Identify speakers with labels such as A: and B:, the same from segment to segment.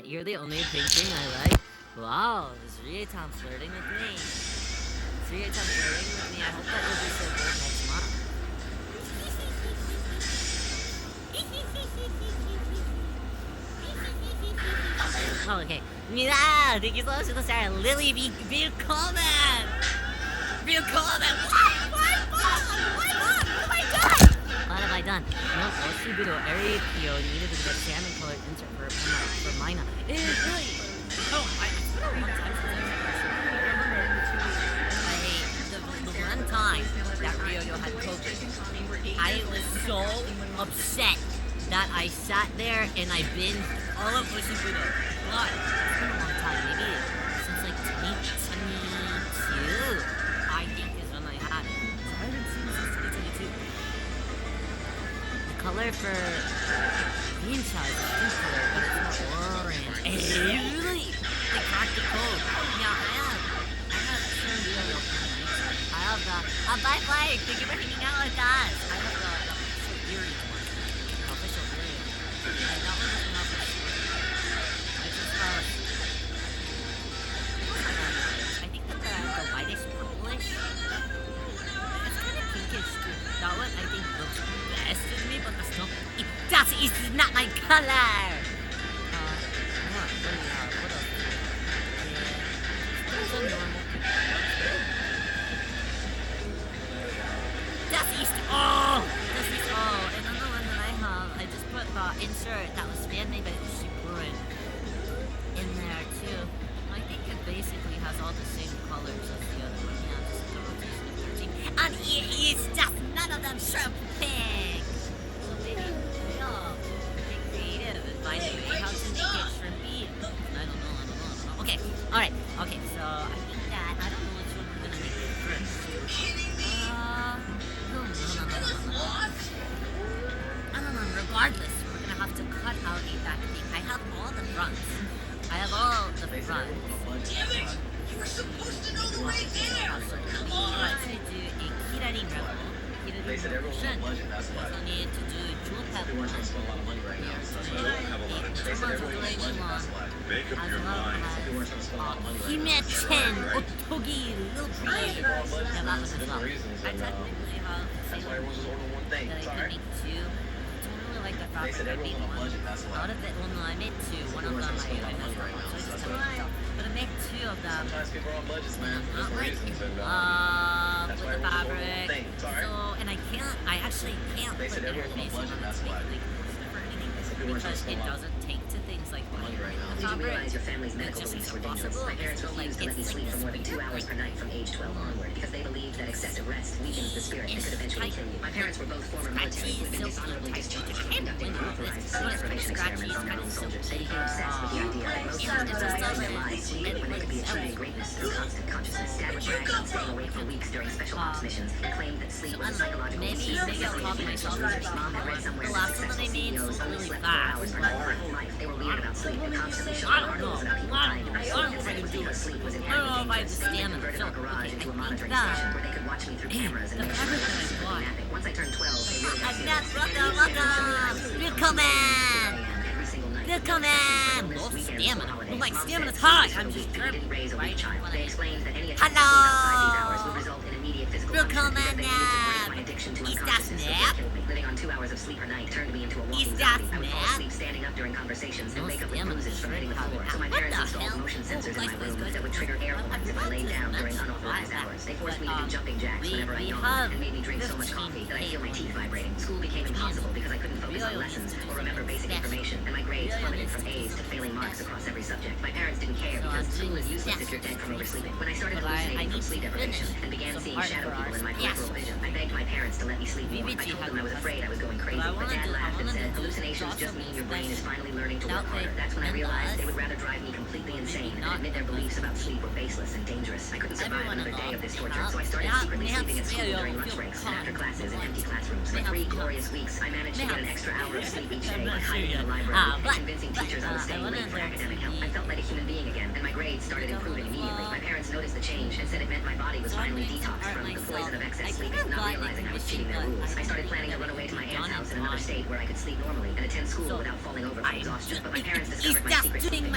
A: What? You're the only painting I like? Wow, is Ryutan flirting with me? Is Ryutan flirting with me? I hope that you'll be so good next month. Oh, okay. Yeah, thank you so much for the star. Lily, willkommen! Willkommen! What have I done? What have I done? No, Oshiburo Erikyo needed to get salmon colored insert for Mina. It is really. Oh, it's been a long time since the one time that Ryoyo had COVID, I was so upset that I sat there and I binged all of Oshiburo. God, it's been a long time. Maybe since like 2022, I think is when I had it. So I haven't seen it since 2022. The color for Insha is a pink color, but it's not orange. Hey, really? They cracked the code. Yeah, I have turned the other I have the bye bye. Thank you for hanging out with us. I have the official earrings one. The official earrings. And that one doesn't have the I just I think that the whitish purplish. It's kind of pinkish too. That one I think looks best with me, but the snow. That is not my color. What else? There's a normal. That's East. Oh, that's East. Oh, and another one that I have. I just put the insert that was fan made by Shibuya in there too. I think it basically has all the same colors as the other one. Yeah, just the rotation of 13. And it is just none of them sharp pink. So maybe be creative and find a way how to make it shrimpy. I don't know. Okay, alright. Okay, so I think that I don't know which one we're gonna make it first. No. Regardless, we're gonna have to cut out a back thing. I have all the fronts.
B: You were supposed to know the way there! Come on!
A: To do a Kirarin level.
C: They said everyone was on budget, that's why.
A: We also need to do Jewel Pep.
C: They weren't trying to spend a lot of money right now, so that's why they don't have a lot of. They said everyone was on budget, that's why.
D: Make up your mind.
C: They weren't trying to spend a lot of money right now.
A: Hime-chan, Otogi, Little Brave.
C: They were on budget
A: Yeah, that
C: for
A: was as well.
C: different reasons,
A: I
C: and
A: technically have
C: that's why everyone's just ordering one thing.
A: that I
C: It's
A: can
C: alright.
A: make two. I don't really like the
C: They
A: fabric
C: said
A: I
C: everyone
A: made
C: was on
A: one.
C: budget, that's why.
A: Out of it, well no, I made two. One of them I messed up on, so I just took it out. But I made two of them.
C: Sometimes people are on budgets,
A: And
C: man,
A: I'm
C: for
A: not
C: different
A: like
C: reasons, and
A: with
C: that's why
A: the
C: everyone's ordering one
A: fabric.
C: thing. It's alright.
A: So, and I actually can't
C: They
A: put
C: said everyone's on
A: interface
C: budget,
A: on it
C: that's
A: to make
C: why.
A: like snip or anything
C: People weren't trying
A: because
C: to
A: it
C: spend a lot
A: doesn't take to things like
C: money right now.
E: Did you
A: fabric.
E: realize your family's
A: It
E: medical
A: just
E: beliefs
A: is
E: were dangerous?
A: impossible.
E: My parents
A: So, like,
E: refused to let me
A: it's
E: sleep
A: like
E: for more than 2
A: this
E: hours per night from age 12 onward because they believed that excessive rest weakens the spirit and
A: It's
E: could eventually
A: tight.
E: kill you. My parents were both former military who had been dishonorably discharged for conducting unauthorized sleep deprivation experiments on their own soldiers. They became obsessed with the idea that most humans were wasting their lives sleeping when they could be achieving greatness through constant consciousness. Dad would brag about staying awake for weeks during special ops missions and claimed that sleep was a psychological
A: Maybe I'll copy myself.
E: Mom had read somewhere
A: The
E: that
A: last one that
E: successful
A: I made
E: CEOs
A: was
E: only
A: really
E: slept 4 hours
A: fast.
E: per night their whole life. They were weird about sleep and constantly showing
A: I don't
E: articles
A: know.
E: about people dying of
A: I
E: sleep
A: don't
E: and said it was
A: do
E: because
A: it.
E: sleep was
A: I don't
E: inherently
A: know if I have the
E: dangerous. They
A: stamina.
E: converted our
A: So,
E: garage into a
A: okay,
E: monitoring
A: that.
E: station where they could watch me through cameras and
A: The
E: make sure
A: fabric
E: I
A: that I
E: was secretly
A: bought.
E: napping. Once I turned 12, they really got
A: I'm
E: serious.
A: not welcome. Willkommen!
E: Every single night.
A: Willkommen!
E: This
A: Low
E: weekend
A: stamina.
E: before holidays,
A: Oh, my
E: Mom
A: stamina's
E: said
A: high.
E: sleep
A: I'm
E: was
A: just
E: a weak. We didn't raise a weak child. They explained that any attempt to sleep outside these hours would result in immediate physical punishment because they needed to break my addiction to
A: Is that
E: unconsciousness. So
A: snap?
E: they killed me. Living on 2 hours of sleep per night turned me into a walking
A: Is that
E: zombie. I would fall
A: snap?
E: asleep standing up during conversations and
A: No
E: wake up with
A: stamina.
E: bruises from hitting the floor. So my
A: What
E: parents
A: the
E: installed
A: hell?
E: motion sensors in my
A: Guys,
E: room that would trigger air horns if I laid down during unauthorized hours. They forced me to do jumping jacks whenever I yawned and made me drink so much coffee that I feel my teeth vibrating. School became impossible because I couldn't focus on lessons or remember basic information, and my grades plummeted from A's to failing marks across every subject. My parents didn't care because school is useless if you're dead from oversleeping. When I started hallucinating from sleep deprivation and began seeing shadow people in my peripheral vision, I begged my parents to let me sleep more. I told them I was afraid I was going crazy, but Dad laughed and said, hallucinations just mean your brain is finally learning to work harder. That's when I realized they would rather drive me completely insane and admit their beliefs about sleep were baseless and dangerous. I couldn't survive another day of this torture, so I started secretly sleeping at school during lunch breaks and after classes in empty classrooms. For 3 glorious weeks, I managed to get an extra hour of sleep each day by hiding in the library and convincing teachers I was staying late for academic help. I felt like a human being again, and my grades started improving immediately. My parents noticed the change and said it meant my body was finally detoxed from the poison of excess sleep, not realizing I was cheating their rules. I started planning to run away to my aunt's house in another state where I could sleep normally and attend school without falling over from exhaustion. But my parents discovered my secret sleeping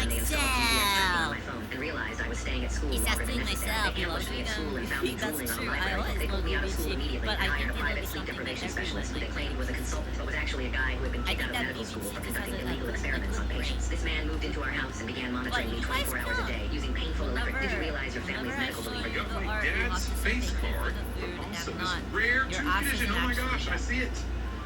E: school
A: He says
E: longer
A: to
E: than Mrs.
A: himself,
E: They
A: you know,
E: ambushed me at school and found me
A: that's
E: drooling on a
A: true. I
E: library
A: always
E: book. They pulled me out of school immediately
A: but
E: and
A: I
E: hired
A: think
E: a
A: it would
E: private
A: be
E: sleep
A: something that
E: deprivation
A: everyone
E: specialist who they
A: like.
E: claimed was a consultant, but was actually a guy who had been
A: I
E: kicked
A: think
E: out of
A: that
E: medical school for
A: BBC
E: conducting
A: has a
E: illegal
A: good
E: experiments on
A: brain.
E: patients. This man moved into our house and began monitoring me
A: you guys
E: 24 hours a
A: come.
E: day using painful electric. Did you realize your family's
A: Whenever I
E: medical
A: show
E: belief?
C: I
A: you
C: got
A: the
C: my
A: art, you have
C: dad's
A: to say
C: face
A: thank you for
C: card,
A: the food
C: but
A: and
C: also
A: not
C: this rare
A: your
C: tooth
A: asses
C: condition. Oh my
A: actually
C: gosh, I
A: done.
C: see it.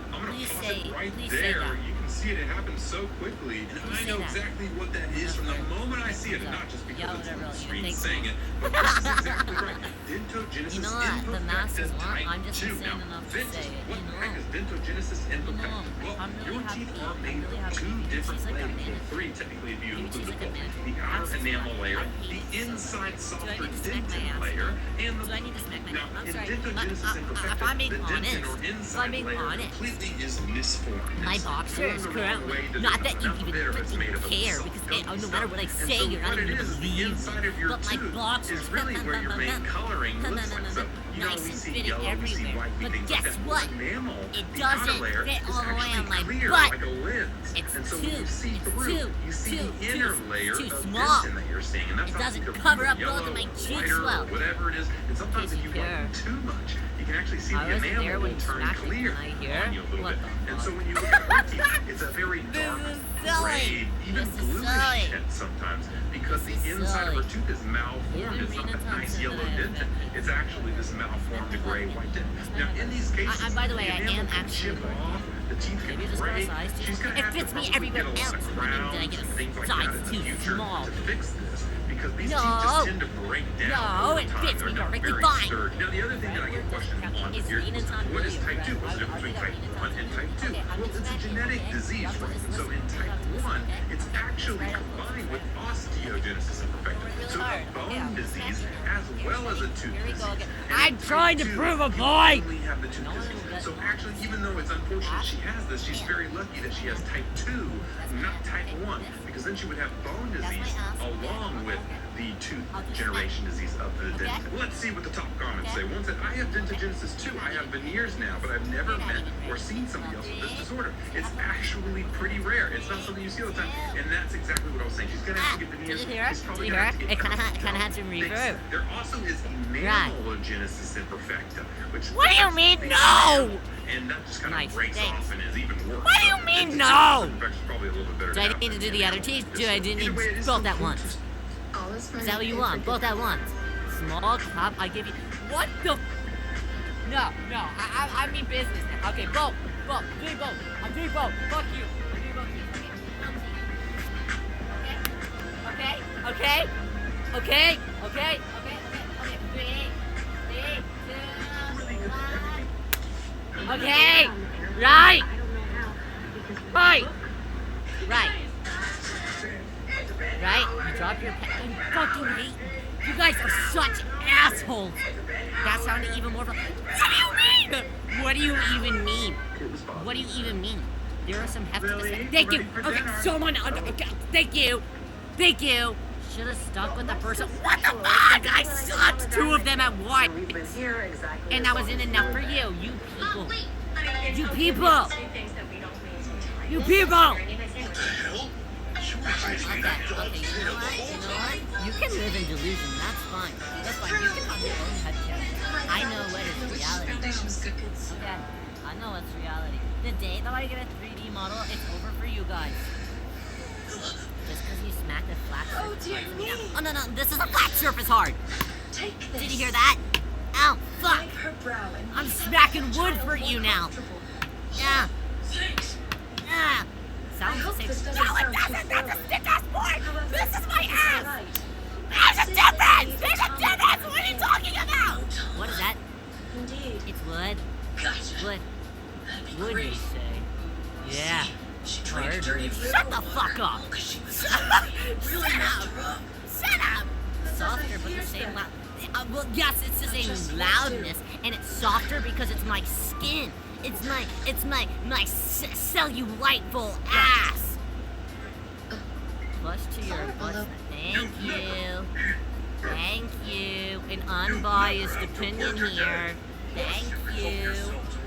C: I'm gonna
A: Please
C: pause
A: say-
C: it right
A: please say
C: there.
A: that.
C: You can see it. It happens so quickly, and
A: Please
C: I
A: say
C: know
A: that.
C: exactly what that is from the moment I see it, and
A: So,
C: not just because
A: yeah,
C: it's on
A: whatever,
C: the
A: you
C: screen
A: think
C: saying
A: so.
C: it. But this is exactly right. Dentogenesis
A: You know what? The masses
C: imperfecta
A: want.
C: type
A: I'm just
C: 2.
A: insane
C: Now,
A: enough to
C: Vince,
A: say it.
C: what
A: You
C: the heck
A: know.
C: is dentogenesis imperfecta? Well,
A: I'm really
C: your
A: happy.
C: teeth are
A: I'm
C: made
A: really
C: of
A: happy.
C: two
A: She's
C: different
A: like a
C: layers.
A: man.
C: Well, three technically if you
A: She's
C: include
A: like
C: the
A: a man.
C: the outer
A: Access
C: enamel
A: to
C: layer,
A: my
C: the
A: face.
C: inside
A: Do I
C: softer
A: need to smack my
C: dentin
A: ass?
C: layer, and the
A: Do I need to smack my
C: now,
A: neck? I'm
C: in
A: sorry.
C: dentogenesis imperfecta,
A: If I'm being
C: the dentin
A: honest,
C: or
A: if I'm
C: inside
A: being
C: layer
A: honest,
C: completely is misformed.
A: my
C: It's
A: boxer
C: formed
A: is
C: the wrong
A: currently
C: way to
A: not
C: the
A: that you
C: enough
A: even
C: bitter it's made
A: freaking
C: of
A: care
C: soft,
A: because
C: gummy
A: no
C: stuff.
A: matter what I
C: And
A: say,
C: so
A: you're not
C: what it
A: even
C: is,
A: gonna
C: the
A: believe
C: inside
A: me.
C: of your
A: But my
C: tooth
A: boxers
C: is really where your main coloring looks like. So, you know,
A: nice
C: we
A: and
C: see
A: fitting
C: yellow, we see
A: everywhere.
C: white, we
A: But
C: think
A: guess
C: that
A: what?
C: enamel,
A: It
C: the outer
A: doesn't
C: layer,
A: fit
C: is
A: all the way
C: actually
A: on my
C: clear,
A: butt.
C: like a lens.
A: It's
C: And so
A: too-
C: when you see
A: it's
C: through,
A: too-
C: you see
A: too-
C: the inner
A: too-
C: layer
A: too
C: of
A: small.
C: dentin that you're seeing, and that's
A: It
C: not
A: doesn't
C: because
A: cover
C: it's
A: up both
C: yellow
A: of my
C: or
A: cheeks
C: whiter
A: well.
C: or whatever it is. And sometimes
A: Did
C: if
A: you
C: you
A: hear?
C: work too much, you can actually see
A: I
C: the
A: wasn't there
C: enamel
A: when
C: will
A: you
C: turn
A: smacked me.
C: clear
A: Can I hear?
C: on you a little
A: What
C: bit.
A: the
C: And so
A: fuck?
C: when you look at her teeth, it's a very
A: This
C: dark
A: is silly.
C: gray, even
A: This is
C: bluish
A: silly.
C: tint sometimes, because
A: This
C: the
A: is
C: inside of her
A: silly.
C: tooth is malformed.
A: Even
C: It's not
A: Rena
C: that nice
A: Thompson
C: yellow
A: that I have
C: dentin.
A: met.
C: It's actually this malformed gray white dentin. Now, in these cases,
A: by the way,
C: the
A: I
C: enamel
A: am
C: can
A: actually
C: chip
A: working.
C: off, the teeth can
A: Maybe just
C: break.
A: got a size too
C: She's
A: small.
C: gonna
A: It
C: have to
A: fits me
C: probably
A: everywhere
C: get a lot
A: else.
C: of
A: I mean, did I
C: crowns
A: get a
C: and things like
A: size
C: that in the
A: too
C: future
A: small?
C: to fix this, because these
A: No.
C: teeth just tend to break down
A: No,
C: over
A: it
C: time.
A: fits
C: They're
A: me
C: not
A: perfectly
C: very
A: fine.
C: sturdy. Now, the other thing that I get questioned on
A: Is
C: here
A: Rena
C: is
A: Thompson
C: what is
A: really
C: type 2?
A: right?
C: What's the difference between type 1 and type 2?
A: Okay, I'm
C: Well,
A: just
C: it's a
A: smacking,
C: genetic
A: okay?
C: disease,
A: Y'all
C: right?
A: just
C: So in
A: listen,
C: type
A: okay?
C: 1, it's
A: Okay.
C: actually
A: Right up close.
C: combined with osteogenesis imperfecta.
A: Really
C: So
A: hard.
C: a bone
A: Okay, I'm
C: disease
A: smacking.
C: as well as a tooth
A: Here we go
C: disease.
A: again.
C: And
A: I'm
C: in type
A: trying to
C: 2,
A: prove a
C: you
A: point.
C: only have the tooth
A: No one
C: disease.
A: will get
C: So
A: no
C: actually, even though it's unfortunate she has this, she's
A: Yeah.
C: very lucky that she has type 2, not type 1, because then she would have bone
A: That's my
C: disease
A: ass.
C: along with the tooth generation disease of the
A: Okay.
C: dentist. Let's see what the top comments
A: Okay.
C: say. One said, I have dentogenesis too. I have veneers now, but I've never met or seen somebody else with this disorder. It's actually pretty rare. It's not something you see all the time. And that's exactly what I was saying. She's going to have to get veneers.
A: Did you hear?
C: She's probably
A: Did you
C: gonna have to
A: hear?
C: get
A: It kinda
C: cosmetic
A: had some
C: fixed.
A: reverb.
C: There also is enamelogenesis imperfecta, which
A: What do you mean,
C: the
A: no?
C: enamel, and that just kind of
A: Nice,
C: breaks
A: thanks.
C: off and is even worse.
A: What do you
C: So
A: mean,
C: dentogenesis
A: no?
C: imperfecta is probably a little bit better
A: Do I
C: now
A: need to
C: than
A: do the other teeth?
C: enamel.
A: Do I need
C: Either way, it is
A: both
C: still
A: at once? Is that what you want? Both at once. Small cup, I give you. What the? No, I mean business now. Okay, both. I'm doing both. Fuck you. I'm doing both teeth. Okay. 3, 2, 1. Okay. Right. You drop your pen. I fucking hate you. You guys are such assholes. That sounded even more. What do you even mean? What do you even mean? There are some hefty.
C: Really?
A: Thank you.
C: Ready for
A: Okay,
C: dinner?
A: someone. Okay, thank you. Should have stuck with the first one. What the fuck? I sucked 2 of them at once.
E: We've been here exactly.
A: And that was in enough for you. You people. You people. You people. Okay, you know what? You can live in delusion, that's fine. You can have your own headcanon. I know what is reality. Okay, I know what's reality. The day that I get a 3D model, it's over for you guys. Just because you smacked a flat surface.
B: Oh, dear
A: hard.
B: me.
A: Oh, no, this is a flat surface hard.
B: Take this.
A: Did you hear that? Ow, fuck.
B: Wipe her brow and
A: I'm
B: make
A: smacking
B: the
A: wood
B: child
A: for
B: more
A: you now.
B: comfortable.
A: Yeah,
B: Thanks.
A: yeah.
B: I
A: Sounds the
B: hope
A: same.
B: this doesn't
A: No, it
B: sound too
A: doesn't. That's a
B: forward.
A: stick-ass boy.
B: However,
A: This is my
B: it's
A: ass.
B: alright.
A: There's a
B: Since
A: difference!
B: they
A: There's a
B: need
A: difference!
B: time,
A: What are you talking about? What is that?
B: Indeed.
A: It's wood.
B: Gotcha.
A: Wood.
B: That'd be
A: Wood, you
B: great.
A: say? Yeah.
B: She
A: Hard.
B: drank dirty
A: Shut the fuck up!
B: because she was
A: Really messed her up. Shut up! Softer, but the same loud. Well, yes, it's the same loudness, and it's softer because it's my skin. It's my cellulite-full ass. Flush to your butt. Thank you. An unbiased opinion here. Thank you.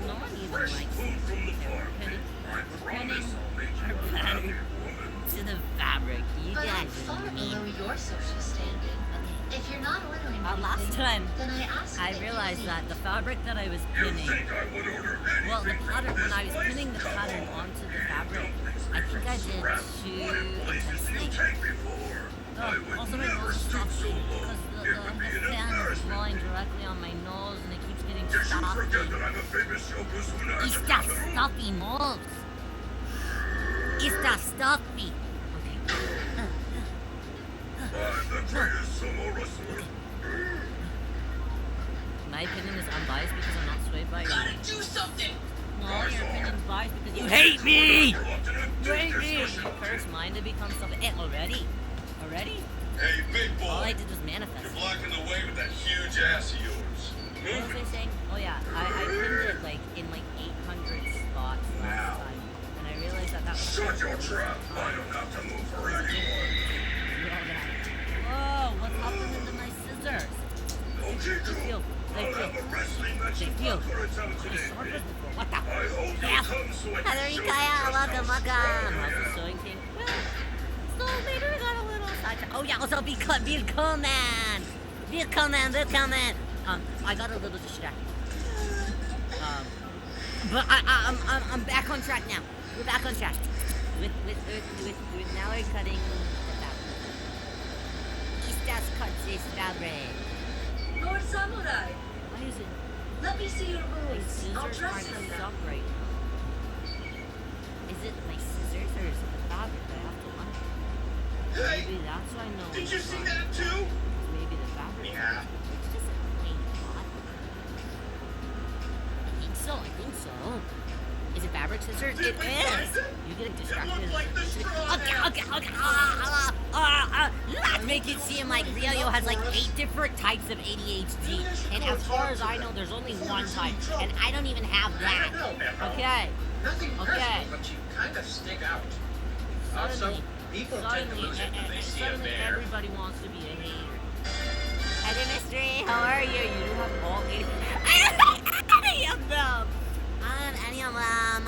A: No one even likes it. We're penning to the fabric. You
D: But I'm
A: guys
D: far
A: are mean.
D: below your social standing. If you're you're not ordering
A: Last
D: anything,
A: time,
D: then I ask
A: I
D: that you
A: realized
D: leave.
A: that the fabric that I was pinning, well, the pattern, when I was pinning the pattern onto the fabric, I think I did too intensely. Also, my nose is stuffy because the fan is blowing directly on my nose and it keeps getting stuffy. It's that stuffy nose. It's that stuffy. My opinion is unbiased because I'm not swayed by your.
B: Gotta do something.
A: No, your opinion's biased because you hate me! You hate me! You curse mine to become something. Eh, already? Already?
F: Hey, big boy.
A: All I did was manifest.
F: You're blocking the way with that huge ass of yours.
A: What was I saying? Oh yeah, I pinned it like in like 800 spots last time. And I realized that was...
F: Shut your trap. I don't have to move for anyone.
A: Whoa, what's happening to my scissors?
F: Okay,
A: They feel... They
F: I'll
A: feel...
F: have a wrestling match
A: They
F: in
A: feel...
F: Boca today.
A: What the...
F: I hope
A: Yeah.
F: you come so I can
A: Hello,
F: show you
A: Kaya.
F: just
A: Welcome,
F: how
A: welcome.
F: strong I
A: How's the
F: am.
A: sewing king? Well, so maybe we got a little sidetracked. Oh yeah, also willkommen. Willkommen. I got a little distracted. But I'm back on track now. We're back on track. With now we're cutting the fabric. Estas cuts this fabric.
G: Lord Samurai,
A: Why is it?
G: let me see your
A: My
G: moves. I'll
A: scissors
G: dress
A: aren't
G: them now.
A: stuck right now. Is it my scissors or is it the fabric? I have to wonder.
F: Hey,
A: Maybe that's why no
F: did
A: one's
F: you see
A: buying
F: that
A: it.
F: too?
A: Maybe the fabric.
F: Yeah.
A: It's just a plain cloth. I think so. Is it fabric scissors? It is! You get distracted.
F: It looked like the straw hat.
A: Let's make it seem like Rio has like 8 different types of ADHD. And as far as I know, there's only one type. And I don't even have that. Okay.
H: Nothing
A: Okay.
H: personal, but you kind of stick out. Also,
A: Suddenly,
H: people tend to lose it when they see a
A: suddenly
H: bear.
A: everybody wants to be a hater. Hello, Mystery. How are you? You do have all 80. I don't have any of them. I don't have any of them.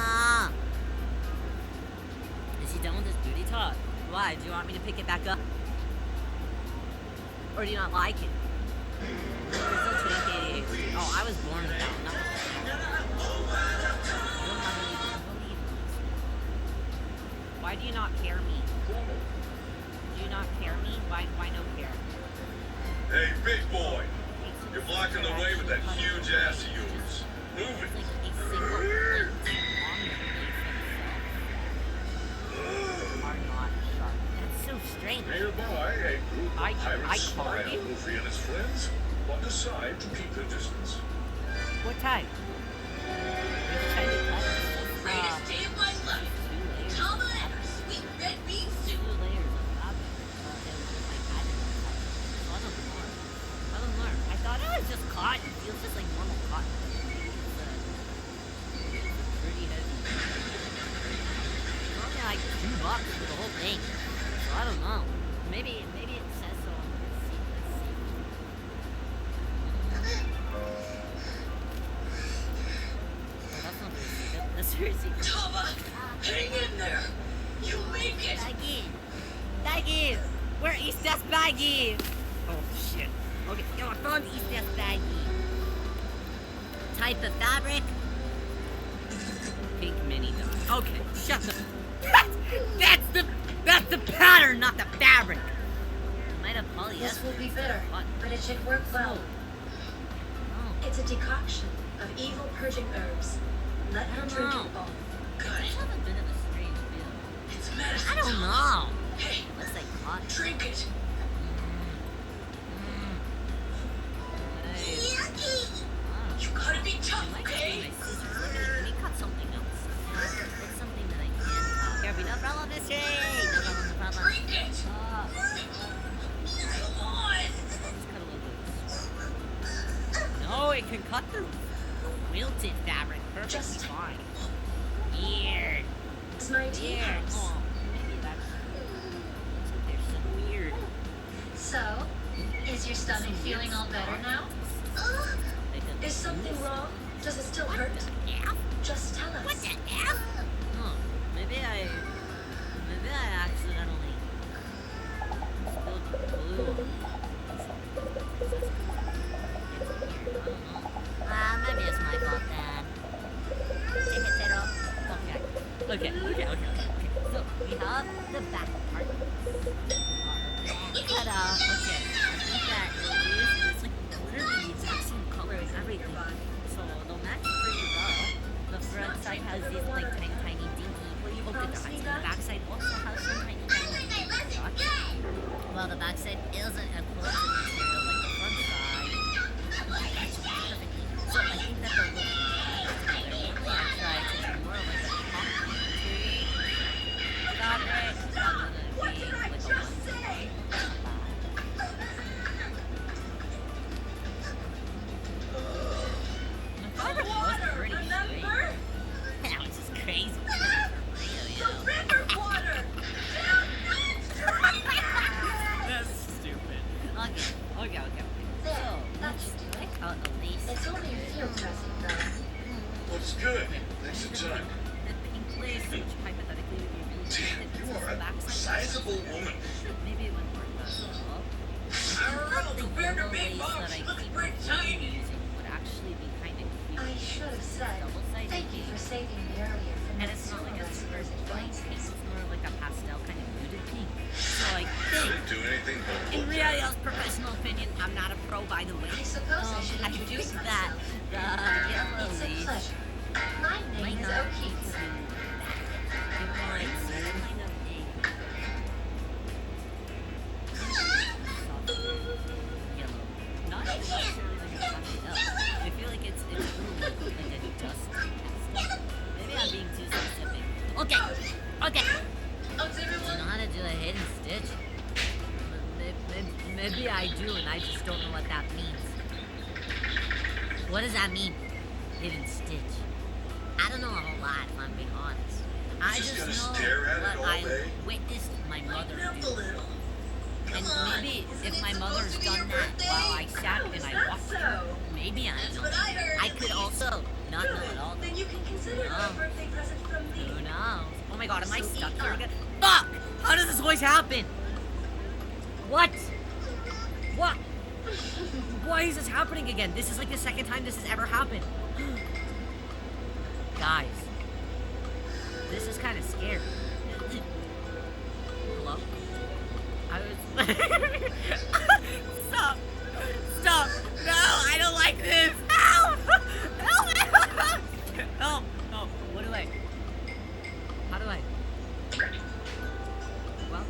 A: Is she done with this booty talk? Why? Do you want me to pick it back up? Or do you not like it? Crystal Twink 88. Oh, I was born with that one. That was I don't have any. What even likes me? Why do you not care me? Do you not care me? Why no care?
F: Hey, big boy. You're blocking the way with that huge ass of yours. Move
A: It's
F: it.
A: like a single plate on the blade are not sharp. That's so strange.
F: Nearby, a group of
A: I
F: pirates
A: called
F: spy
A: you?
F: on Luffy and his friends, but decide to keep their distance.
A: What type? Are you trying to cut this?
B: Greatest day of my life.
A: 2 layers.
B: Tama and her sweet red bean
A: 2
B: soup.
A: layers of fabric. It was just like I didn't know. So I don't know. I thought it was just cotton. It feels just like normal cotton. It's pretty heavy. It's only like $2 for the whole thing. So I don't know. Maybe it says so on the receipt. Let's see. Oh, that's not the receipt. That's the receipt.
B: Tama, hang in there. You'll make it.
A: Baggy! Where is that baggy? Oh shit. Okay, yo, I found East baggy. Type of fabric? Pink mini dye. Okay, shut the. That's the pattern, not the fabric. Might have polyester.
G: This will be bitter,
A: What?
G: but it should work well.
A: Oh.
G: It's a decoction of evil purging herbs. Let her drink
A: No.
G: it all.
A: It's
B: Good.
A: have a bit of a strange feel.
B: It's medicine.
A: I don't
B: Tama.
A: know.
B: Hey,
A: It looks like cotton.
B: drink it.
A: Hey. Wow.
B: You gotta be tough,
A: I might just
B: okay?
A: do my scissors. Let me cut something else. It's something that I can cut. Here, be no problem, mystery. No problem, no problem.
B: Drink it. Come on.
A: Just cut a little bit. No, it can cut through quilted fabric perfectly
G: Just-
A: fine. Weird.
G: It's my tea
A: Weird.
G: house.
A: Oh, maybe that's. Looks like there's some weird.
D: So, is your stomach feeling all better now?
A: Like a-
G: Is something wrong? Does it still
A: What
G: hurt?
A: the F?
G: Just tell
A: What
G: us.
A: the F? Oh, maybe I accidentally spilled glue on while the backside isn't a quilted material like the front side. That's perfectly. So I think that the look normally I try to do more of like a concrete fabric rather than being like a one-side. The fabric was pretty straight. That was just crazy.
B: River water!
A: That's stupid. Okay.
G: There,
A: So,
G: that
A: let's
G: should do
A: check
G: it.
A: out the lace.
G: It's only a field dressing, though.
F: Looks good. Thanks a ton.
A: The pink lace, which hypothetically would be really
F: Damn,
A: good.
F: you are a
A: Backside.
F: sizable woman.
A: Maybe it wouldn't work that well.
B: I don't know,
A: The
B: compared to
A: yellow
B: Big
A: lace
B: Mom,
A: that I
B: she looks
A: keep
B: pretty
A: avoiding
B: tiny.
A: using would actually be kind of cute.
G: I should have said,
A: Double-sided
G: thank you
A: pink.
G: for saving me earlier from
A: And
G: that
A: it's not like a super
G: supposed
A: bright pink,
G: advances.
A: it's more like a pastel kind of muted pink. So I think,
F: Didn't do anything but
A: in
F: look at it.
A: Riel's professional opinion, I'm not a pro by the way.
G: I suppose I should
A: I
G: introduce
A: think
G: myself.
A: that the yellow
G: It's a
A: lace
G: pleasure. My
A: might
G: name is
A: not be
G: O'Keefe.
A: too bad. It might kind of a soft yellow. Not necessarily like a pastel. I feel like it's a little like a dust pastel. Maybe I'm being too specific. Okay.
B: How's
A: Do you know
B: everyone?
A: how to do a hidden stitch? Maybe I do, and I just don't know what that means. What does that mean? Hidden stitch. I don't know a whole lot, if I'm being honest. I
F: Just
A: just
F: gonna
A: know
F: stare at it
A: what
F: all
A: I
F: day?
A: witnessed my mother
B: Lighten up a
A: do.
B: little.
A: And
B: Come on,
A: maybe
B: isn't
A: if
B: it
A: my
B: supposed
A: mother's
B: to be
A: done
B: your
A: that
B: birthday?
A: while I sat
G: Oh,
A: and
G: is
A: I
G: that
A: watched
G: so?
A: her, maybe I
B: That's
A: know.
B: what I heard,
A: I
B: at
A: could
B: least.
A: also not know
G: Good.
A: at all.
G: Then you can consider it
A: Oh.
G: a birthday present from me.
A: Who knows? Oh my god, am I
G: So
A: stuck
G: eat
A: here
G: up.
A: again? Fuck! How does this always happen? What? What? Why is this happening again? This is like the second time this has ever happened. Guys, this is kind of scary. Hello? I was. Stop! Stop! No, I don't like this! Help! Help! Help! Help! What do I? How do I? Well,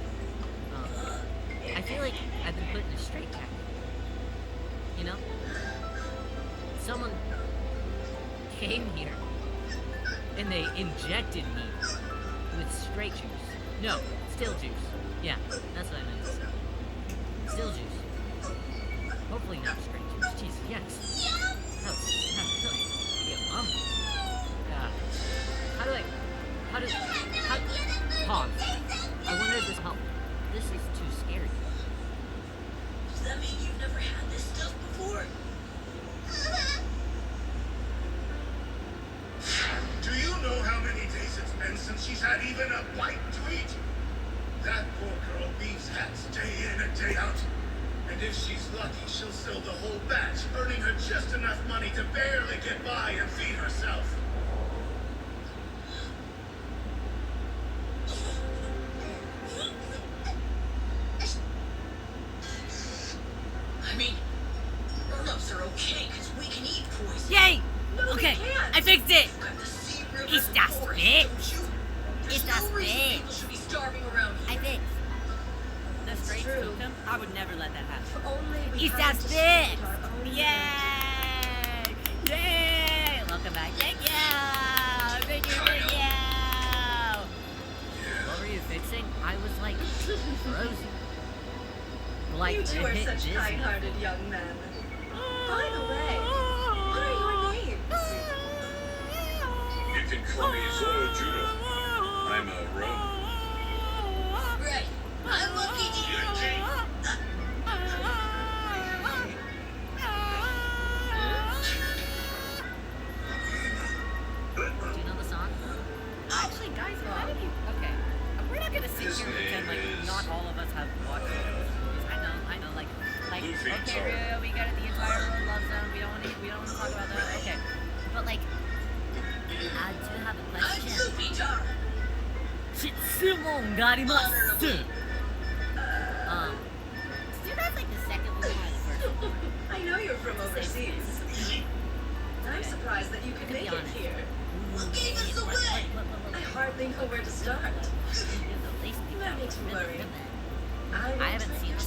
A: I feel like I've been put in a straitjacket. You know? Someone came here and they injected me with straight juice. No, still juice. Yeah, that's what I meant to say. Still juice. Hopefully not straight juice. Jesus, yes. That was really. Yeah, pause. I wonder if this helped. This is too scary.
B: Does that mean you've never had this stuff before?
F: Do you know how many days it's been since she's had even a bite to eat? That poor girl beats hats day in and day out. And if she's lucky, she'll sell the whole batch, earning her just enough money to barely get by and feed herself.
B: I mean, grown-ups are okay because we can eat poison.
A: Yay!
G: No, we
A: Okay,
G: can't.
A: I fixed it!
B: We've got the sea rivers
A: It's
B: and
A: das
B: forests,
A: big.
B: don't you? There's
A: It's das
B: no reason
A: big.
B: people should be starving around
A: I
B: here.
A: fixed. The straight
G: true.
A: totem? I would never let that happen.
G: If only we
A: It's
G: hadn't
A: das
G: destroyed
A: big!
G: our own
A: Yay! Yay! Welcome back. Thank you! Thank you, thank you! What were you fixing? I was like frozen. Like
G: You two
A: it
G: are
A: hit
G: such
A: Disney.
G: kind-hearted young men. By the way, what are your names?
F: You can call me Zoro Judo. I'm a Roman.
B: Right. I love eating
A: Do you know the song? Actually, guys, why did you? Okay, we're not gonna sit here and pretend like not all of us have watched those movies. I know, like,
F: Luffy,
A: okay,
F: sorry.
A: Rio, we get it. The entire world loves them. We don't want to talk about that. Okay, but like, I do have a
B: I'm
A: question.
B: Luffy-tar.
A: 質問があります。Did you guys like the second one or the first one?
G: I know you're from overseas. I'm surprised that you could
A: To be
G: make it
A: honest.
G: here.
B: What gave us
A: What-
B: away?
G: I hardly know where to start.
A: The lace people
G: That makes me
A: really
G: worry.
A: good.
G: I
A: I haven't seen the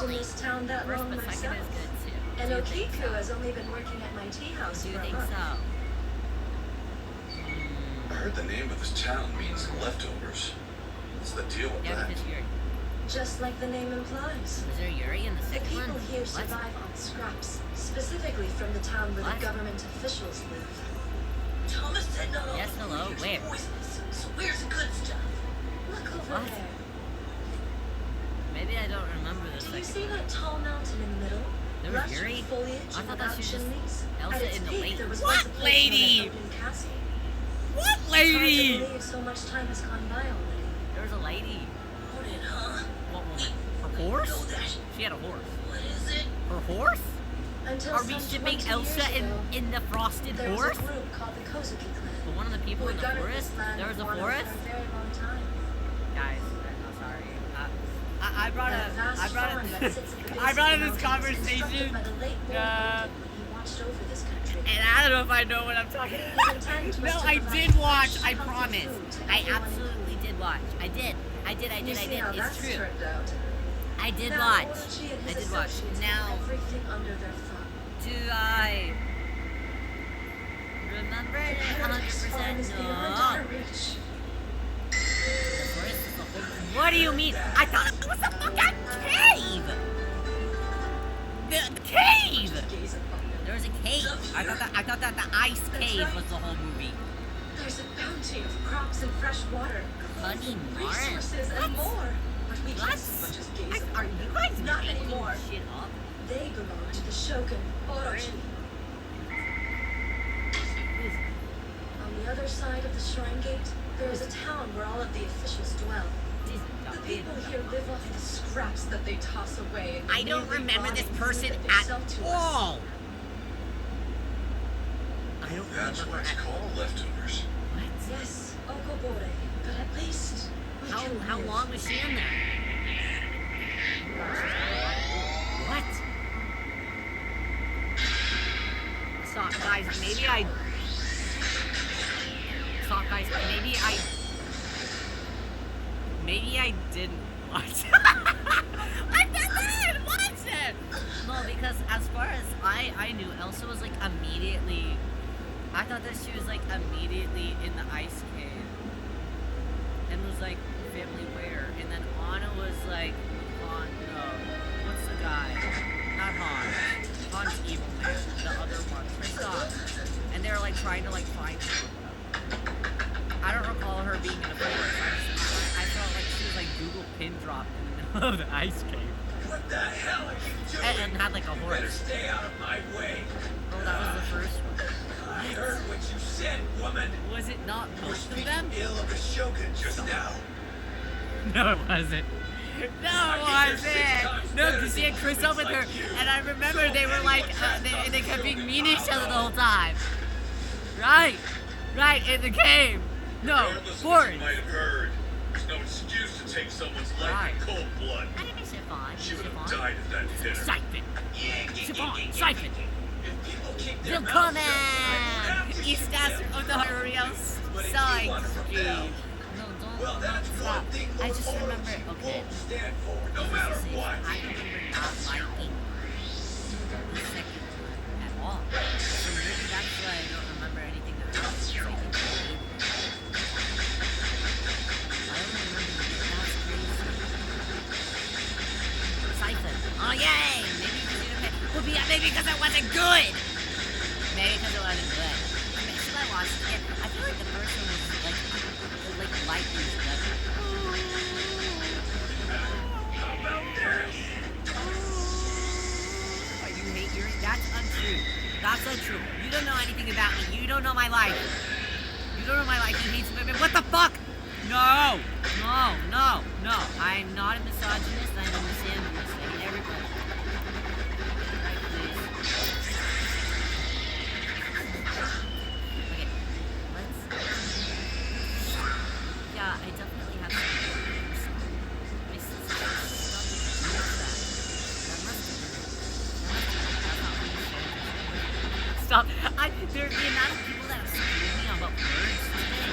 G: in this town that
A: First,
G: long
A: but second
G: myself.
A: is good too.
G: And
A: Do you think
G: Okiku
A: so?
G: has only been working at my tea house
A: Do you
G: for a
A: think
G: month.
A: so?
F: I heard the name of this town means leftovers. What's the deal with
A: Yeah,
F: that?
A: because Yuri.
G: Just like the name implies.
A: Was there Yuri in the
G: The
A: second
G: people
A: one?
G: here
A: What?
G: survive on scraps, specifically from the town where
A: What?
G: the government officials live.
B: Thomas said not all
A: Yes,
B: the
A: hello,
B: food is
A: where?
B: poisonous. So where's the good stuff?
G: Look over
A: What?
G: there.
A: Maybe I don't remember the
G: Do you
A: second
G: see that tall mountain in the middle?
A: There was
G: Lush with
A: Yuri?
G: foliage
A: I
G: and
A: thought that
G: without
A: she was just
G: chimneys.
A: Elsa
G: At its
A: in the
G: peak,
A: lake.
G: there was
A: What
G: once a place
A: lady?
G: called Elden Castle.
A: What
G: It's hard to
A: lady?
G: believe so much time has gone by already.
A: There was a lady.
B: Hold it, huh?
A: What woman? Her
B: Know
A: horse?
B: that.
A: She had a horse.
B: What is it?
A: Her horse?
G: Until
A: Are we
G: some
A: shipping
G: 20
A: Elsa
G: years ago,
A: in the frosted
G: there was
A: horse?
G: a group called the Kozuki clan.
A: But one of the people
G: who
A: in the
G: governed
A: forest?
G: this land
A: There was a
G: for a
A: forest?
G: very long time.
A: Guys, I'm sorry. I brought
G: That vast farm that sits at the base
A: I
G: of
A: brought
G: the
A: in this
G: mountains was
A: conversation.
G: constructed by the late Lord Odin when he watched over this country.
A: And I don't know if I know what I'm talking
G: His
A: about.
G: intent was
A: No,
G: to
A: I
G: provide
A: did watch.
G: fresh,
A: I
G: healthy
A: promise.
G: food to
A: I
G: everyone in
A: absolutely did watch. I did.
G: You see how
A: It's
G: that's
A: true.
G: turned out.
A: I did
G: Now,
A: watch.
G: Orochi and
A: I
G: his
A: did watch.
G: associates
A: Now,
G: have everything under their thumb.
A: do I remember it
G: Paradise Farm is
A: 100%?
G: beyond
A: No.
G: our reach.
A: The forest is the whole. What do you mean? I thought it was a fucking cave. The cave.
G: Gaze upon them.
A: There was a cave. I thought that the ice cave was the whole movie.
G: There's a bounty of crops and fresh water,
A: Honey,
G: resources, and more. But we
A: What?
G: can't so much as gaze
A: Are
G: upon
A: you
G: them.
A: guys
G: Not
A: making
G: anymore.
A: shit up?
G: They belong to the Shogun, Orochi. On the other side of the shrine gate, there is a town where all of the officials dwell. The people here live off the scraps that they toss away. And
A: I don't
G: merely
A: remember
G: buy
A: this
G: food
A: person
G: that they
A: at
G: sell to us.
A: all. I don't
F: That's
A: remember
F: why it's
A: at all.
F: called leftovers.
A: What?
G: Yes, Okobore, but at least we can
A: How
G: live.
A: long was she in there? What? Stop, guys. Maybe I. Stop, guys. Maybe I didn't watch. I didn't watch it. No, because as far as I knew, Elsa was like immediately. I thought that she was like immediately in the ice cave, and was like family where, and then Anna was like Han. No, what's the guy? Not Han. Han's evil man. The other one, Kristoff. And they were like trying to like find her. I don't recall her being in a forest. I felt like she was like Google pin dropped in the middle of the ice cave,
F: What the hell are you doing?
A: and had like a
F: Better
A: horse.
F: stay out of my way.
A: Oh, that was the first one.
F: I heard what you said, woman.
A: Was it not
F: You were
A: most of
F: speaking
A: them?
F: ill of the Shogun just now.
A: No, it wasn't. No,
F: I
A: it
F: think you're 6 times
A: wasn't. No,
F: better
A: because she had
F: than
A: Chris up with her,
F: like you.
A: and I remember
F: So
A: they were like,
F: anyone
A: they kept being
F: Shogun,
A: mean to each other the
F: I'll
A: whole time. Right, in the cave. No,
F: Regardless of what
A: forest.
F: you might have heard, there's no excuse to take someone's life
A: Right.
F: in cold blood.
A: I didn't say fine.
F: She would have
A: Siphon.
F: died at that dinner.
A: Siphon, siphon.
F: If people keep their mouths
A: Willkommen!
F: shut, I won't have to
A: Ist
F: shoot
A: das
F: them.
A: unser Real
F: But if you
A: Side
F: want to
A: Street?
F: rebel,
A: No, don't.
F: well, that's
A: stop.
F: one thing
A: I
F: Lord
A: just remember.
F: Orochi
A: Okay.
F: won't stand for, no matter what.
A: I remember not liking the second one at all. So maybe that's why I don't remember anything that else. I only remember that's crazy. Siphon. Oh yay! Maybe because you didn't pay. Well, yeah, maybe because it wasn't good. Maybe because it wasn't good. Should I watch it again? I feel like the first one was like lightly good.
F: How about this?
A: Oh, you hate yours? That's untrue. That's untrue. You don't know anything about me. You don't know my life. You don't know my life. You hate women. What the fuck? No. I'm not a misogynist. I'm a misandrist. I hate everybody. Right, please. Okay. Yeah, I definitely have some. My sister Stop. The amount of people that have screamed me about words today.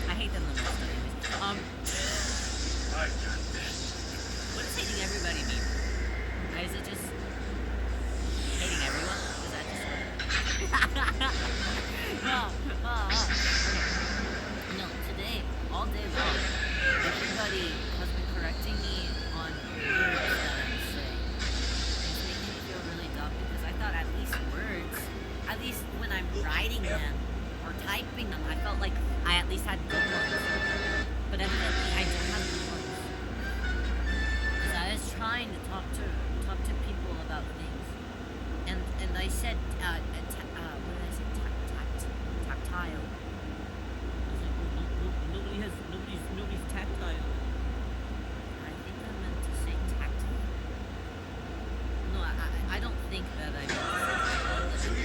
A: I hate them the most anyways.
F: I
A: I at least had good ones. But evidently I don't have good ones. Because I was trying to talk to people about things. And I said, what did I say? Tactile. I was like, nobody's tactile. I think I meant to say tactile. No, I don't think that I meant to say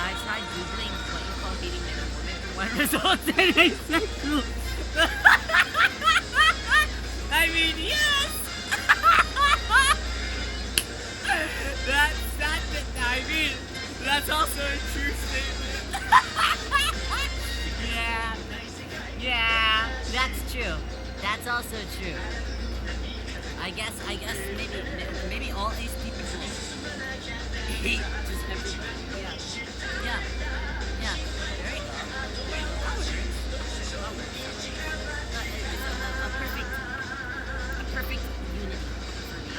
A: I tried googling what you call dating men and women and one result said asexual. I mean, yes! That's also a true statement. Yeah, that's true. That's also true. I guess maybe all these people hate just everybody. Yeah. There you go. That works. A perfect unity for me.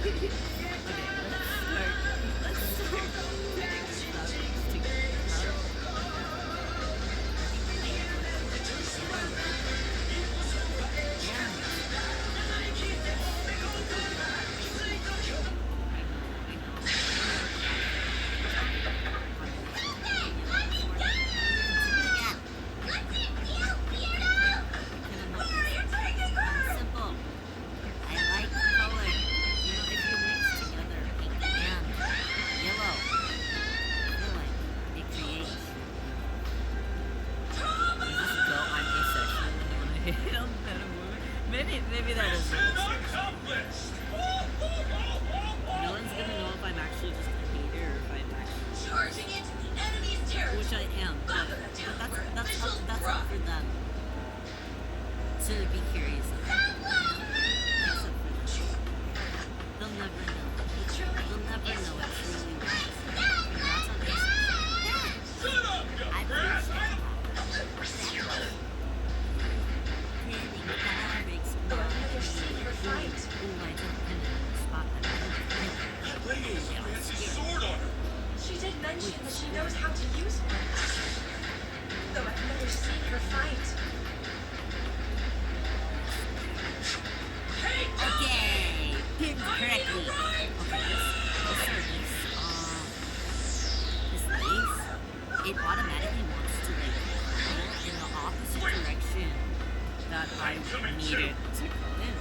A: Okay, let's start. Simple. I like color. You know, if you mix together pink and yellow, I feel like it creates. You just go on asexual when you want to hit on a woman. Maybe that is it. No one's gonna know if I'm actually just a hater or if I'm actually.
B: Charging into the enemy's territory.
A: Which I am, but that's up for them to be curious about. That's up for them. They'll never know. They'll never know what truly works. That's on Facebook. I believe that.
G: But I've never seen her fight.
A: Ooh, I just pinned it on the spot.
F: That lady has a sword on her.
G: She did mention that she knows how to use one. Though I've never seen her fight.
A: Okay, pinned correctly. Okay, this lace, it automatically wants to like go in the opposite direction that I need it to go in.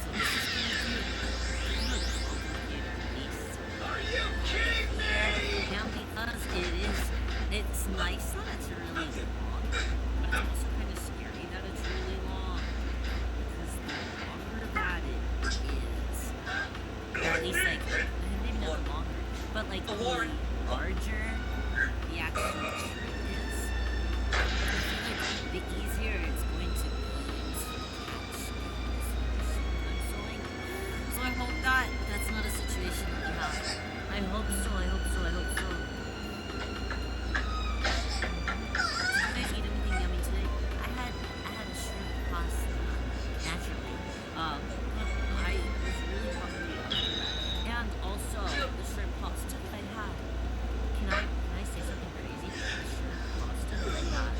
A: So this is gonna be a complicated piece.
F: Are you kidding me?
A: And because it's nice that it's really long, but it's also kind of scary that it's really long. Because the longer that it is, or at least like, maybe not longer, but like the larger the actual shirt is, I feel like the easier it's going to be to catch I'm sewing. So I hope that that's not a situation that you have. I hope so. Did you guys eat anything yummy today? I had a shrimp pasta, naturally. I was really hungry after that. And also the shrimp pasta that I had. Can I say something crazy? The shrimp pasta that I got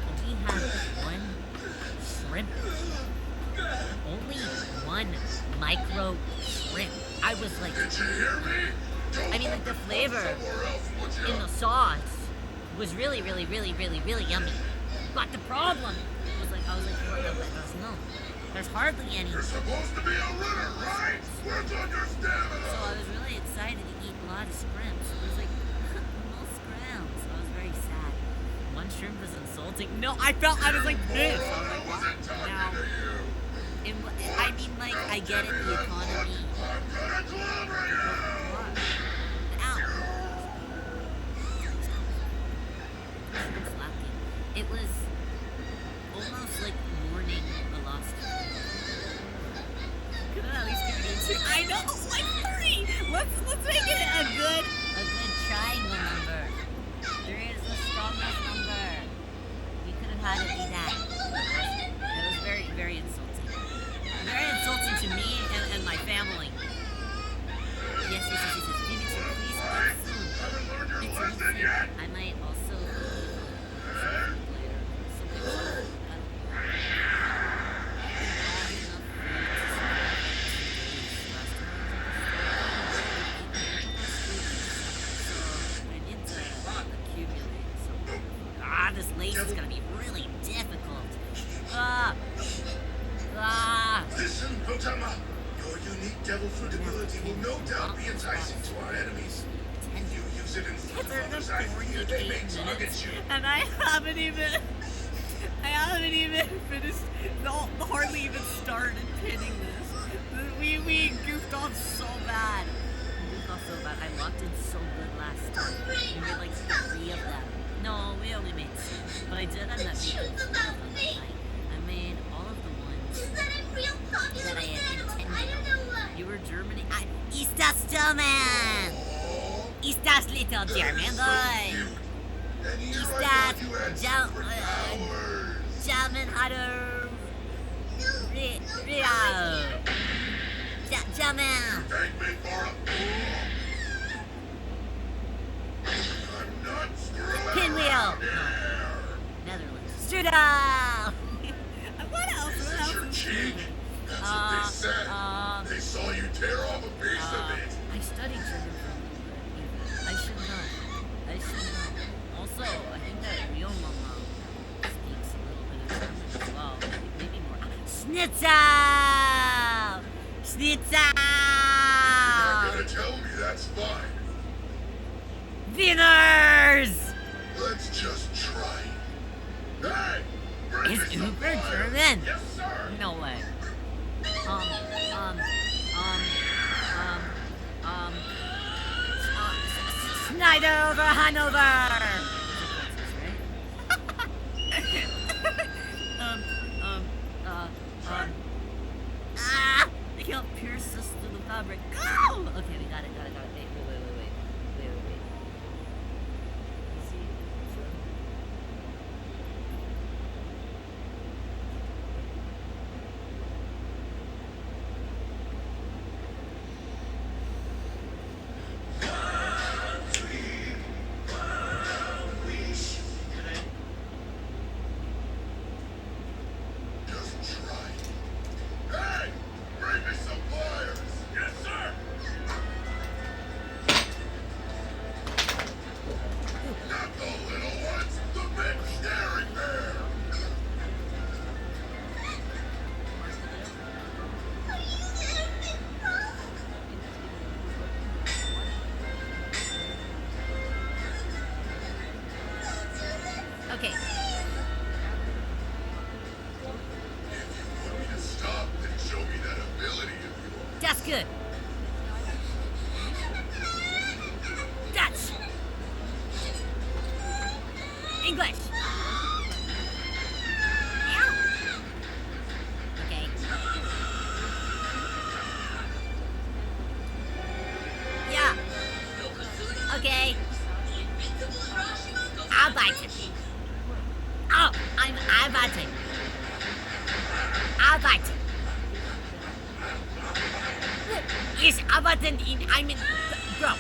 A: only had one shrimp. Only one micro shrimp. I was like, I mean, like the flavor in the sauce was really yummy. But the problem was like, I was like, no, there's hardly any.
F: You're supposed to be a runner, right? Where's on your stamina?
A: So I was really excited to eat a lot of shrimps. It was like, no shrimps. I was very sad. One shrimp was insulting. No, I was like this. I was like, what? Now, I mean, like, I get it, the economy.
F: I'm gonna clobber you!
A: What? Ow. Shrimp's laughing. It was almost like mourning the lost child. Could have at least given you 2. I know, like 3. Let's make it a good triangle number. 3 is the strongest number. We could have had it be that. It was very insulting. Very insulting to me and my family.
F: ability will no doubt be enticing to our enemies. If you use it in front of others, I fear they may target you.
A: And I haven't even finished, hardly even started pinning this. We goofed off so bad. I locked in so good last time. We made like 3 of them. No, we only made 6. But I did end up making 4 of them tonight. I made all of the ones that I had intended. You were Germany. Ist das German? Ist das little German boy? Ist das German Otto Real? German.
F: Thank me for a fool. I'm not screwing
A: Pinwheel.
F: around here.
A: Netherlands. Strudel. What else?
F: Is this your cheek? That's what they said. They saw you tear off a piece of it.
A: I studied German for a little bit. I should know. Also, I think that real mama speaks a little bit of German as well. Maybe more. Schnitzel! Schnitzel!
F: You're not gonna tell me that's fine.
A: Wieners!
F: Let's just try it. Hey! bring
A: Is
F: me some
A: Uber
F: fire.
A: German?
F: Yes, sir.
A: No way. Schneider over Hanover! They can't pierce us through the fabric. Go! Okay, we got it. Wait. See?
F: Just try it. Hey! Bring me some pliers. Yes, sir. Not the little ones. The big staring bear.
A: Okay.
F: If you want me to stop, then show me that ability of yours.
A: That's good. Dutch. English. Ow. Okay. Yeah. Okay. Arbeiten. Oh, I'm arbeiten. Arbeiten. Yes, arbeiten in einem... Bro.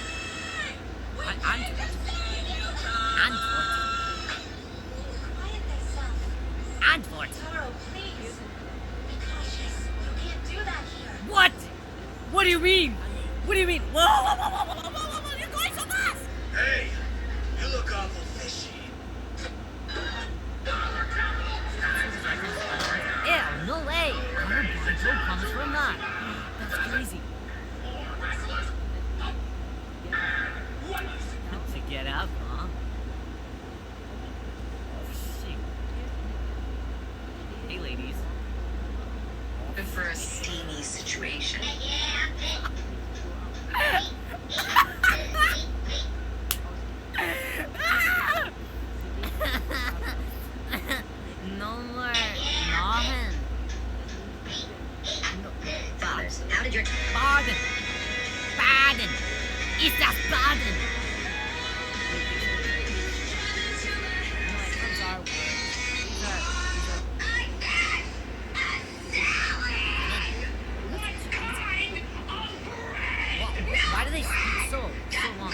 A: Antwort.
G: Taro, please. Be cautious. You can't do that here.
A: What? What do you mean? What do you mean? Whoa, you're going so fast!
F: Hey! You look awful fishy.
A: Ew, no way! Our Bible comes from that. That's crazy. To get up, huh? Oh, shoot. Hey, ladies.
E: For a steamy situation.
A: No more Norman.
E: Fathers, how did your
A: Baden. Baden. Ist das Baden? Why do they speak so long?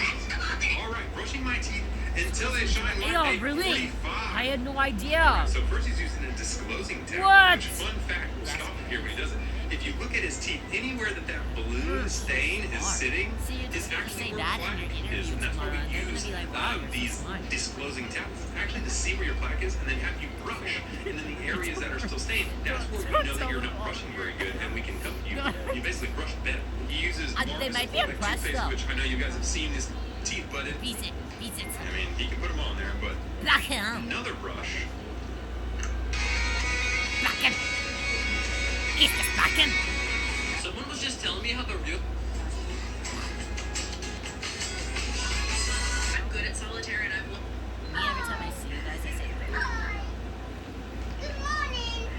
C: All right, brushing my teeth until they shine like
A: Yo,
C: a
A: really?
C: 45.
A: I had no idea.
C: So first he's using a disclosing tag.
A: What?
C: Which, fun fact, will stop him here, but he doesn't. If if you look at his teeth, anywhere that blue stain is sitting
A: See,
C: is
A: you
C: actually
A: say
C: where
A: that in
C: plaque
A: your
C: is,
A: interview
C: and that's why
A: tomorrow,
C: we
A: and they're
C: use
A: gonna be like, wow, you're
C: these
A: so smart.
C: disclosing tablets, actually to see where your plaque is, and then have you brush, and then the areas that are still stained, that's where we know that you're not brushing very good, and we can come, you basically brush better. He uses
A: They might be
C: Marcus
A: impressed,
C: toothpaste,
A: though.
C: which I know you guys have seen his teeth, but it,
A: Beats it.
C: I mean, he can put them on there, but
A: Black him.
C: another brush.
A: Black him. It's the black him.
H: Someone was just telling me how the real
B: I'm good at solitaire and I've
A: Me, every time I see you guys, I say,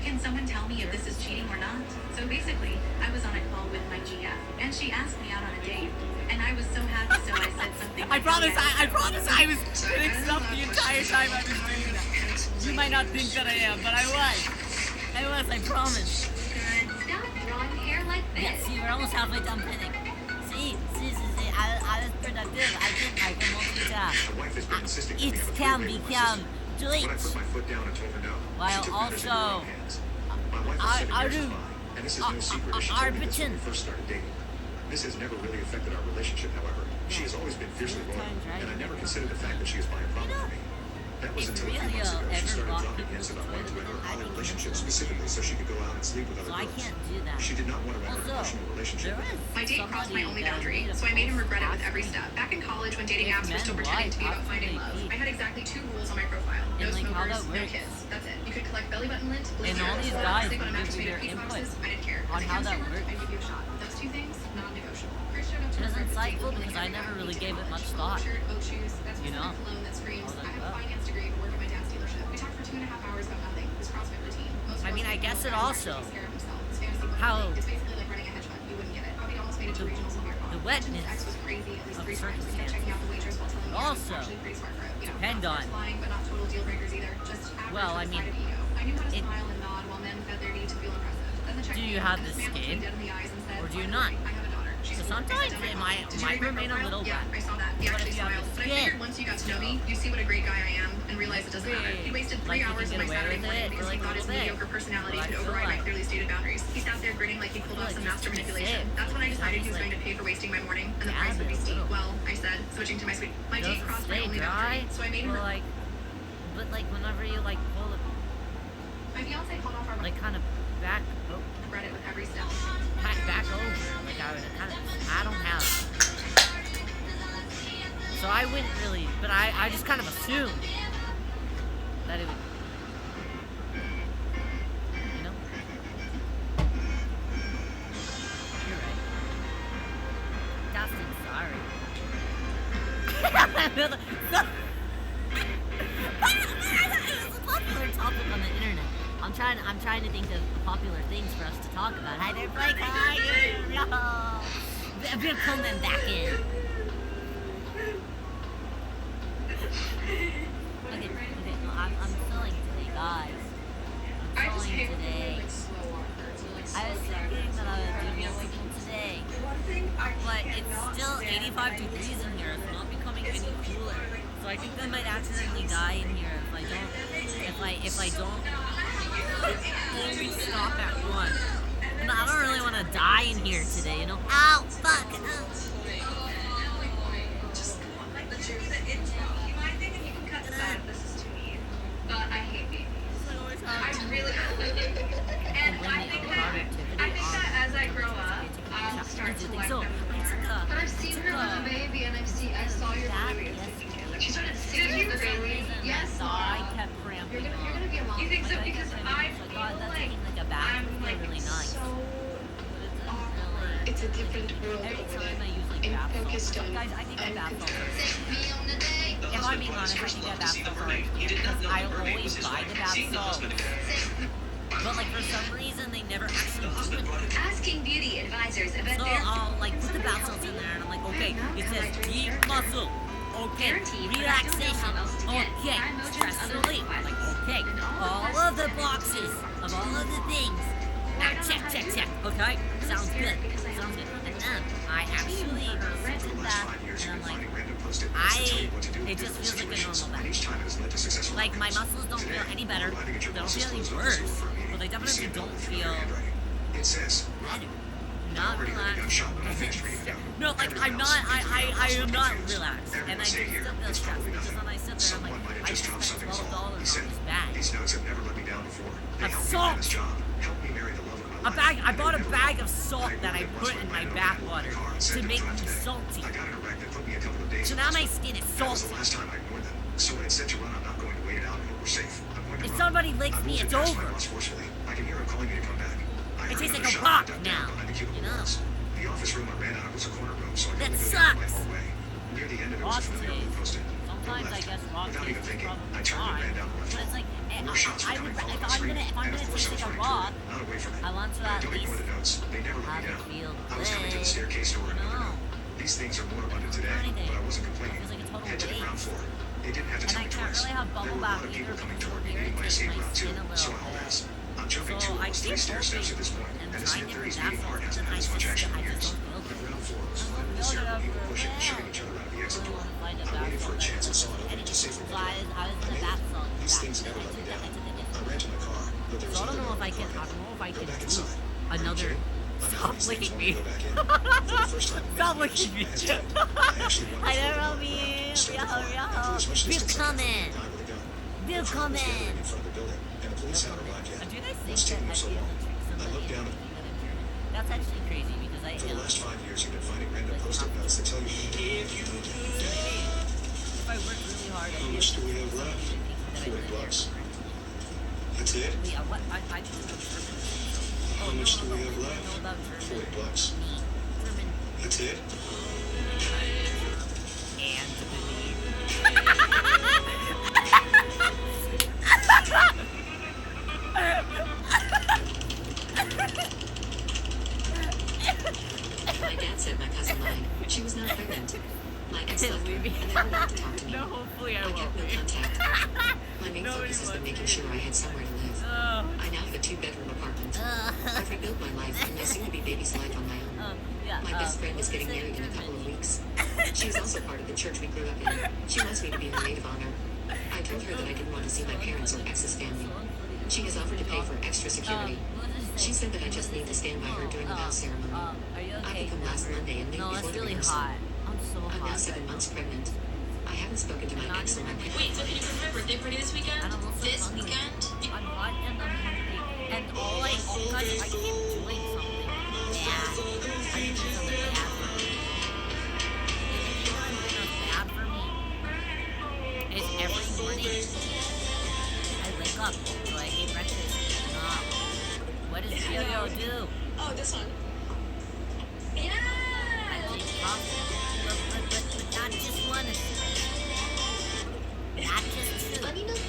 I: Can someone tell me if this is cheating or not? So basically, I was on a call with my GF, and she asked me out on a date. And I was so happy, so I said something like,
A: I promise I was
B: Sorry,
A: getting
B: I
A: stuff
B: have
A: the
B: a
A: entire
B: question.
A: time I was doing that. You might not think that I am, but I was, I promise.
I: good stuff, wrong hair like
A: Yeah,
I: this.
A: see, we're almost halfway done pinning. See, I was productive. I can multitask.
J: My wife has been insisting that we
A: It
J: have a
A: can
J: three-way with my
A: become
J: sister.
A: glitch.
J: When I put my foot down and told her no,
A: While
J: she took matters into her
A: also,
J: own hands. My wife
A: I-
J: is 7
A: I
J: years
A: do-
J: is fine, and this is no secret as she told me this when we first started dating. This has never really affected our relationship, however. She has always been fiercely loyal, and I never considered the fact that she is by a problem for me. That was
A: If
J: until a few
A: really,
J: months ago she
A: ever
J: started
A: rock
J: dropping
A: people's
J: hints about wanting to
A: toilet,
J: enter a
A: I
J: poly
A: think
J: relationship
A: it's-
J: specifically so she could go out and sleep with
A: So
J: other
A: I
J: girls.
A: can't do that.
J: She did not want to enter an
A: Also,
J: emotional relationship.
A: there is
I: My date crossed my
A: somebody
I: only
A: that
I: boundary,
A: made a
I: so I made him
A: post
I: regret it with
A: last
I: every
A: week.
I: step. Back in college, when dating
A: If
I: apps were
A: men
I: still
A: lie,
I: pretending to be
A: how
I: about
A: could
I: finding
A: they
I: love,
A: be?
I: I had exactly 2 rules on my profile. No
A: And, like, how
I: smokers,
A: that
I: no
A: works.
I: kids. That's it. You could collect belly button lint, blue
A: And all
I: cereal,
A: these
I: or
A: guys
I: sleep on a
A: give
I: mattress
A: you
I: made
A: their
I: of pizza
A: input
I: boxes. I didn't care.
A: on
I: If
A: how
I: the
A: that
I: chemistry worked,
A: works.
I: I'd give you a shot. Those 2 things, non-negotiable. First showed up to
A: It
I: the
A: was
I: first date
A: insightful
I: looking
A: because
I: like
A: I never
I: every
A: really
I: detail.
A: gave it much
I: Polo
A: thought.
I: shirt, boat shoes, that's
A: You know?
I: cologne that screams,
A: I was like,
I: I have a
A: oh.
I: finance degree and work at my dad's dealership. We talked for 2.5 hours about nothing. His CrossFit routine. Most
A: I mean, I
I: girls
A: guess
I: think
A: it
I: he's
A: also-
I: actually scared of himself. His fantasy football
A: how
I: league. It's basically like running a hedge fund. You wouldn't get it. Probably almost made it to
A: the-
I: regionals in beer pong.
A: the
I: His
A: wetness
I: ex was crazy at least
A: of
I: 3 times. We kept
A: circumstances
I: checking out the wagers while telling me I was
A: also
I: actually pretty smart for it. You know,
A: depend
I: not
A: on-
I: flying, but not total deal breakers either. Just average
A: Well, I
I: with a
A: mean,
I: side of ego. I knew how to
A: it-
I: smile and nod while men fed their need to feel impressive. Then the check
A: Do you
I: came,
A: have
I: and
A: this
I: man looked me
A: skin?
I: dead in the eyes and said,
A: Or do you
I: "By the
A: not?
I: way, I have a daughter. She's
A: So
I: 4." I
A: sometimes
I: sent down
A: it
I: my
A: might-
I: call. Did you
A: might
I: read my
A: remain a
I: profile?
A: little
I: Yeah,
A: wet.
I: I saw that. He
A: But if
I: actually
A: you have
I: smiled.
A: the
I: But I
A: skin,
I: figured once you got to know me, you see what a great guy I am and realize it doesn't matter. He wasted 3
A: Like, you
I: hours
A: can
I: of my
A: get away
I: Saturday
A: with
I: morning
A: it
I: because
A: for,
I: he
A: like, a
I: thought his
A: little bit.
I: mediocre personality
A: But I
I: could
A: feel
I: override my
A: like-
I: clearly stated boundaries. He sat there grinning like he pulled
A: I
I: off
A: feel
I: some
A: like
I: master
A: just to be
I: manipulation.
A: safe,
I: That's when I
A: just
I: decided he was
A: like-
I: going to pay for wasting my morning, and the
A: dab
I: price would be
A: it a
I: steep.
A: little.
I: Well, I said, switching to my sweet. My date
A: Doesn't
I: crossed my
A: stay
I: only
A: dry,
I: boundary, so I made him.
A: but like whenever you like pull it,
I: My fiance called off our
A: like kind of back,
I: regret it with every step.
A: back over, like I would kind of, I don't have. So I wouldn't really, but I just kind of assumed that it would, you know? You're right. Dustin, sorry. It's a popular topic on the internet. I'm trying to think of popular things for us to talk about. Hi there, Blake. How are you? No. We'll come them back in. Okay. No, I'm selling today, guys. I'm selling today. I was thinking that I would do musical today, but it's still 85 degrees in here. It's not becoming any cooler. So I think I might accidentally die in here if I don't only stop at 1. And I don't really want to die in here today, you know? Ow! Fuck! Ow.
D: As I grow up, I'll start to like them more. But I've seen her with a baby, and I saw your baby. She started singing the baby. Yes,
A: I kept cramping
D: you're
A: up.
D: gonna be a mom. You think so? Because I
A: Like, God,
D: feel
A: that's
D: like
A: taking like a bath.
D: I'm
A: It's
D: like
A: really nice.
D: so
A: But it doesn't really.
D: it's a different world
A: Every
D: over
A: time I
D: there.
A: use like
D: And
A: bath
D: focused
A: salts,
D: on
A: guys, I think I bath salts.
H: The
A: If I'm
H: husband
A: being
H: brought his
A: honest, I
H: first
A: think I
H: love to
A: bath
H: see the
A: salts
H: mermaid. He did not
A: because
H: know
A: I
H: the mermaid
A: always
H: was his
A: buy
H: wife.
A: the bath
H: Seeing the
A: salts.
H: husband again.
A: But like for some reason they never actually
H: The
A: do
H: husband
A: it.
H: brought his
E: Asking beauty advisors about
A: So
E: their
A: I'll like put the bath salts in there and I'm like, okay, it says deep muscle. Okay, relaxation. Okay, stress relief. I'm like, okay, all of the boxes of all of the things. Check. Okay, sounds good. And then I actually sit in that and I'm like, it just feels like a normal bath. Like my muscles don't feel any better, they don't feel any worse, but they definitely don't feel
J: It says,
A: Not
J: I already heard a gunshot when I
A: relaxed.
J: finished reading them.
A: No, like
J: Everyone
A: I'm
J: else
A: not.
J: is confused.
A: I am not
J: Confused.
A: relaxed, and
J: Everyone
A: I
J: say
A: can
J: here,
A: still feel
J: it's
A: stressed
J: probably
A: because
J: nothing.
A: when I sit there, I'm
J: Someone might
A: like,
J: have
A: I
J: just
A: just
J: dropped
A: spent
J: something small.
A: $12
J: He
A: on
J: said,
A: this bag.
J: these notes have never let me down before. They
A: Of
J: helped me
A: salt.
J: land this job. Helped me marry the love of my
A: A
J: life.
A: bag. I
J: And
A: bought a
J: never
A: bag
J: will.
A: of salt that I
J: really
A: put
J: once
A: in
J: went
A: my
J: right over
A: backwater
J: the car and
A: to
J: said
A: make
J: to
A: me
J: today.
A: salty.
J: I got in a wreck that put me a couple of days
A: So
J: in
A: now my
J: hospital.
A: skin is
J: That was the
A: salty.
J: last time I ignored them. So when it's set to run, I'm not going to wait it out and hope we're safe. I'm going to
A: If
J: run.
A: somebody licks
J: I
A: me,
J: moved
A: it's
J: it past my
A: over.
J: boss forcefully. I can hear him calling me to come back. I
A: It
J: heard
A: tastes
J: another
A: like a
J: shot
A: rock
J: ducked
A: now,
J: down behind the cubicle
A: you know?
J: walls. The office room I ran out of was a corner room, so I
A: That
J: couldn't go down my
A: sucks.
J: hallway. Near the end of it was a
A: Rock
J: familiar
A: taste.
J: blue post-it.
A: Sometimes I
J: left.
A: guess rock
J: Without
A: taste
J: even
A: is
J: thinking,
A: probably
J: I turned and
A: fine,
J: ran down the left
A: but it's
J: hall.
A: like
J: More shots were
A: I
J: coming
A: would
J: following
A: if
J: the
A: I'm
J: street,
A: gonna
J: and of course I
A: taste
J: was
A: like a
J: running toward
A: rock,
J: it, not away from it.
A: I want to
J: But
A: at
J: don't ignore
A: least
J: the notes. They never let
A: have
J: me
A: it
J: down.
A: feel
J: I was coming to the
A: good.
J: staircase door and another
A: No.
J: note. These things are more abundant today,
A: Anything.
J: but I wasn't complaining.
A: Feels like a total
J: Head to the ground
A: waste.
J: floor. They didn't have to
A: And
J: tell
A: I
J: me
A: can't
J: twice.
A: really have bubble
J: There were a
A: bath
J: lot of
A: either
J: people coming
A: because
J: toward me,
A: it
J: needing my
A: irritates
J: escape
A: my
J: route too,
A: skin a
J: so
A: little
J: I'll
A: bit.
J: pass. I'm jumping
A: So
J: two
A: I
J: almost
A: keep
J: 3 stair steps
A: hoping
J: at this point,
A: and
J: and this
A: trying
J: mid-30s
A: different
J: beating heart
A: baths,
J: hasn't
A: but
J: had as much
A: I
J: action in
A: just
J: years.
A: don't feel
J: The
A: good.
J: ground floor was
A: I
J: flooded
A: don't
J: with
A: feel
J: zero
A: good
J: people
A: after
J: pushing and
A: that.
J: shoving each other out of the
A: I
J: exit
A: really
J: door.
A: want to find a
J: I
A: bath
J: waited for a
A: salt
J: chance and
A: that's
J: saw it open
A: anything.
J: to safely
A: So I
J: withdraw.
A: was
J: I
A: in the
J: made
A: bath
J: it.
A: salt.
J: These things never let me down. I ran to my car, but there was
A: So I don't
J: another
A: know if
J: note
A: I
J: in the
A: can.
J: car.
A: I don't know if I
J: Go
A: can
J: back
A: do
J: inside. Are you
A: another.
J: kidding? I
A: Stop
J: thought these things
A: licking
J: wanted
A: me.
J: to go back in. For the first time in
A: Stop
J: many
A: licking me,
J: years, I
A: Jim.
J: hesitated. I actually wondered
A: I
J: if
A: don't
J: the
A: know
J: ground
A: me.
J: started the car, and drew as much distance as I could from the guy with a gun.
A: Bill
J: The crowd was gathering
A: Comment.
J: in front of the building, and the police hadn't arrived yet.
A: Do they think
J: What's
A: that
J: taking
A: I'd
J: them so
A: be able
J: long?
A: to trick
J: I
A: somebody
J: looked down
A: into
J: at
A: thinking that I'm German? That's actually crazy because I
J: For the
A: am.
J: last 5 years, you've been finding random post-it notes that tell you
A: If you do if I work really hard, I'd
F: How
A: be
F: much
A: able
F: do we
A: to
F: have
A: trick
F: left?
A: somebody into thinking that I
F: $40.
A: live there.
F: That's it?
A: Yeah, what? I just know German.
F: How
A: Oh,
F: much
A: no,
F: do
A: no,
F: we
A: no,
F: have
A: I
F: left?
A: know about German.
F: $40.
A: Me. German.
F: That's it?
E: My dad said my cousin lied. She was not pregnant. My ex left her and never wanted to talk to me.
A: No, hopefully I
E: I
A: won't
E: kept no
A: be.
E: contact. My main
A: Nobody
E: focus has been
A: wants
E: making
A: me.
E: sure I had somewhere to live. I now have a 2-bedroom apartment. I've rebuilt my life and my soon-to-be baby's life on my own.
A: Yeah,
E: My best friend is getting married in a couple of weeks. She is also part of the church we grew up in. She wants me to be her maid of honor. I told her that I didn't want to see my parents or ex's family. She has offered to pay for extra security. She said that I just need to stand by her during the vow ceremony.
A: Are you
E: I
A: okay?
E: could come last Monday and leave
A: No,
E: before
A: it's
E: the
A: really
E: rehearsal.
A: hot. I'm so
E: I'm now
A: hot.
E: 7 months pregnant. I haven't spoken to my ex or my parents.
B: Wait, so can you come to my birthday party this weekend?
A: And I'm also
B: This
A: hungry.
B: weekend?
A: I'm hot and I'm hungry. And all I keep doing something bad. I keep doing something bad for me. And you know I'm doing bad for me. Is every morning I wake up, do I eat breakfast? No. What does Yo-Yo do?
B: Oh, this one.
A: I drink coffee. But not just one. Not just two.
K: Bunny nose,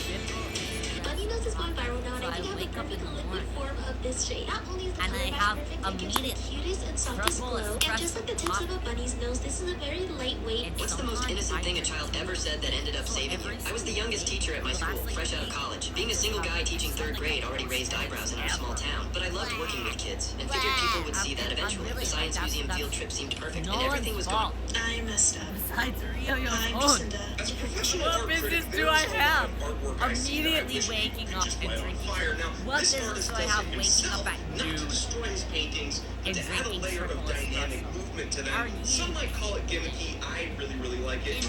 A: Triple.
K: bunny nose is going viral now, and
A: So
K: I think I have
A: wake
K: the
A: up in
K: perfect
A: the
K: liquid
A: morning.
K: form of this shade. Not only is the
A: And
K: color
A: I
K: match
A: have
K: perfect, it gives
A: immediate
K: the cutest and softest
A: purple
K: glow. And
A: espresso
K: just like the tips of a
A: coffee.
K: bunny's nose, this is a very lightweight.
A: And
L: What's the most
A: sometimes
L: innocent
A: I
L: thing a
A: drink
L: child ever said that ended up
A: So
L: saving you?
A: every
L: I was the youngest teacher at my
A: the
L: school,
A: last, like,
L: fresh out of
A: week,
L: college. Being a single guy teaching 3rd grade already raised eyebrows in our small town. But I loved working with kids and figured people would see that eventually.
A: really
L: The science
A: like,
L: museum
A: that's
L: field trip seemed perfect
A: no
L: and everything
A: one's
L: was
A: fault.
L: going.
B: I messed up.
A: Besides Yo-Yo's
B: I'm
A: own.
B: Jacinda.
F: As a professional
A: What
F: art
A: business
F: critic,
A: do
F: there
A: I
F: is a lot
A: have?
F: of artwork I see that I
A: Immediately
F: wish we
A: waking
F: could
A: up
F: just
A: and
F: light on
A: drinking.
F: fire. Now,
A: What
F: this
A: business
F: artist
A: do I
F: does
A: have
F: it
A: waking
F: himself,
A: up at
F: not to
A: noon
F: destroy his paintings, but
A: and
F: to add a
A: drinking
F: layer of
A: triple
F: dynamic
A: espresso?
F: movement to
A: Are
F: them.
A: you-
F: Some might call it gimmicky. I really like it.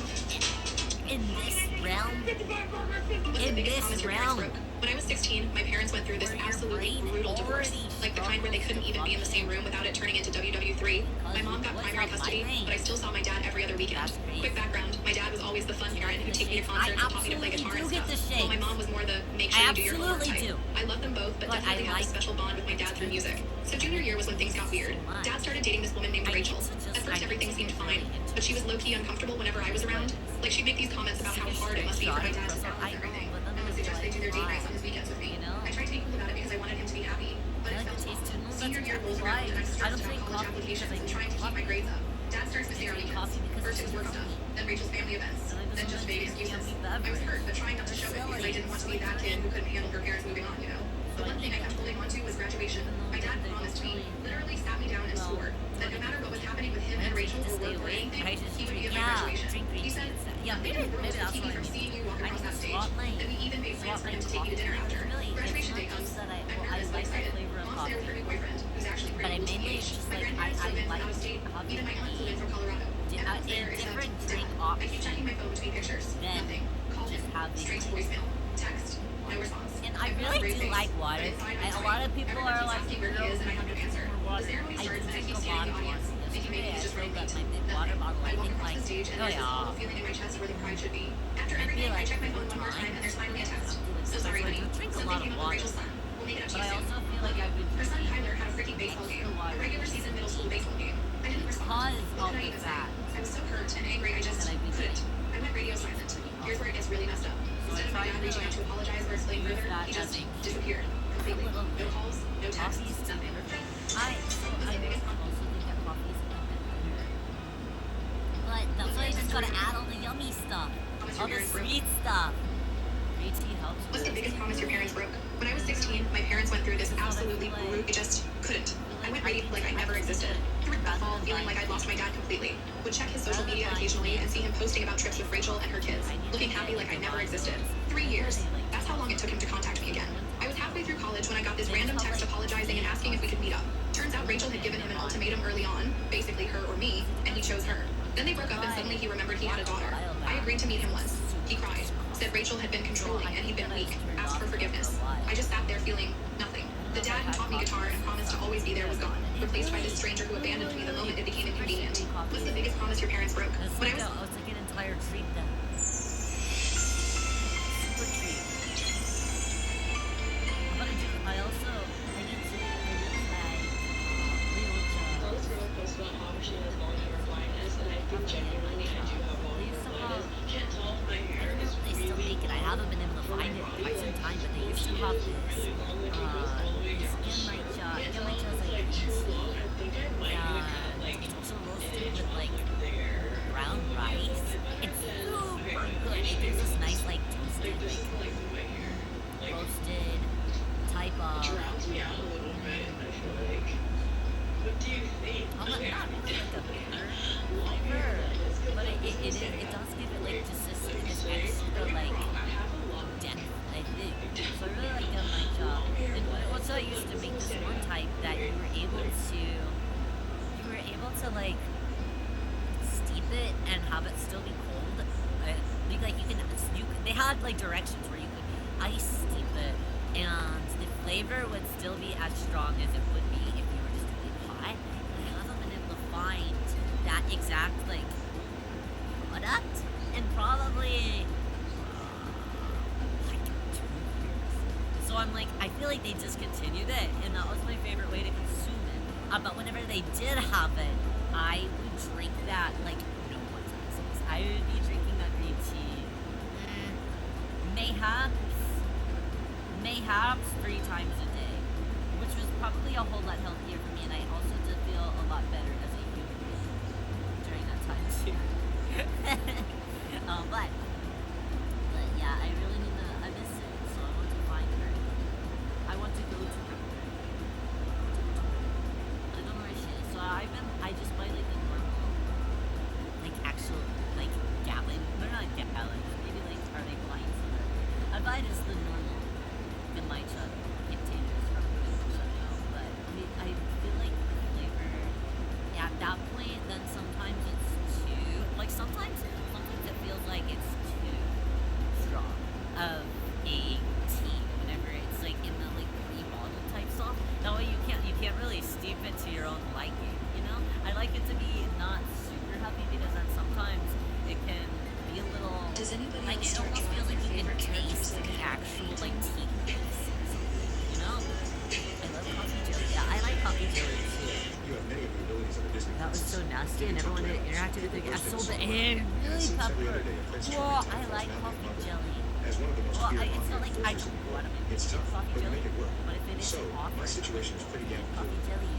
A: In this realm,
I: What's the
A: in
I: biggest
A: this
I: promise your parents
A: realm,
I: broke? When I was 16, my parents went through this
A: Where your
I: absolutely
A: brain
I: brutal divorce.
A: already
I: Like the kind where they couldn't even be in the same room without it turning into WW3. My mom got primary custody, but I still saw my dad every other weekend.
A: That's great.
I: Quick background, my dad was always the fun parent who'd take me to concerts and taught me to play guitar and
A: absolutely do get
I: stuff.
A: the
I: While my
A: shakes.
I: mom was more the make
A: I
I: sure you do your homework
A: absolutely
I: type.
A: do.
I: I love them both, but
A: But
I: definitely
A: I
I: have a
A: like
I: special bond with my dad through music. So junior year was when things got weird.
A: so much.
I: Dad started dating this woman named
A: I
I: Rachel.
A: need to just-
I: At first
A: I
I: everything
A: need to
I: seemed
A: get
I: fine,
A: really into
I: but she was low-key uncomfortable whenever I was around. Like she'd make these comments about how hard it must be for my dad to balance
A: I know,
I: everything,
A: but then
I: and would
A: it's
I: suggest they do their date
A: like,
I: nights on his weekends with me.
A: you know?
I: I tried to be cool about it because I wanted him to be happy, but
A: I
I: it
A: like
I: felt
A: the taste
I: off.
A: too. No,
I: Senior
A: that's
I: year rolls
A: exactly
I: around and I'm
A: why. I
I: stressed
A: don't
I: about
A: drink
I: college
A: coffee
I: applications
A: because I
I: and
A: drink
I: trying to keep my
A: coffee.
I: grades up. Dad starts to
A: I
I: stay on
A: drink
I: weekends.
A: coffee because
I: First it
A: it's
I: was work
A: good
I: stuff,
A: for me.
I: then Rachel's family events,
A: So I just
I: then
A: wanna
I: just vague
A: drink
I: excuses.
A: yummy
I: I was
A: beverage.
I: hurt, but trying not to show it because I didn't want to be that kid who couldn't handle her parents moving on, you know? The one thing I kept holding on to was graduation. My dad promised me, literally sat me down and swore that no matter what was happening with him and Rachel or work or anything, he would be a my graduation.
A: drink green
I: He
A: tea
I: said
A: instead. Yeah,
I: nothing
A: maybe
I: would
A: that's
I: keep
A: what
I: me
A: I
I: from
A: need.
I: seeing you walk
A: I
I: across
A: need
I: that
A: to
I: stage.
A: swap my
I: Then we even made plans for him to take you to dinner after.
A: Really,
I: Graduation day
A: it's not
I: comes.
A: just that I
I: I'm
A: like
I: nervous
A: the
I: but excited.
A: flavor of
I: Mom's there with her
A: coffee.
I: new boyfriend, who's actually
A: But
I: pretty
A: I
I: cool to
A: mainly
I: age.
A: just
I: My
A: like
I: grandparents drove in
A: like
I: out of state.
A: having
I: Even my aunt flew in from Colorado.
A: a
I: Everyone's there except
A: different
I: Dad.
A: drink
I: I keep
A: option
I: checking my phone between pictures.
A: than
I: Nothing. Called
A: just
I: him.
A: having
I: Straight to voicemail. Text. No response.
A: And I
I: I've got a
A: really
I: brave
A: do
I: face,
A: like
I: but
A: water.
I: inside I'm
A: And a
I: dying.
A: lot of people
I: Everyone
A: are
I: keeps
A: like,
I: asking where he is, and I have no answer.
A: water.
I: The ceremony
A: I
I: starts,
A: do
I: and I
A: drink
I: keep
A: a
I: scanning
A: lot
I: the
A: of
I: audience,
A: water.
I: thinking maybe he's just
A: Yesterday,
I: running
A: I
I: late.
A: filled up my big water
I: Nothing.
A: bottle.
I: I
A: I
I: walk
A: think
I: across
A: like,
I: the stage, and
A: oh
I: there's this awful
A: yeah.
I: feeling in my chest where the pride should be. After
A: I
I: everything,
A: feel
I: I
A: like
I: check my phone
A: over
I: one more time,
A: time,
I: and there's finally a text.
A: so
I: So sorry,
A: I
I: honey.
A: do drink a
I: Something
A: lot
I: came
A: of
I: up with
A: water.
I: Rachel's son. We'll make it up to
A: But
I: you
A: I
I: soon.
A: also feel
I: Love
A: like
I: you.
A: I've been
I: Her son
A: drinking
I: Tyler had a freaking baseball game.
A: extra water
I: A regular season middle school baseball game. I didn't respond.
A: because
I: What
A: of
I: did I
A: the
I: even say?
A: fact
I: I was so hurt and angry, I just
A: that I've been
I: couldn't.
A: getting.
I: I went radio silent. Here's where it gets really messed up. Instead of my dad reaching out to apologize or explain
A: use
I: further,
A: that
I: he just
A: as a
I: disappeared completely.
A: little
I: No calls, no texts,
A: coffee's
I: nothing.
A: I also think that coffee is a bit bitter. But that's why you just gotta add all the yummy stuff, all the sweet stuff. Green tea helps.
I: What's the biggest promise your parents broke? When I was 16, my parents went through this absolutely brutal. I just couldn't. I went radio like I never existed. Through that fall, feeling like I'd lost my dad completely. Would check his social media occasionally and see him posting about trips with Rachel and her kids, looking happy like I never existed. 3 years. That's how long it took him to contact me again. I was halfway through college when I got this random text apologizing and asking if we could meet up. Turns out Rachel had given him an ultimatum early on, basically her or me, and he chose her. Then they broke up and suddenly he remembered he had a daughter. I agreed to meet him once. He cried, said Rachel had been controlling and he'd been weak, asked for forgiveness. I just sat there feeling nothing. The dad who taught me guitar and promised to always be there was gone, replaced by this stranger who abandoned me the moment it became inconvenient. What's the biggest promise your parents broke?
A: It's
I: When I
A: like,
I: was
A: it's like an entire treat then. Super treat. But I also, I need to, I really like,
M: Well, this girl posted on how she has long-term blindness, and I think genuinely I do have long-term blindness. Can't tell if my hair is
A: they still
M: really
A: make it. I haven't been able to find it in quite some time, but they used to have this,
M: really long, like it goes all the way down.
A: Skin Light
M: Can't tell if
A: like
M: it's like too long. I think I might even have like
A: it's also
M: an
A: roasted
M: inch
A: with like
M: over there.
A: brown rice. It's super good. It gives this nice like toasted,
M: Like this is
A: like
M: like my hair. Like
A: roasted type
M: it
A: of.
M: drowns me out a little bit. I feel like. What do you think?
A: I'm not really like a bitter flavor, but it does give it like just this extra like depth. I think. So I really like the matcha. And also I used to make this one type that you were able to like steep it and have it still be cold. Like they had like directions where you could ice steep it, and the flavor would still be as strong as it would be if you were just doing it hot. And I haven't been able to find that exact like product and probably like 2 years. So I'm like, I feel like they discontinued it, and that was my favorite way to consume it. But whenever they did have it, I would drink that like no one's business. I would be drinking that green tea. Mayhaps 3 times a day, which was probably a whole lot healthier for me, and I also did feel a lot better as a human being during that time too. But yeah, I really need to. I miss it, so I want to find her. I want to go to her. I don't know where she is. So I just buy like the normal, like actual, like gallon. They're not gallons. Maybe like are they blinds? I buy just the normal Gamacha containers from Gamacha now. But I feel like the flavor at that point, then sometimes it's too like sometimes it feels like it's too strong of a tea whenever it's like in the like pre-bottle type stuff. That way you can't really steep it to your own liking, you know? I like it to be not super heavy because then sometimes it can be a little
B: Does anybody
A: like
B: else
A: it
B: start
A: almost feels
B: drawing
A: like you
B: their
A: can
B: favorite
A: taste
B: characters
A: the
B: in
A: actual like tea base, you know? I love coffee jelly. Yeah, I like coffee jelly too.
J: You have many of the abilities of a Disney
A: That was so
J: princess.
A: nasty, and everyone that interacted with it got so bad. And really
J: Seems every
A: pepper.
J: other day a prince
A: Well,
J: trying
A: I
J: to tell
A: like
J: his
A: coffee
J: mother.
A: jelly.
J: As one of the most
A: Well,
J: feared
A: it's not
J: popular
A: like I
J: forces
A: don't
J: in the
A: want to
J: world,
A: make
J: it's tough,
A: coffee
J: but you
A: jelly,
J: make it work.
A: but if it is
J: So,
A: offered,
J: my situation is pretty damn
A: coffee
J: cool.
A: jelly.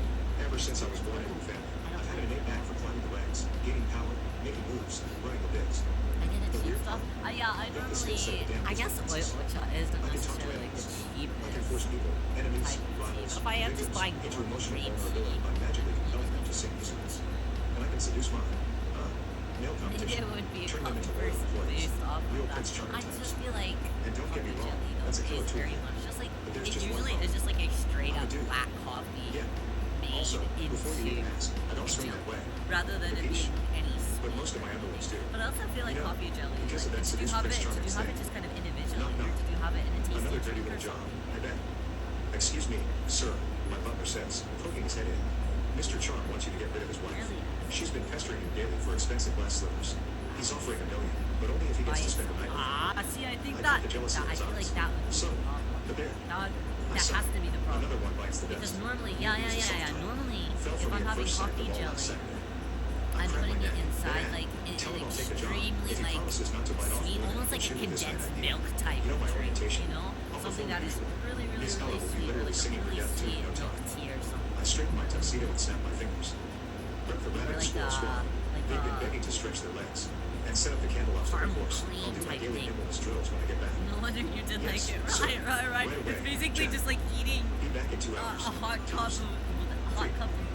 J: Ever since I was born into a family, I've had an innate knack for climbing the ranks, gaining power, making moves, running the biz.
A: I get it
J: The
A: cheap
J: weird
A: stuff.
J: part,
A: Yeah, I
J: got the skill set
A: normally,
J: of damn
A: I guess
J: good
A: oil
J: princess.
A: matcha isn't
J: I can talk to
A: necessarily like the
J: animals. I can
A: cheapest
J: force people, enemies,
A: type of tea.
J: rivals,
A: But if I am just
J: victims
A: buying
J: into
A: normal
J: emotional
A: green
J: vulnerability
A: tea,
J: by magically compelling them to sing these songs. And I can seduce mine. Male
A: maybe
J: competition.
A: it would be a
J: Turn them into
A: controversy
J: loyal employees.
A: based off
J: Real
A: of that.
J: Prince Charming
A: I
J: types.
A: just feel like
J: And don't get me wrong,
A: Jelly
J: that's a
A: though
J: killer
A: is
J: too.
A: very much just like
J: But there's
A: it
J: just one
A: usually
J: problem.
A: is just like a straight
J: I'm a
A: up
J: dude.
A: black coffee
J: Yeah.
A: made
J: Also,
A: into
J: before you even ask, I don't swing that way.
A: rather than it
J: Capiche?
A: being any
J: But
A: sweet.
J: most of my other ones do.
A: But I also feel like
J: You know,
A: coffee jelly.
J: because of
A: Like,
J: that
A: did you
J: seduced
A: have
J: Prince
A: it? Did
J: Charming
A: you have it
J: thing.
A: just kind of individually,
J: Knock,
A: or
J: knock.
A: did you have it in a tasty
J: Another
A: treat
J: dirty
A: or
J: little job,
A: something?
J: I bet. Excuse me, sir, my butler says, poking his head in. Mr. Charm wants you to get rid of his wife.
A: Really?
J: She's been pestering him daily for expensive glass slippers. He's offering $1 million, but only if he gets to spend a night with her.
A: See, I think
J: I
A: that,
J: think the jealousy
A: I
J: is
A: feel like
J: honest.
A: that would be
J: So,
A: the problem.
J: the bear.
A: That has to be the problem.
J: Another one bites the
A: Because
J: dust.
A: normally,
J: He
A: yeah.
J: loses his soft time.
A: Normally,
J: Fell
A: if
J: for me
A: I'm
J: at
A: having
J: first sight,
A: coffee
J: but all
A: jelly,
J: last second.
A: I'm
J: cracked
A: putting
J: my
A: it
J: neck.
A: inside
J: Dad,
A: like an
J: tell him I'll take the job.
A: extremely
J: If he
A: like
J: promises not to bite off
A: sweet,
J: more,
A: almost like a
J: he'll shoot me this
A: condensed
J: night.
A: milk type
J: You know my
A: drink,
J: orientation.
A: you know?
J: I'll
A: Something
J: fulfill
A: that
J: my
A: is
J: duty.
A: really, really,
J: Miss
A: really
J: Scott will be
A: sweet, or
J: literally
A: like a
J: singing her
A: really
J: death tune
A: sweet
J: in no
A: milk
J: time.
A: tea or something.
J: I straightened my tuxedo and snapped my fingers. But the
A: Or
J: rabbits
A: like
J: swore swore. They've been begging to stretch their legs and set up the candle obstacle
A: caramel
J: course.
A: cream
J: I'll do my
A: type
J: daily
A: thing.
J: nimbleness drills when I get back.
A: No wonder you did
J: Yes,
A: like it.
J: sir.
A: Right.
J: Right
A: It's
J: away.
A: basically
J: Jack.
A: just like eating
J: Be back in 2
A: a
J: hours.
A: hot cup
J: Toast.
A: of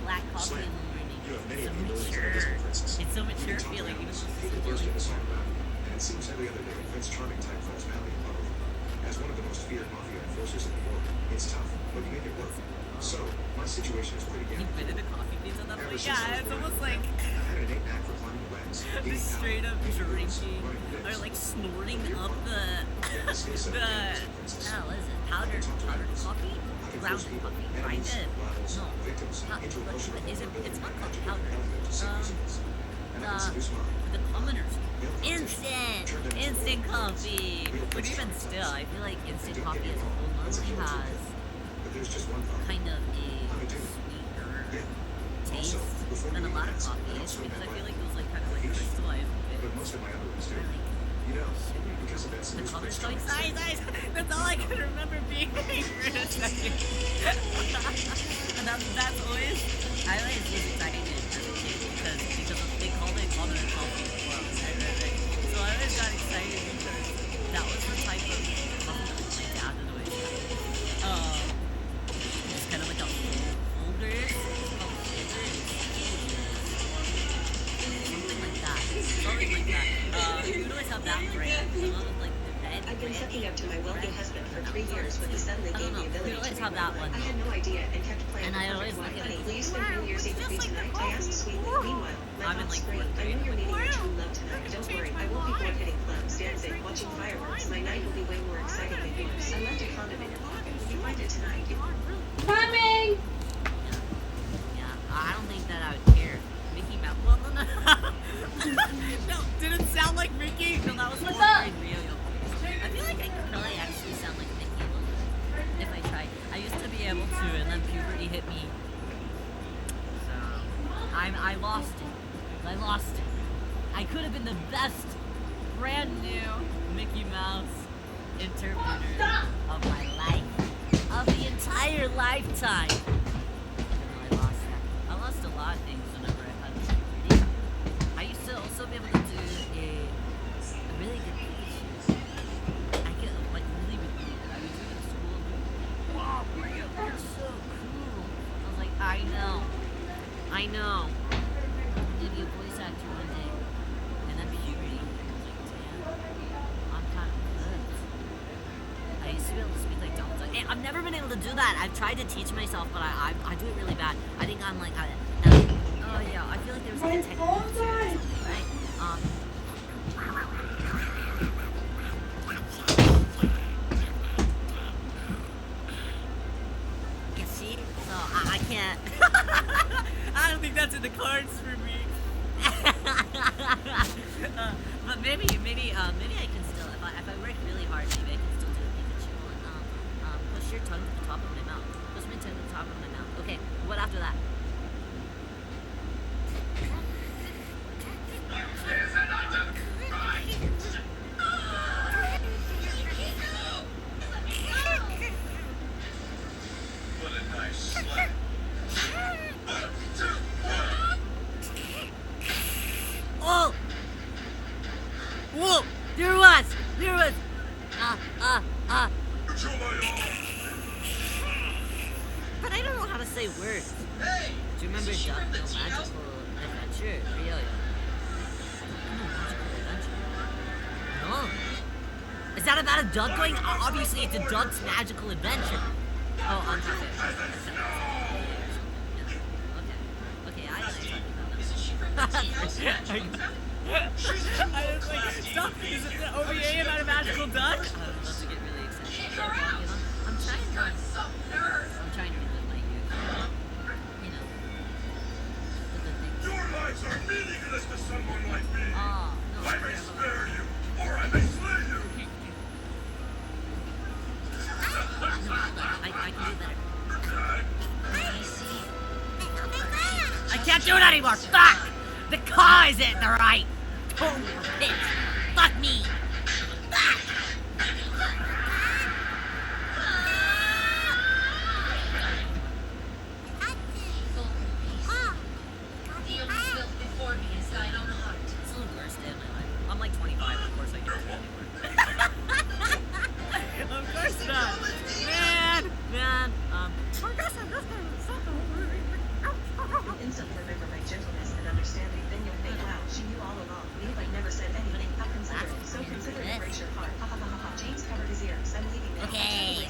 A: black coffee
J: Slam.
A: in the morning.
J: You have many
A: So
J: of the abilities of a
A: mature.
J: Disney princess.
A: It's so
J: You
A: mature
J: can talk to
A: feeling.
J: animals.
A: Even
J: People boast in a song about you, and it seems every other day Prince Charming type falls madly in love with you. As one of the most feared mafia enforcers in the world, it's tough, but you make it work. So, my situation is pretty
A: You've
J: damn
A: been in a coffee beans at that
J: Ever
A: point.
J: since I
A: Yeah,
J: was
A: it's
J: born,
A: almost like
J: I had an innate knack for climbing the legs, gaining
A: just
J: power,
A: straight up
J: making moves,
A: drinking
J: running the
A: or
J: biz.
A: like snorting
J: If you're
A: up
J: wrong,
A: the
J: get the skill set of the princess.
A: what is it? Powdered coffee?
J: I can
A: Ground
J: force people,
A: coffee?
J: enemies,
A: Grinded?
J: rivals,
A: No.
J: victims,
A: Not-
J: interproportional
A: is it?
J: vulnerability
A: It's not
J: and
A: called
J: conjugal
A: powder.
J: element to seductions. And I can seduce mine.
A: The commoners.
J: Male competition.
A: Instant!
J: Turn them into
A: Instant
J: loyal employees.
A: coffee!
J: Real
A: But
J: Prince
A: even
J: Charming
A: still,
J: types.
A: I feel like instant
J: And don't
A: coffee
J: get
A: as
J: me
A: a
J: wrong,
A: whole
J: that's a
A: normally
J: killer too.
A: has
J: But there's just one problem.
A: kind of a
J: I'm a dude.
A: sweeter
J: Yeah.
A: taste
J: Also, before
A: than
J: you
A: a lot
J: even
A: of
J: ask, I
A: coffees
J: don't swing
A: because I
J: that
A: feel
J: way.
A: like those like kind of like
J: Capiche?
A: crystallized
J: But
A: bits.
J: most of my other ones do.
A: Or like
J: You know, because of that
A: the
J: seduced
A: colors
J: Prince
A: going
J: Charming
A: size.
J: thing.
A: That's all I can remember being for a second. And that's always I always was excited as a kid because of, they called it color coffee as well. Right. So I always got excited because that was the type of coffee that my dad would always have. It's kind of like a folders. Something like that. Something like that. You would always have that brand. Some of them like the red.
L: I've been sucking up to my wealthy
A: red.
L: husband for 3 years, but he suddenly
A: I
L: gave
A: don't
L: me
A: know.
L: ability
A: You always
L: to
A: have that one.
L: I had no idea and kept playing.
A: And I
L: the
A: always
L: perfect
A: look at
L: honey,
A: it.
L: will you spend New Year's Eve with me tonight? I asked sweetly. Meanwhile, my
A: I'm in,
L: mom's
A: like,
L: screamed,
A: fourth
L: I
A: grade.
L: know you're
A: I'm
L: meeting
A: like,
L: your true love tonight. Don't worry, I won't be bored hitting clubs, dancing, watching fireworks. My night will be way more exciting than yours. I left a condom in your pocket. Will you find it tonight?
K: Coming!
A: Yeah, I don't think that I would care. Mickey Mouse. Well, no. No, didn't sound like Mickey. No, that was
K: What's
A: fourth
K: up?
A: grade Rio. I feel like I could probably actually sound like Mickey a little bit if I tried. I used to be able to, and then puberty hit me. So I lost it. I lost it. I could have been the best brand new Mickey Mouse interpreter of my life, of the entire lifetime. And I lost that. I lost a lot of things whenever I had puberty. I used to also be able to do a really good Pikachu. I get like really good. I would do it in school. And be, wow, you're so cool. I was like, I know. Maybe a voice actor one day. And then puberty. I was like, damn, I'm kind of good. I used to be able to speak like Donald Duck. Hey, I've never been able to do that. I've tried to teach myself, but I do it really bad. I think I'm like, oh yeah, I feel like there's like a technique to it or something, right? You see? So I can't. I don't think that's in the cards for me. But maybe I can still, if I work really hard, maybe I can still do a Pikachu one. Push your tongue to the top of my mouth. Push my tongue to the top of my mouth. Okay, what after that?
F: What a nice slap.
A: Oh! Whoa! There it was! But I don't know how to say words.
B: Hey!
A: Do you remember
B: is she
A: Duck
B: from the
A: No
B: tea house?
A: Magical Adventure? Rio. that about a duck going? Obviously, it's a duck's magical adventure. Oh, on top of it. Okay, I was like, stop! Is it the OVA about a magical duck? I was about to get really excited. I'm trying to relive my youth. You know, the good things.
F: Your lives are meaningless to someone like me.
A: Oh, no.
F: I may spare you, or I may slay you.
A: I can do better. I can't do it anymore. Fuck! The car is at the right. Tone pit. Fuck me. Fuck!
G: The only filth before me is thine own heart.
A: It's the worst day of my life. I'm like 25, of course I get it anymore. Of course not. Man.
L: Instantly remember my gentleness and understanding. Then you'll think, wow, she knew all along. Leave, I never said anything. How considerate. So considerate and breaks your heart. Ha ha ha ha ha. James covered his ears. I'm leaving now.
A: Okay.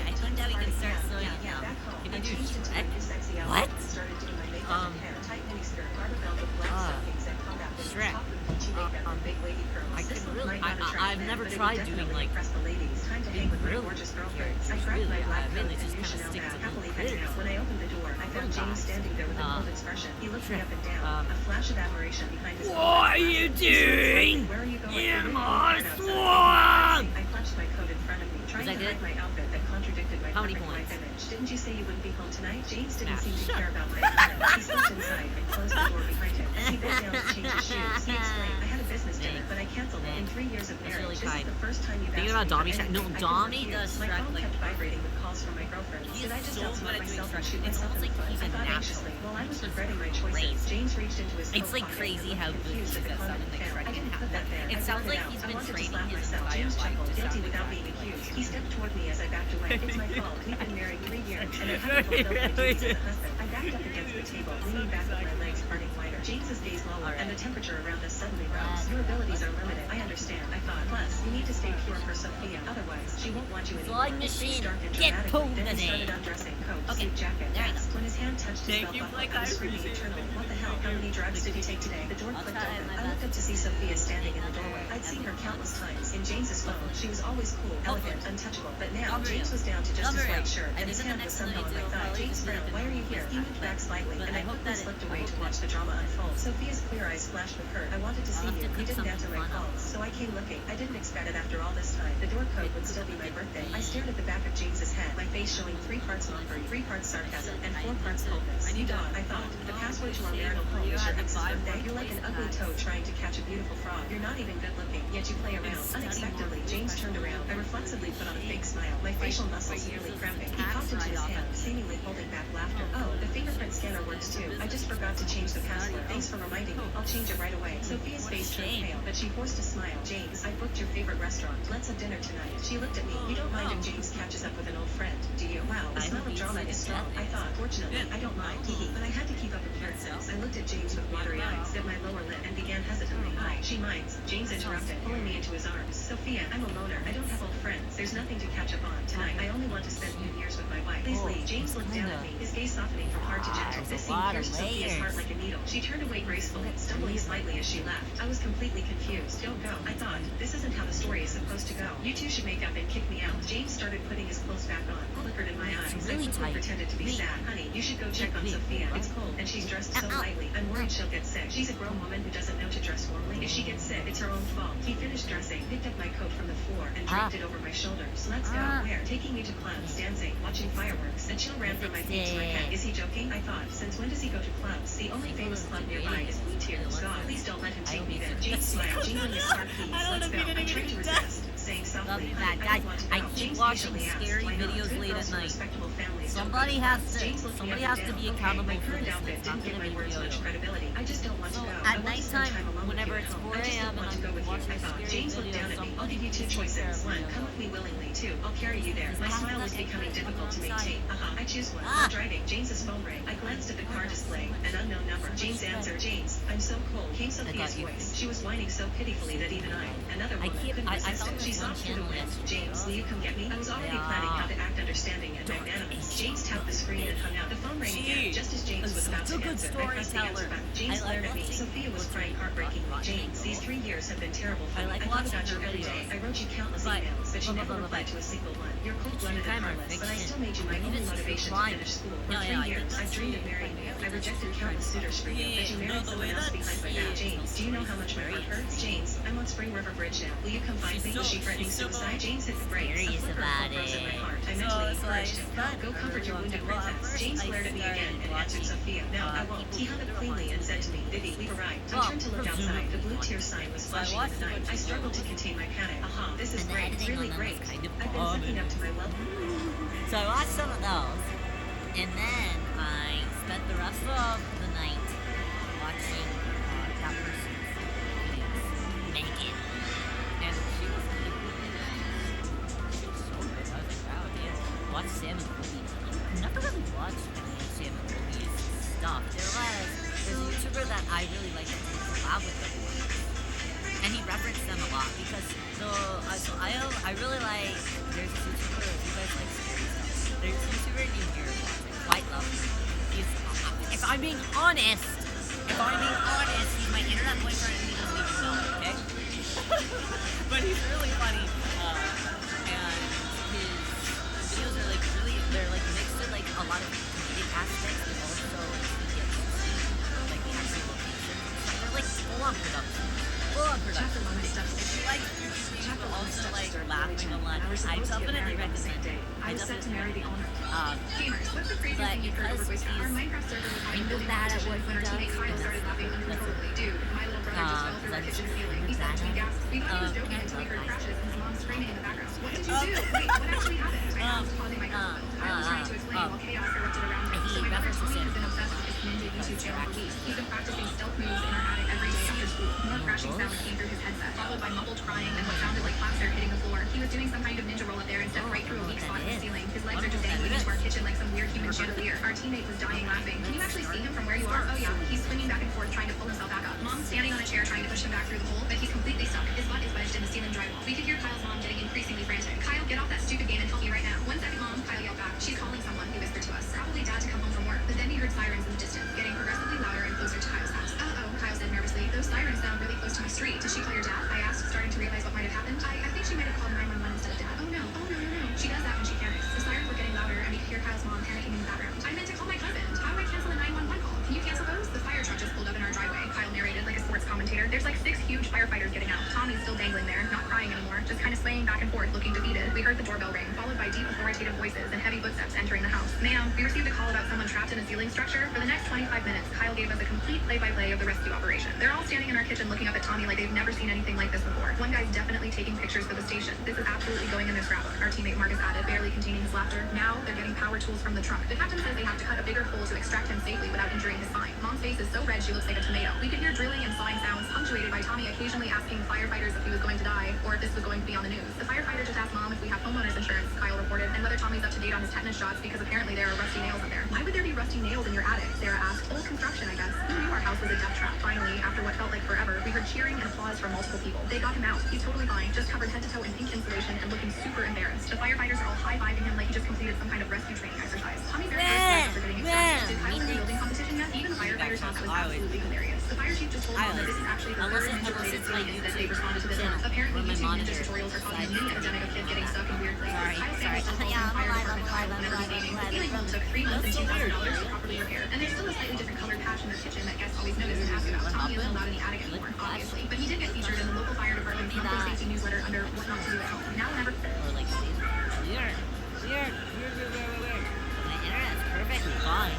A: I think that we can start slowing it down.
L: Back home.
A: Can
L: I
A: you do
L: changed into my new sexy
A: What?
L: outfit and started doing my makeup and hair. Tight miniskirt, garter belt with black stockings and combat with
A: Shrek.
L: top with peachy makeup and big wavy curls.
A: I
L: This
A: could
L: look
A: really-
L: might not attract
A: I've
L: men,
A: never
L: but it
A: tried
L: would
A: doing,
L: definitely
A: like,
L: impress the ladies. Time to hang with my
A: really
L: gorgeous girlfriends.
A: characters.
L: I grabbed my
A: Really,
L: black coat
A: mainly
L: and
A: just
L: new
A: kinda
L: Chanel
A: stick
L: bag,
A: to the
L: happily
A: lyrics.
L: heading out. When I opened the door, I found James standing there with a cold expression. He looked me up and down, a flash of admiration behind his
A: What are you doing?
L: Where are you going?
A: In
L: The wind
A: my
L: came
A: swamp!
L: outside. I clutched my coat in front of me, trying
A: that
L: to hide
A: good?
L: my outfit that contradicted my
A: How many
L: perfect
A: points?
L: wife image. Didn't you say you wouldn't be home tonight? James didn't
A: Ah,
L: seem to
A: shut
L: care about my appearance. He slipped inside and closed the door behind him. As he bent down to change his shoes, he explained, I had a business dinner, but I canceled it. In 3 years of
A: That's
L: marriage,
A: really
L: this
A: kind.
L: is the first time you've
A: Thinking
L: asked
A: about
L: me
A: Dommy
L: for
A: Shrek. No,
L: anything. I
A: Dommy
L: couldn't
A: does
L: refuse. My
A: Shrek,
L: phone
A: like-
L: kept vibrating with calls from my girlfriends.
A: He's
L: Did I just
A: so
L: outsmart
A: good at doing
L: myself and
A: Shrek.
L: shoot
A: It's
L: myself
A: almost
L: in the
A: like
L: foot?
A: he's
L: I
A: a
L: thought
A: natural.
L: anxiously. While I was
A: It's just
L: regretting my
A: crazy.
L: choices, James reached into his
A: It's
L: coat
A: like
L: pocket
A: crazy
L: and
A: how
L: looked
A: good
L: confused
A: he
L: at the
A: does
L: condom
A: something like
L: fan.
A: Shrek
L: I
A: can
L: didn't put that there.
A: It
L: I
A: sounds
L: blurted
A: like
L: out.
A: he's
L: I
A: been
L: wanted to
A: training
L: slap
A: his
L: myself.
A: entire
L: James
A: life
L: chuckled,
A: to
L: guilty
A: sound
L: without
A: exactly
L: being
A: like
L: accused.
A: Shrek.
L: He stepped toward me as I backed away. It's my fault. We've been married 3 years, and I haven't fulfilled my duties as a husband. I backed up against the table, leaning back with my legs parting wider. James's gaze lowered, and the temperature around us suddenly rose. Your abilities are limited. I understand. I thought. Plus, you need to stay pure for Sophia. Otherwise, she won't want you anymore.
A: Flying
L: His face
A: machine,
L: darkened
A: get
L: dramatically.
A: pulled
L: Then he
A: today.
L: started undressing. Coat,
A: Okay,
L: suit jacket,
A: there you
L: vest. When his hand touched his
A: Thank
L: belt
A: you,
L: buckle,
A: Blake,
L: I was
A: I
L: screaming
A: appreciate
L: eternally.
A: it.
L: What the hell? How many drugs did you take today? The door
A: I'll
L: clicked
A: try
L: open.
A: my
L: I looked up
A: best.
L: to see Sophia standing in the doorway. I'd seen her countless times. In James's phone, she was always cool, elegant, untouchable. But now, James was down to just his white shirt, and his hand was somehow on my thigh. James frowned. Why are you here? He moved back slightly, and I quickly slipped away to watch the drama unfold. Sophia's clear eyes flashed with hurt. I wanted to see you. You didn't answer my calls, so I came looking. I didn't expect it after all this time. The door code would still be my birthday. I stared at the back of James's head, my face showing 3 parts mockery, 3 parts sarcasm, and 4 parts coldness. You dog, I thought. The password to our marital home is your ex's birthday. You're like an ugly toad trying to catch a beautiful frog. You're not even good looking, yet you play around. Unexpectedly, James turned around. I reflexively put on a fake smile, my facial muscles nearly cramping. He coughed into his hand, seemingly holding back laughter. Oh, the fingerprint scanner works too. I just forgot to change the password. Thanks for reminding me. I'll change it right away. Sophia's face turned pale, but she forced a smile. James, I booked your favorite restaurant. Let's have dinner tonight. She looked at me. You don't mind if James catches up with an old friend, do you? Wow, the smell of drama is strong. I thought. Fortunately, I don't mind. Hee. But I had to keep up appearances. I looked at James with watery eyes, bit my lower lip, and began hesitantly. Hi, she minds. James interrupted, pulling me into his arms. Sophia, I'm a loner. I don't have old friends. There's nothing to catch up on tonight. I only want to spend New Year's with my wife. Please leave. James looked down at me, his gaze softening from hard to gentle. This scene pierced Sophia's heart like a needle. She turned away gracefully, stumbling slightly as she left. I was completely confused. Don't go. I thought, this isn't how the story is supposed to go. You two should make up and kick me out. James started putting his clothes back on. Flickered in my eyes.
A: Really
L: I quickly
A: tight.
L: pretended to be sad. Honey, you should go check on Sophia. It's cold, and she's dressed so lightly. I'm worried she'll get sick. She's a grown woman who doesn't know to dress warmly. If she gets sick, it's her own fault. He finished dressing, picked up my coat from the floor, and draped it over my shoulders. Let's go. Where? Taking me to clubs, dancing, watching fireworks. A chill ran from my feet to my head. Is he joking? I thought. Since when does he go to clubs? The only famous club nearby is Blue Tears. God, please don't let him take me there. James smiled, jingling his car keys. Let's go. I tried to resist, saying softly,
A: Love that, guys. I keep watching scary videos late at night. Somebody has to be accountable for this. It's not gonna be Yo-Yo.
L: I just don't want to go.
A: At nighttime, whenever it's 4 a.m. and I'm watching scary
L: James looked down
A: videos,
L: at me. I'll give you 2 choices. 1, come with me willingly. 2, I'll carry you there. My smile was becoming difficult to maintain. I choose one. I'm driving. James's phone rang. I glanced at the car display. An unknown number. James answered. James, I'm so cold. Came Sophia's
A: you.
L: voice. She was whining so pitifully that even I, another woman, couldn't resist it. She sobbed through the wind. James, will you come get me? I was already planning how to act understanding and magnanimous. James tapped the screen and hung out. The phone rang again. Just as James was about to answer, I pressed the answer button. James glared at me. Sophia was crying heartbreakingly. James, these 3 years have been terrible for me. I thought about you every day. I wrote you countless emails, but you never replied to a single one. You're cold-blooded and heartless, but I still made you my only motivation to finish school. For 3 years, I've dreamed of marrying you. I rejected countless suitors for you, but you married someone else behind my back. James, do you know how much my heart hurts? James, I'm on Spring River Bridge now. Will you come find me? Was she threatening suicide? James hit the brakes. A flicker froze in my heart. I mentally encouraged him. Go comfort your wounded princess. James glared at me again and answered Sophia. No, I won't. He hung up cleanly and said to me, Vivi, we've arrived. I turned to look outside. The blue tear sign was flashing in the night. I struggled to contain my panic. This is great. It's really great. I've been sucking up to my love.
A: So I watched some of those, and then I spent the rest of the night watching that person's videos, Megan, and she was really nice. She was so good. I was like, wow, yeah. Watch Sam and Louise. I've never really watched any of Sam and Louise stuff. There's a YouTuber that I really like to collab with them, and he referenced them a lot because I really like. There's a YouTuber. You guys like scary stuff. There's a YouTuber named Gary White Love. If I'm being honest, he's my internet boyfriend and he doesn't even know, okay? But he's really funny, and his videos are like they're like mixed with like a lot of comedic aspects, but also he gets to see like the actual locations. They're like full on production. If you like YouTube, but also like laughing a lot, I definitely recommend it.
I: I was set to marry the owner. Gamers, what's the craziest
A: but
I: thing you've heard over voice chat? Our
A: he's
I: Minecraft server was having
A: kind of
I: building
A: bad at
I: competition
A: what
I: when
A: he
I: our
A: does,
I: teammate Kyle
A: and
I: started laughing uncontrollably. Dude, my little brother just fell through our
A: that's
I: kitchen ceiling. He said we gasped. We thought he was joking until we heard crashes and his mom screaming in the background. What did you do? Wait, what actually happened? I asked, pausing my combo. I was trying to explain while chaos erupted around him. So my brother Tony has been obsessed with his ninja YouTube channel for weeks. He's been practicing stealth moves in our attic every day after school. More crashing sounds came through his headset, followed by mumbled crying and what sounded like plaster hitting the floor. He was doing some kind of ninja roll up there and stepped right through a weak spot in the ceiling. His legs are just dangling into our kitchen like some weird human chandelier. Our teammate was dying laughing. Can you actually see him from where you are? Oh yeah, he's swinging back and forth trying to pull himself back up. Mom's standing on a chair trying to push him back through the hole, but he's completely stuck. His butt is wedged in the ceiling drywall. We could hear Kyle's mom getting increasingly frantic. Kyle, get off that stupid game and help me right now. 1 second, Mom, Kyle yelled back. She's calling someone, he whispered to us. Probably Dad to come home from work. But then we heard sirens in the distance, getting progressively louder and closer to Kyle's house. Uh-oh, Kyle said nervously. Those sirens sound really close to my street. Did she call your dad? I asked, starting to realize what might have happened. I think she might have called 911 instead of Dad. Oh no. She does that when she panics. The sirens were getting louder and we could hear Kyle's mom panicking in the background. I meant to call my husband. How do I cancel a 911 call? Can you cancel those? The fire truck just pulled up in our driveway. Kyle narrated like a sports commentator. There's like 6 huge firefighters getting out. Tommy's still dangling there, not crying anymore, just kind of swaying back and forth, looking defeated. We heard the doorbell ring, followed by deep authoritative voices and heavy footsteps entering the house. Ma'am, we received a call about someone trapped in a ceiling structure. For the next 25 minutes, Kyle gave us a complete play-by-play of the rescue operation. They're all standing in our kitchen looking up at Tommy like they've never seen anything like this before. One guy's definitely taking pictures for the station. This is absolutely going in their scrapbook. Our teammate Marcus added, barely containing his laughter. Now they're getting power tools from the trunk. The captain says they have to cut a bigger hole to extract him safely without injuring his spine. Mom's face is so red she looks like a tomato. We could hear drilling and sawing sounds, punctuated by Tommy occasionally asking firefighters if he was going to die or if this was going to be on the news. The firefighter just asked Mom if we have homeowners insurance, Kyle reported, and whether Tommy's up to date on his tetanus shots because apparently there are rusty nails in there. Why would there be rusty nails in your attic? Sarah asked. Old construction, I guess. Who knew our house was a death trap? Finally, after what felt like forever, we heard cheering and applause from multiple people. They got him out. He's totally fine, just covered head to toe in pink insulation and looking super embarrassed. The firefighters are all high-fiving him like he just completed some kind of rescue training exercise. Tommy's very first after getting extracted. Did Kyle win the building competition yet? Even the firefighters thought that was absolutely hilarious. The fire chief just told Mom that this is actually the third ninja-related incident that they've responded to this month. Apparently, YouTube ninja tutorials are causing a mini epidemic of kids getting stuck in weird places. Kyle's family still calls him fire department Kyle whenever he's gaming. The healing room took 3 months and $2,000 to properly repair. And there's still a slightly different colored patch in the kitchen that guests always notice and ask about. Tommy isn't allowed in the attic anymore, obviously. But he did get featured in the local fire department's monthly safety newsletter under What Not to Do at Home. Now whenever...
A: Or like, weird. My internet's perfectly fine.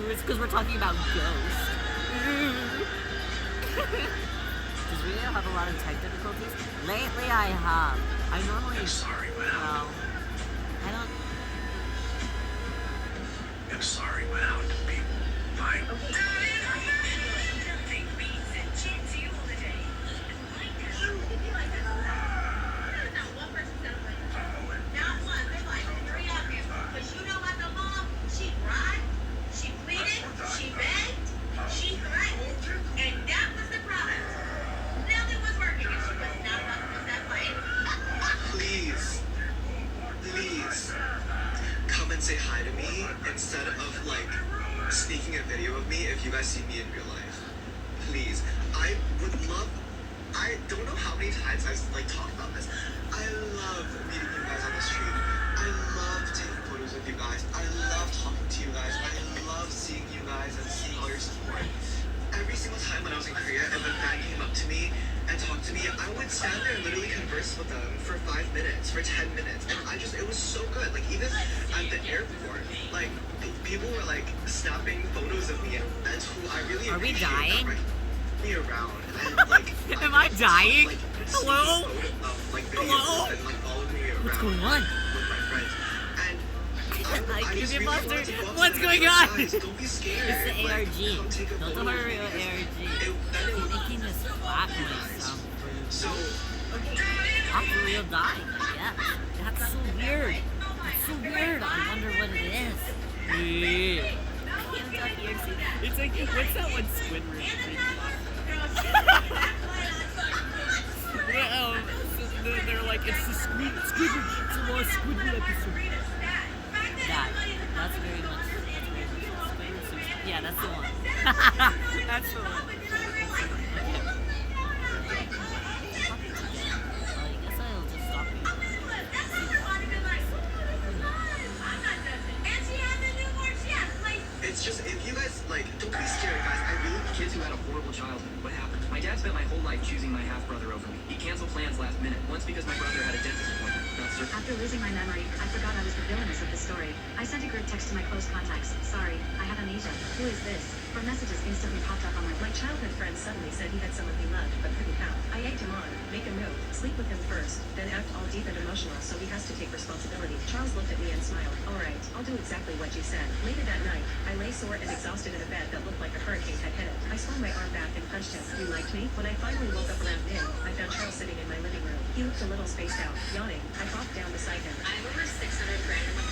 A: It's because we're talking about ghosts. Does Rio have a lot of tech difficulties? Lately I have. I normally...
F: I'm sorry, wow.
A: I don't...
F: I'm sorry, wow. People, fine.
J: sneaking a video of me if you guys see me in real life. Please. I would love... I don't know how many times I've like talked about this. I love meeting you guys on the street. I love taking photos with you guys. I love talking to you guys. I love seeing you guys and seeing all your support. Every single time when I was in Korea and when Fan came up to me and talked to me, I would stand there and literally converse with them for 5 minutes, for 10 minutes. And it was so good. Like even at the airport, like people were like snapping photos of me and who I really
A: Are we
J: appreciate
A: dying?
J: that, like, me around and like
A: Am I dying?
J: like,
A: Hello?
J: like
A: Hello?
J: videos and like follow me around
A: What's going on?
J: with my friends. And
A: I
J: just
A: give you
J: really
A: mustard.
J: wanted to go up to
A: What's
J: them
A: going
J: and
A: on?
J: guys, don't be scared.
A: It's the
J: Like,
A: ARG.
J: come take a
A: Don't
J: photo
A: hurry,
J: with me.
A: ARG.
J: Then it
A: I'm
J: would
A: making this flat noise.
J: so
A: I'm for real dying, I guess. That's so weird. That's so weird. I wonder what it is. It's like, what's that one Squidward? They're like, it's the Squidward. It's the last Squidward episode. That's very much. Squidward. Yeah, that's the one. That's the one. I guess I'll just stop you.
J: it's just if you guys like don't be scared, guys. I really
N: Kids who had a horrible childhood. What happened? My dad spent my whole life choosing my half-brother over me. He canceled plans last minute, once because my brother had a dentist appointment. Not certain.
E: After losing my memory, I forgot I was the villainess of the story. I sent a group text to my close contacts. Sorry, I have amnesia. Who is this? From messages instantly popped up on
L: My childhood friend suddenly said he had someone he loved, but couldn't count. I egged him on, make a move, sleep with him first, then act all deep and emotional so he has to take responsibility. Charles looked at me and smiled. Alright, I'll do exactly what you said. Later that night, I lay sore and exhausted in a bed that looked like a hurricane had hit it. I swung my arm back and punched him. You liked me? When I finally woke up around noon, I found Charles sitting in my living room. He looked a little spaced out, yawning. I popped down beside him.
B: I have over 600 grand in my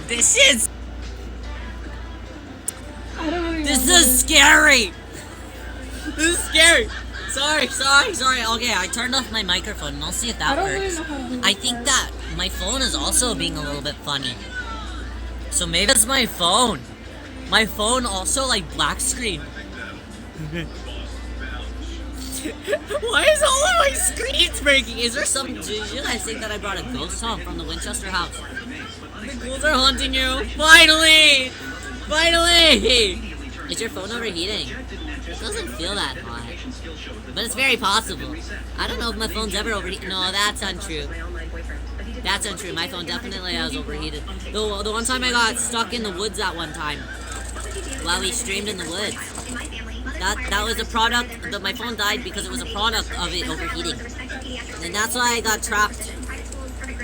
A: This is.
K: I don't really
A: This
K: know
A: is scary. This is scary. Sorry. Okay, I turned off my microphone and I'll see if that
K: I don't really
A: works.
K: know how to do
A: I
K: this
A: think
K: part.
A: that my phone is also being a little bit funny. So maybe it's my phone. My phone also like black screen. Why is all of my screens breaking? Is there some? Did you guys think that I brought a ghost home from the Winchester house? The ghouls are haunting you. Finally! Is your phone overheating? It doesn't feel that hot. But it's very possible. I don't know if my phone's ever overheated. No, that's untrue. That's untrue. My phone definitely has overheated. The one time I got stuck in the woods that one time. While we streamed in the woods. That was a product, my phone died because it was a product of it overheating. And that's why I got trapped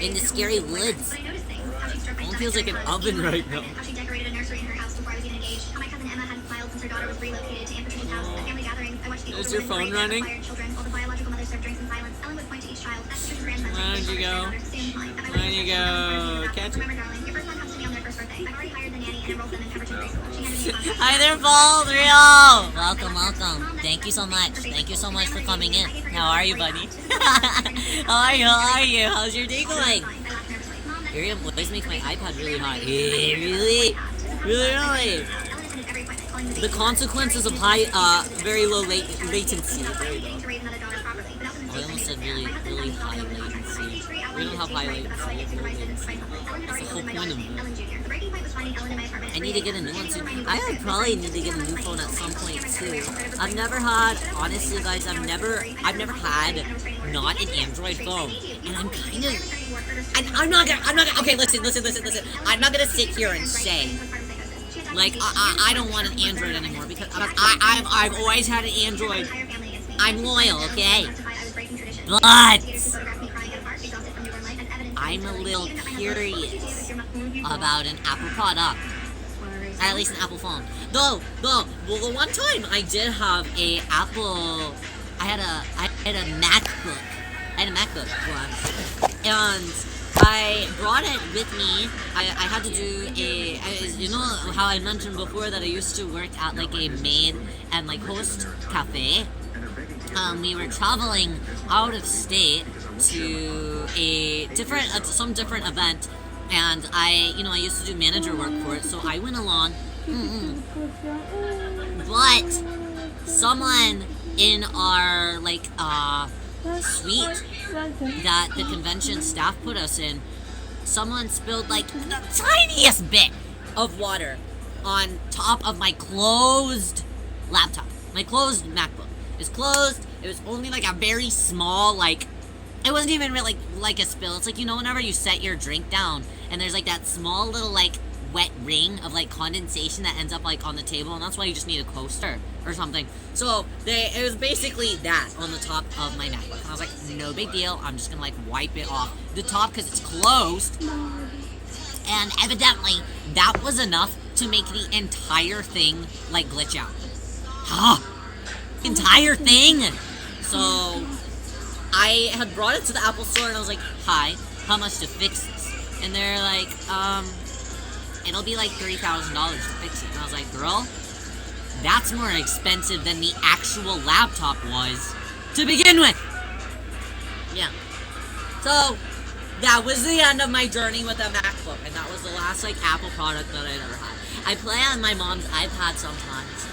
A: in the scary woods. It feels like an oven right now.
O: She decorated a nursery in her house before I was even engaged. How my cousin Emma hadn't smiled since her daughter was relocated to Aunt Patricia's house. At family gatherings, I watched the older
A: Is your
O: women
A: phone
O: parade down
A: running?
O: acquired children while the biological mother served drinks in silence. Ellen would point to each child. That's Patricia's grandson.
A: Where'd you go? Where'd you go? Catch it.
O: Remember, darling, your first one comes to me on their first birthday. I've already hired the nanny and enrolled them in Pemberton preschool. She handed me a contract.
A: Hi there, Paul. Rio. Welcome. Thank you so much. Thank you so much for coming in. How are you, buddy? How are you? How's your day going? Miriam always makes my iPad really hot. Really? The consequences of very low latency. I almost said really high latency. We don't have high latency. We have low latency. That's the whole point of it. I need to get a new one soon. I would probably need to get a new phone at some point too. I've never had, honestly guys, I've never had not an Android phone. And I'm kind of, I'm not gonna, okay, listen. I'm not gonna sit here and say, like, I don't want an Android anymore because I've always had an Android. I'm loyal, okay? But I'm a little curious about an Apple product. At least an Apple phone. Though, well, the one time I did have a Apple, I had a MacBook, I had a MacBook once, and I brought it with me. I had to do you know how I mentioned before that I used to work at like a maid and like host cafe. We were traveling out of state to some different event, and I used to do manager work for it, so I went along. But someone in our suite that the convention staff put us in, someone spilled like the tiniest bit of water on top of my closed laptop. My closed MacBook. It's closed. It was only like a very small, it wasn't even really like a spill. It's like, whenever you set your drink down and there's like that small little wet ring of condensation that ends up on the table, and that's why you just need a coaster or something. So it was basically that on the top of my MacBook. And I was like, no big deal. I'm just gonna wipe it off the top because it's closed. And evidently that was enough to make the entire thing glitch out. Entire thing. So I had brought it to the Apple store and I was like, hi, how much to fix this? And they're like, it'll be like $3,000 to fix it. And I was like, girl, that's more expensive than the actual laptop was to begin with. Yeah. So that was the end of my journey with a MacBook, and that was the last Apple product that I'd ever had. I play on my mom's iPad sometimes.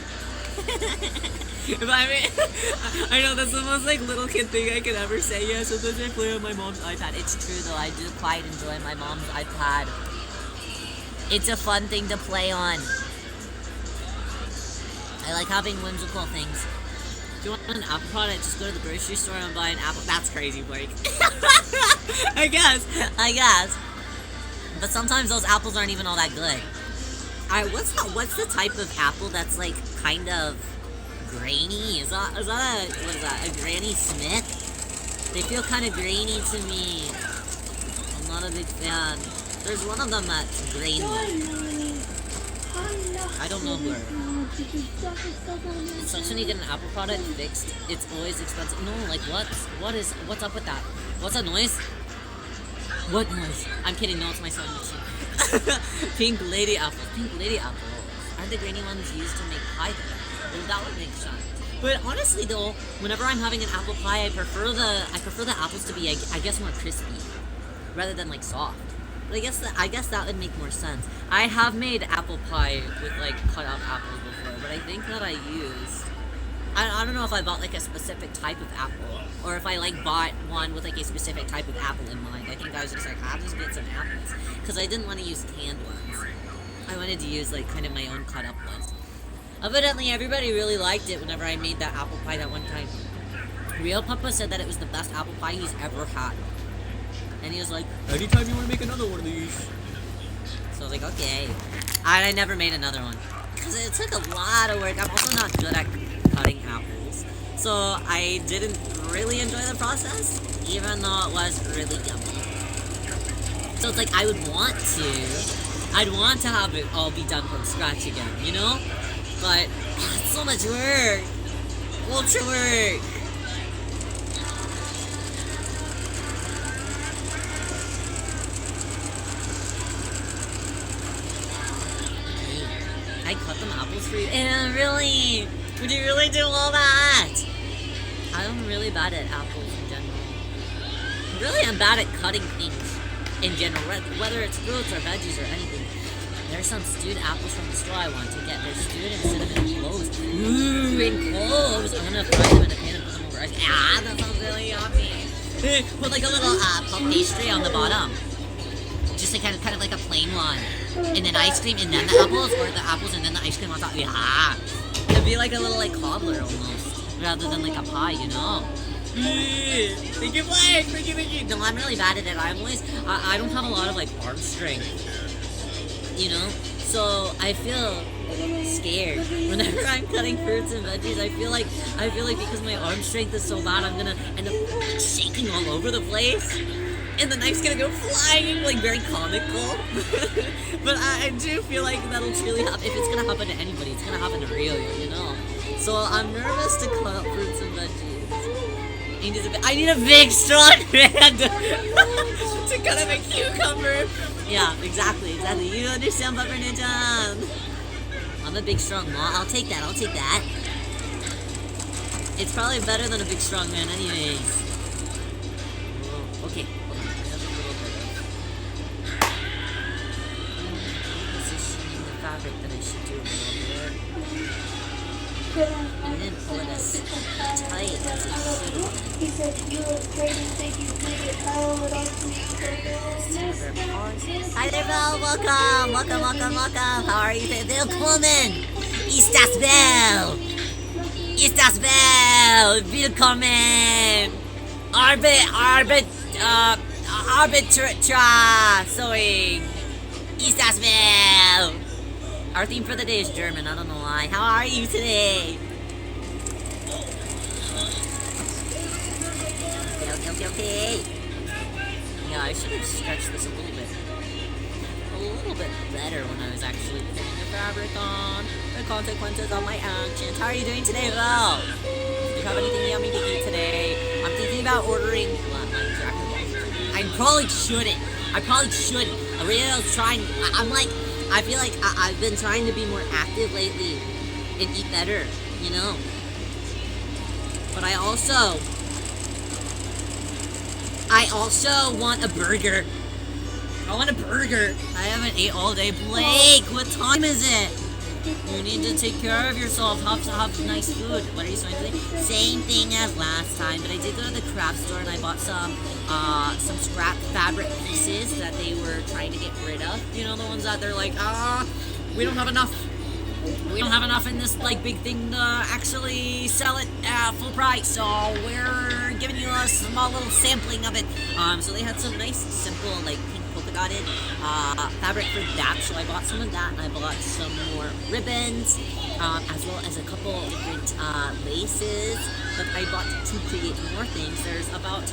A: I know that's the most little kid thing I could ever say. Yeah, sometimes I play on my mom's iPad. It's true though, I do quite enjoy my mom's iPad. It's a fun thing to play on. I like having whimsical things. If you want an Apple product, just go to the grocery store and buy an apple. That's crazy, Blake. I guess. But sometimes those apples aren't even all that good. Alright, what's the type of apple that's kind of grainy? Is that a Granny Smith? They feel kind of grainy to me. I'm not a big fan. There's one of them that's grainy. I don't know where. It sucks when you get an Apple product fixed. It's always expensive. No, what's up with that? What's that noise? What noise? I'm kidding, no, it's my son. Pink lady apples. Pink lady apples. Aren't the grainy ones used to make pie? Well, that would make sense. But honestly though, whenever I'm having an apple pie, I prefer the apples to be, I guess, more crispy rather than soft. But I guess that would make more sense. I have made apple pie with cut up apples before, but I think that I don't know if I bought a specific type of apple, or if I bought one with a specific type of apple in mind. I think I was just I'll just get some apples, because I didn't want to use canned ones. I wanted to use kind of my own cut up ones. Evidently everybody really liked it whenever I made that apple pie that one time. Real Papa said that it was the best apple pie he's ever had. And he was like, anytime you want to make another one of these. So I was like, okay. And I never made another one, because it took a lot of work. I'm also not good at cutting apples, so I didn't really enjoy the process, even though it was really yummy. So it's I'd want to have it all be done from scratch again, But it's so much work. Ultra work. I cut them apples for you. And really? Would you really do all that? I'm really bad at apples in general. I'm bad at cutting things in general, whether it's fruits or veggies or anything. There's some stewed apples from the store I want to get. They're stewed in cinnamon cloves. Ooh, in cloves! I'm gonna fry them in a pan and put them over ice. Ah, that sounds really yummy. Put a little puff pastry on the bottom. Just kind of like a plain one. And then ice cream and then the apples, or the apples and then the ice cream on top. Yeah! It'd be a little cobbler almost, rather than a pie, Thank you, Blake! Thank you! No, I'm really bad at it. I don't have a lot of arm strength. So I feel scared whenever I'm cutting fruits and veggies. I feel like because my arm strength is so bad, I'm gonna end up shaking all over the place, and the knife's gonna go flying, very comical. But I do feel like that'll truly happen. If it's gonna happen to anybody, it's gonna happen to Rio, So I'm nervous to cut up fruits and veggies. I need a big, strong hand to cut up a cucumber. Yeah, exactly. You understand, Pepper Ninja? I'm a big, strong mom. I'll take that. It's probably better than a big, strong man anyways. Okay, hold on. I have a little bit of positioning the fabric that I should do a little bit. And then pull it as tight as it should.
P: He said you look great and thank you for it. I owe it all to you.
A: Hi there, Belle. Welcome. How are you? Willkommen. Ist das Belle? Willkommen. Sorry. Ist das Belle? Our theme for the day is German, I don't know why. How are you today? Okay. Yeah, I should have stretched this a little bit better when I was actually putting the fabric on. The consequences of my actions. How are you doing today, Val? Do you have anything yummy to eat today? I'm thinking about ordering I probably shouldn't. I really was trying. I feel like I've been trying to be more active lately and eat better, you know. But I also want a burger. I haven't ate all day. Blake, what time is it? You need to take care of yourself. Have nice food. What are you saying today? Same thing as last time, but I did go to the craft store and I bought some scrap fabric pieces that they were trying to get rid of. You know, the ones that they're like, we don't have enough. We don't have enough in this like big thing to actually sell it at full price, so we're giving you a small little sampling of it. So they had some nice, simple, like pink polka dotted fabric for that. So I bought some of that, and I bought some more ribbons, as well as a couple different laces. But I bought to create more things. There's about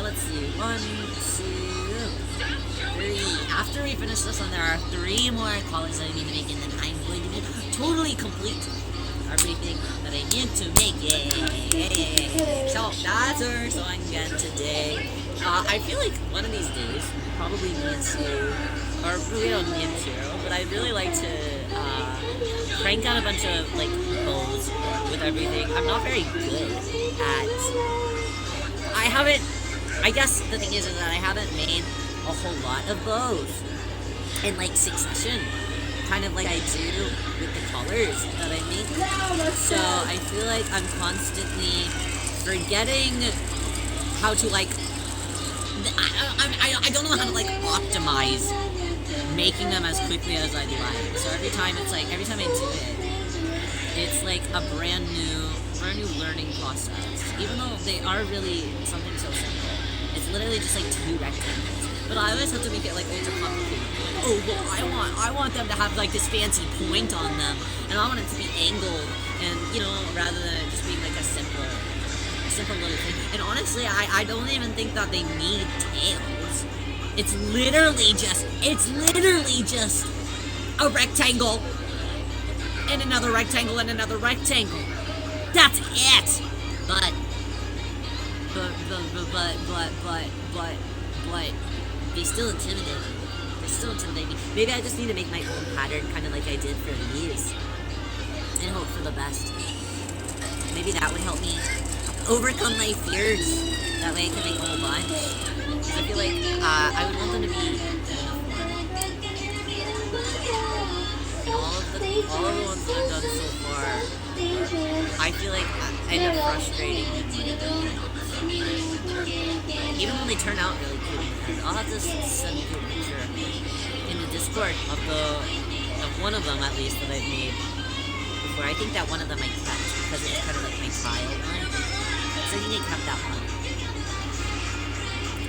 A: let's see, 1, 2, 3. After we finish this one, there are 3 more collars that I need to make, and then I'm going to be totally complete everything that I need to make. Yay. So that's our song again today. I feel like one of these days we probably need to, or we don't need to, but I'd really like to crank out a bunch of like bows with everything. I'm not very good at. I guess the thing is that I haven't made a whole lot of bows in like succession, kind of like I do with the colors that I make. So I feel like I'm constantly forgetting how to like. I don't know how to like optimize making them as quickly as I'd like. So every time I do it, it's like a brand new learning process. Even though they are really something so simple, it's literally just like 2 rectangles. But I always have to make it like ultra complicated. Oh, well, I want them to have like this fancy point on them, and I want it to be angled, and you know, rather than it just being like a simple little thing. And honestly, I don't even think that they need tails. It's literally just a rectangle and another rectangle and another rectangle. That's it. But they still intimidate me. Maybe I just need to make my own pattern, kind of like I did for these, and hope for the best. Maybe that would help me overcome my fears. That way I can make a whole bunch. I feel like I would want them to be uniform. All of the ones that I've done so far, I feel like I end up frustrating them. Even when they turn out really cute. I'll have to send you a picture in the Discord of one of them at least that I've made before. I think that one of them I kept because it's kind of like my trial one. So I think I kept that one.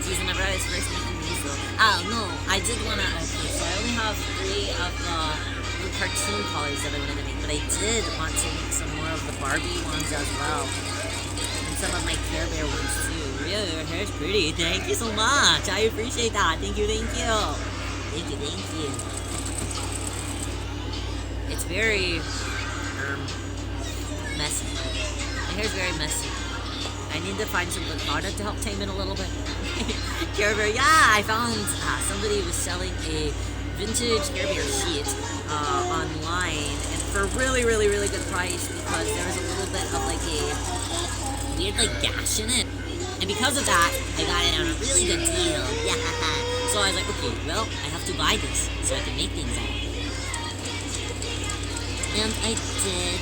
A: Geez, whenever I was first making these though. Oh no, I did wanna, okay, so I only have 3 of the cartoon colors that I wanted to make, but I did want to make some more of the Barbie ones as well. And some of my Care Bear ones too. Really, your hair's pretty. Thank you so much. I appreciate that. Thank you. It's very messy. My hair's very messy. I need to find some good product to help tame it a little bit. Care Bear, yeah, I found somebody was selling a vintage Care Bear sheet online, and for a really, really, really good price, because there was a little bit of like a weird like gash in it, and because of that, I got it on a really good deal. Yeah, so I was like, okay, well, I have to buy this so I can make things out of it. And I did.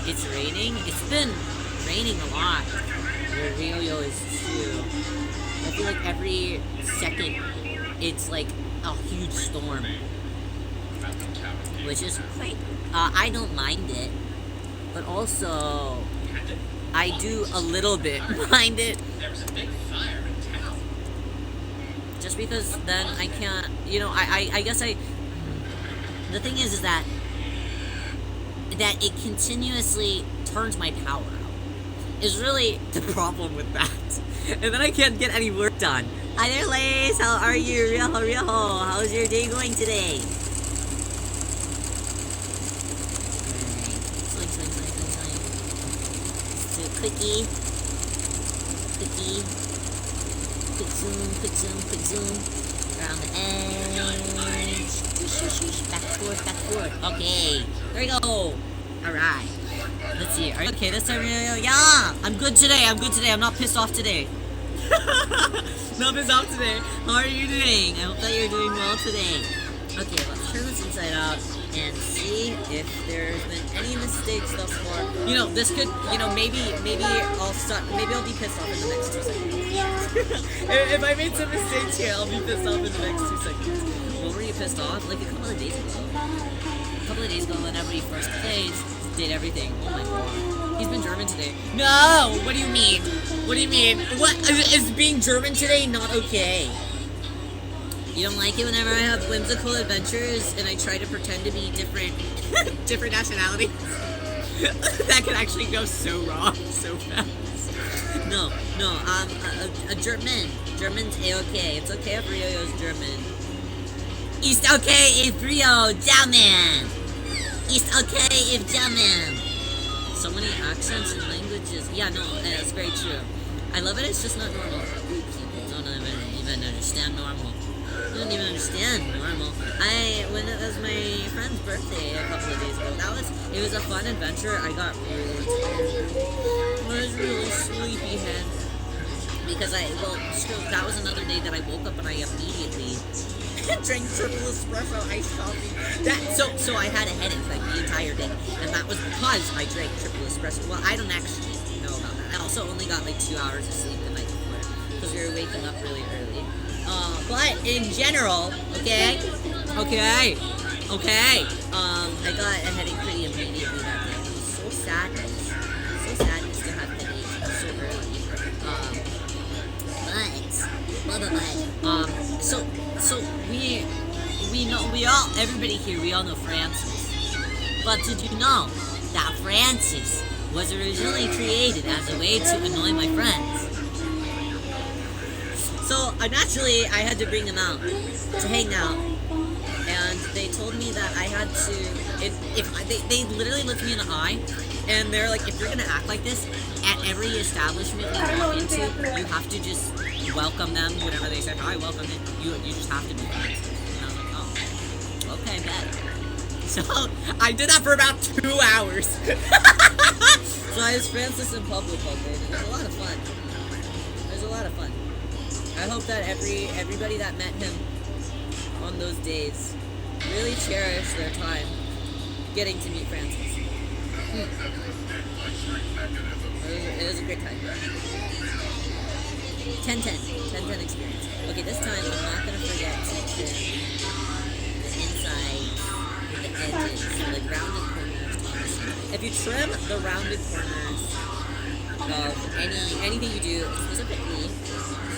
A: It's raining. It's been raining a lot where Rio is too. I feel like every second it's like a huge storm, which is quite. I don't mind it, but also I do a little bit mind it.
B: There's a big fire in town.
A: Just because then I can't. You know, I guess I. The thing is that it continuously turns my power out. Is really the problem with that. And then I can't get any work done. Hi there, Lace. How are you? Ryoho. How's your day going today? Swing. Let's do a quickie. Quick zoom. Around the edge. Back forward. Okay. There we go. Alright. Let's see. Are you okay this time? Yeah! I'm good today. I'm not pissed off today. Not pissed off today. How are you doing? I hope that you're doing well today. Okay, let's turn this inside out and see if there's been any mistakes thus far. You know, this could, you know, maybe I'll be pissed off in the next 2 seconds. If I made some mistakes here, I'll be pissed off in the next 2 seconds. When were you pissed off? Like a couple of days ago. Whenever he first played, did everything. Oh my god. He's been German today. No! What do you mean? What is being German today not okay? You don't like it whenever I have whimsical adventures and I try to pretend to be different nationalities? That could actually go so wrong so fast. No, a German. German's a-okay. It's okay if Rio is German. Ist okay if Rio German. Ist okay if German. So many accents and languages. Yeah, no, it's very true. I love it. It's just not normal. People don't even understand normal. I don't even understand normal. When it was my friend's birthday a couple of days ago, it was a fun adventure. I got really tired. I was really sleepyhead. Because that was another day that I woke up and I immediately drank triple espresso iced coffee. So I had a headache like the entire day, and that was because I drank triple espresso. Well, I don't actually know about that. I also only got like 2 hours of sleep the night before because we were waking up really early. But in general, okay, I got a headache pretty immediately that day. It was so sadness to have headaches so early. So we all know Francis. But did you know that Francis was originally created as a way to annoy my friends? So naturally, I had to bring them out to hang out, and they told me that I had to. They literally looked me in the eye, and they're like, if you're gonna act like this at every establishment you walk into, you have to just welcome them whenever they say hi, welcome them. You just have to be friends. And I was like, oh, okay, bet. So I did that for about 2 hours. So I was Francis in public all day, and it was a lot of fun. I hope that everybody that met him on those days really cherished their time getting to meet Francis. It was a great time. 10-10 experience. Okay, this time I'm not gonna forget to trim the inside, the edges, so like rounded corners. If you trim the rounded corners of anything you do, specifically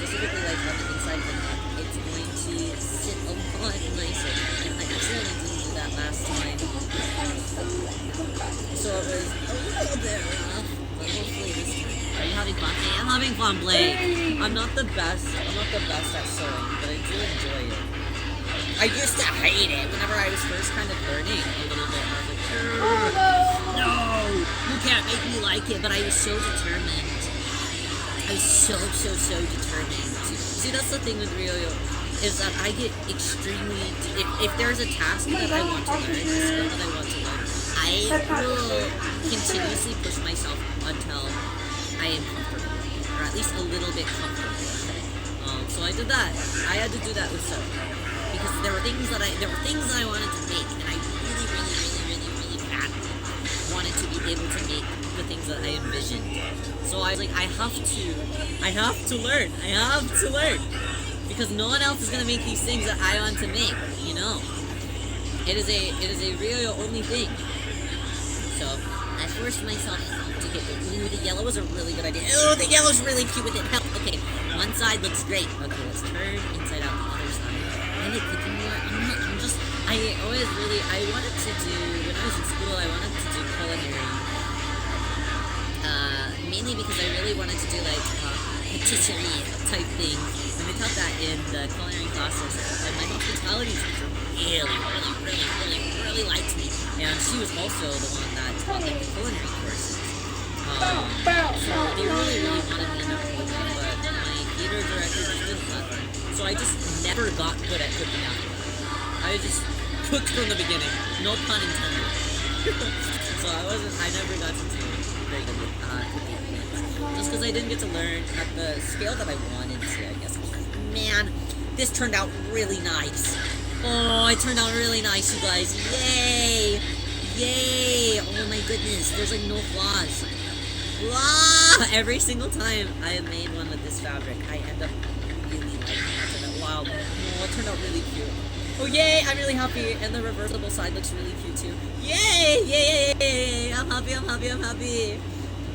A: like on the inside of the neck, it's going to sit a lot nicer. And I accidentally didn't do that last time, so it was a little bit rough. But hopefully this time. Are you having fun? I am having fun, Blake. I'm not the best. I'm not the best at sewing, but I do enjoy it. I used to hate it whenever I was first kind of learning a little bit. I was like, no, you can't make me like it. But I was so determined. I was so determined. See, that's the thing with Ryo, is that I get extremely, if there's a task that I want to learn, a skill that I want to learn, I will continuously push myself until I am comfortable, or at least a little bit comfortable. So I did that. I had to do that with sewing because there were things that I wanted to make, and I really badly wanted to be able to make the things that I envisioned. So I was like, I have to learn, because no one else is gonna make these things that I want to make. You know, it is a real only thing. So I forced myself to get the, ooh, the yellow was a really good idea. Oh, the yellow's really cute with it. Help. Okay, one side looks great. Okay, let's turn inside out the other side. I like clicking more. I wanted to do, when I was in school, I wanted to do culinary. Mainly because I really wanted to do like patisserie type things. And they taught that in the culinary classes. And my hospitality teacher really liked me. And she was also the one that taught like the culinary courses. So they really wanted me in that program, but my theater director just didn't let me. So I just never got good at cooking after that. I just cooked from the beginning. No pun intended. So I never got to do very good with cooking. Just because I didn't get to learn at the scale that I wanted to, I guess. Man, this turned out really nice. Oh, it turned out really nice, you guys. Yay! Yay! Oh my goodness, there's like no flaws. Wow! Every single time I have made one with this fabric, I end up really liking it. Wow, oh, it turned out really cute. Oh yay, I'm really happy, and the reversible side looks really cute too. Yay! Yay! I'm happy.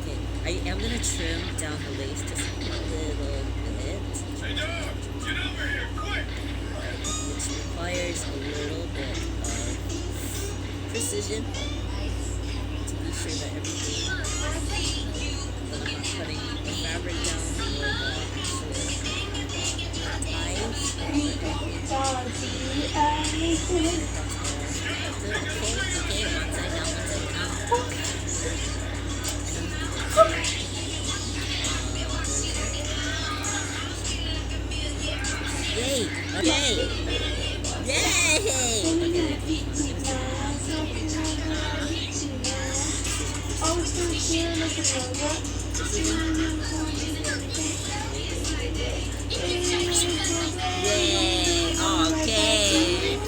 A: Okay, I am gonna trim down the lace just a little bit.
F: Hey dog, get over here, quick!
A: Which requires a little bit of precision to be sure that everything that I'm cutting the fabric down will Yay! Yay! Yay! Okay.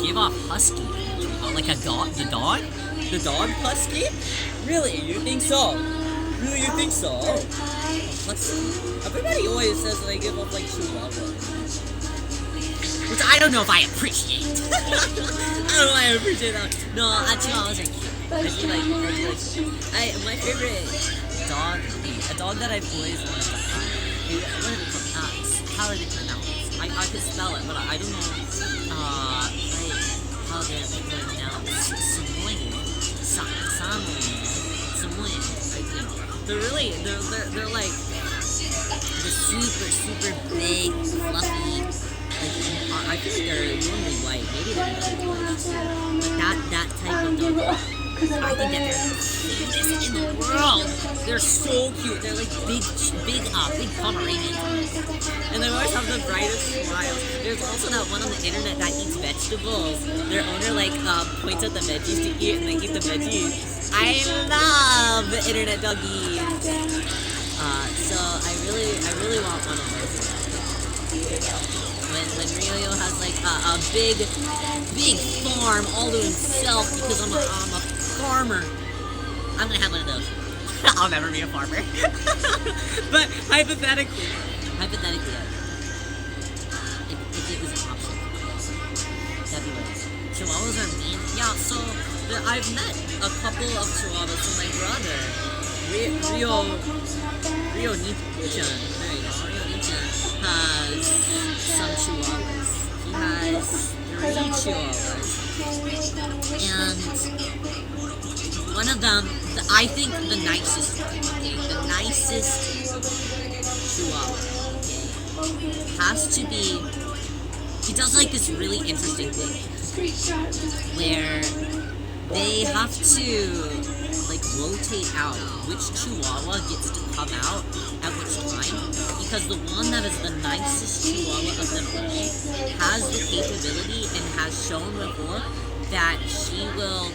A: Give off husky. Like a dog? The dog? The dog husky? Really? You think so? Really? You think so? Husky. Everybody always says that I give off like chihuahua. Which I don't know if I appreciate. I don't know if I appreciate that. No, chihuahuas are cute. I do like my favorite dog, a dog that I've always wanted to have. What are they called? How are they pronounced? I can spell it, but I don't know how they're pronounced. Samoyed, I think. They're like the super big, fluffy. I feel like they're normally white. Maybe they're not white. But that type of dog. I think that they're the cutest in the world. They're so cute. They're like big Pomeranians. And they always have the brightest smiles. There's also that one on the internet that eats vegetables. Their owner like points at the veggies to eat, and they eat the veggies. I love the internet doggies. So I really want one of those. When Ryo has like a big farm all to himself because I'm a farmer, I'm gonna have one of those. I'll never be a farmer. But hypothetically, if it was an option, that'd be nice. Chihuahuas are mean. Yeah, so I've met a couple of chihuahuas. So my brother, Ryo Nichan, there you go, Ryo Nichan has some chihuahuas. He has 3 chihuahuas. And one of them, I think the nicest one, okay? The nicest chihuahua, okay? has to be, he does like this really interesting thing where they have to like rotate out which Chihuahua gets to come out at which time, because the one that is the nicest Chihuahua of them all has the capability and has shown before that she will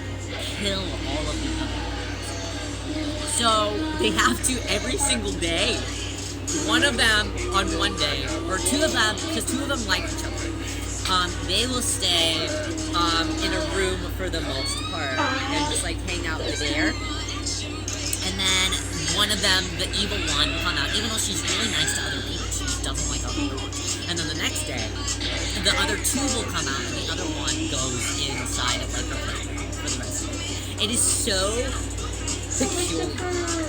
A: kill all of the others. So they have to every single day, one of them on one day, or two of them, because two of them like each other, they will stay in a room for the most part and just like hang out there. And then one of them, the evil one, will come out, even though she's really nice to other people, she just doesn't like other people. And then the next day, the other two will come out, and the other one goes inside of like her playroom for the rest of it. It is so peculiar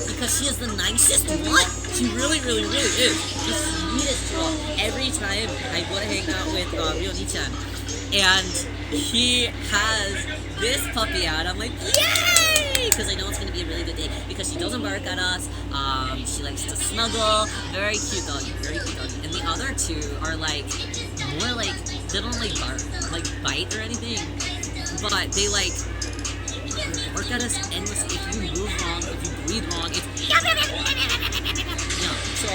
A: because she is the nicest one. She really, really, really is the sweetest girl. Every time I go to hang out with Ryoni-chan, and he has this puppy out, I'm like, yay! Because I know it's going to be a really good day, because she doesn't bark at us, she likes to snuggle, very cute doggy, very cute doggy. And the other two are like, more like, they don't like bark, like bite or anything, but they like, bark at us endlessly. If you move wrong, if you breathe wrong, no, so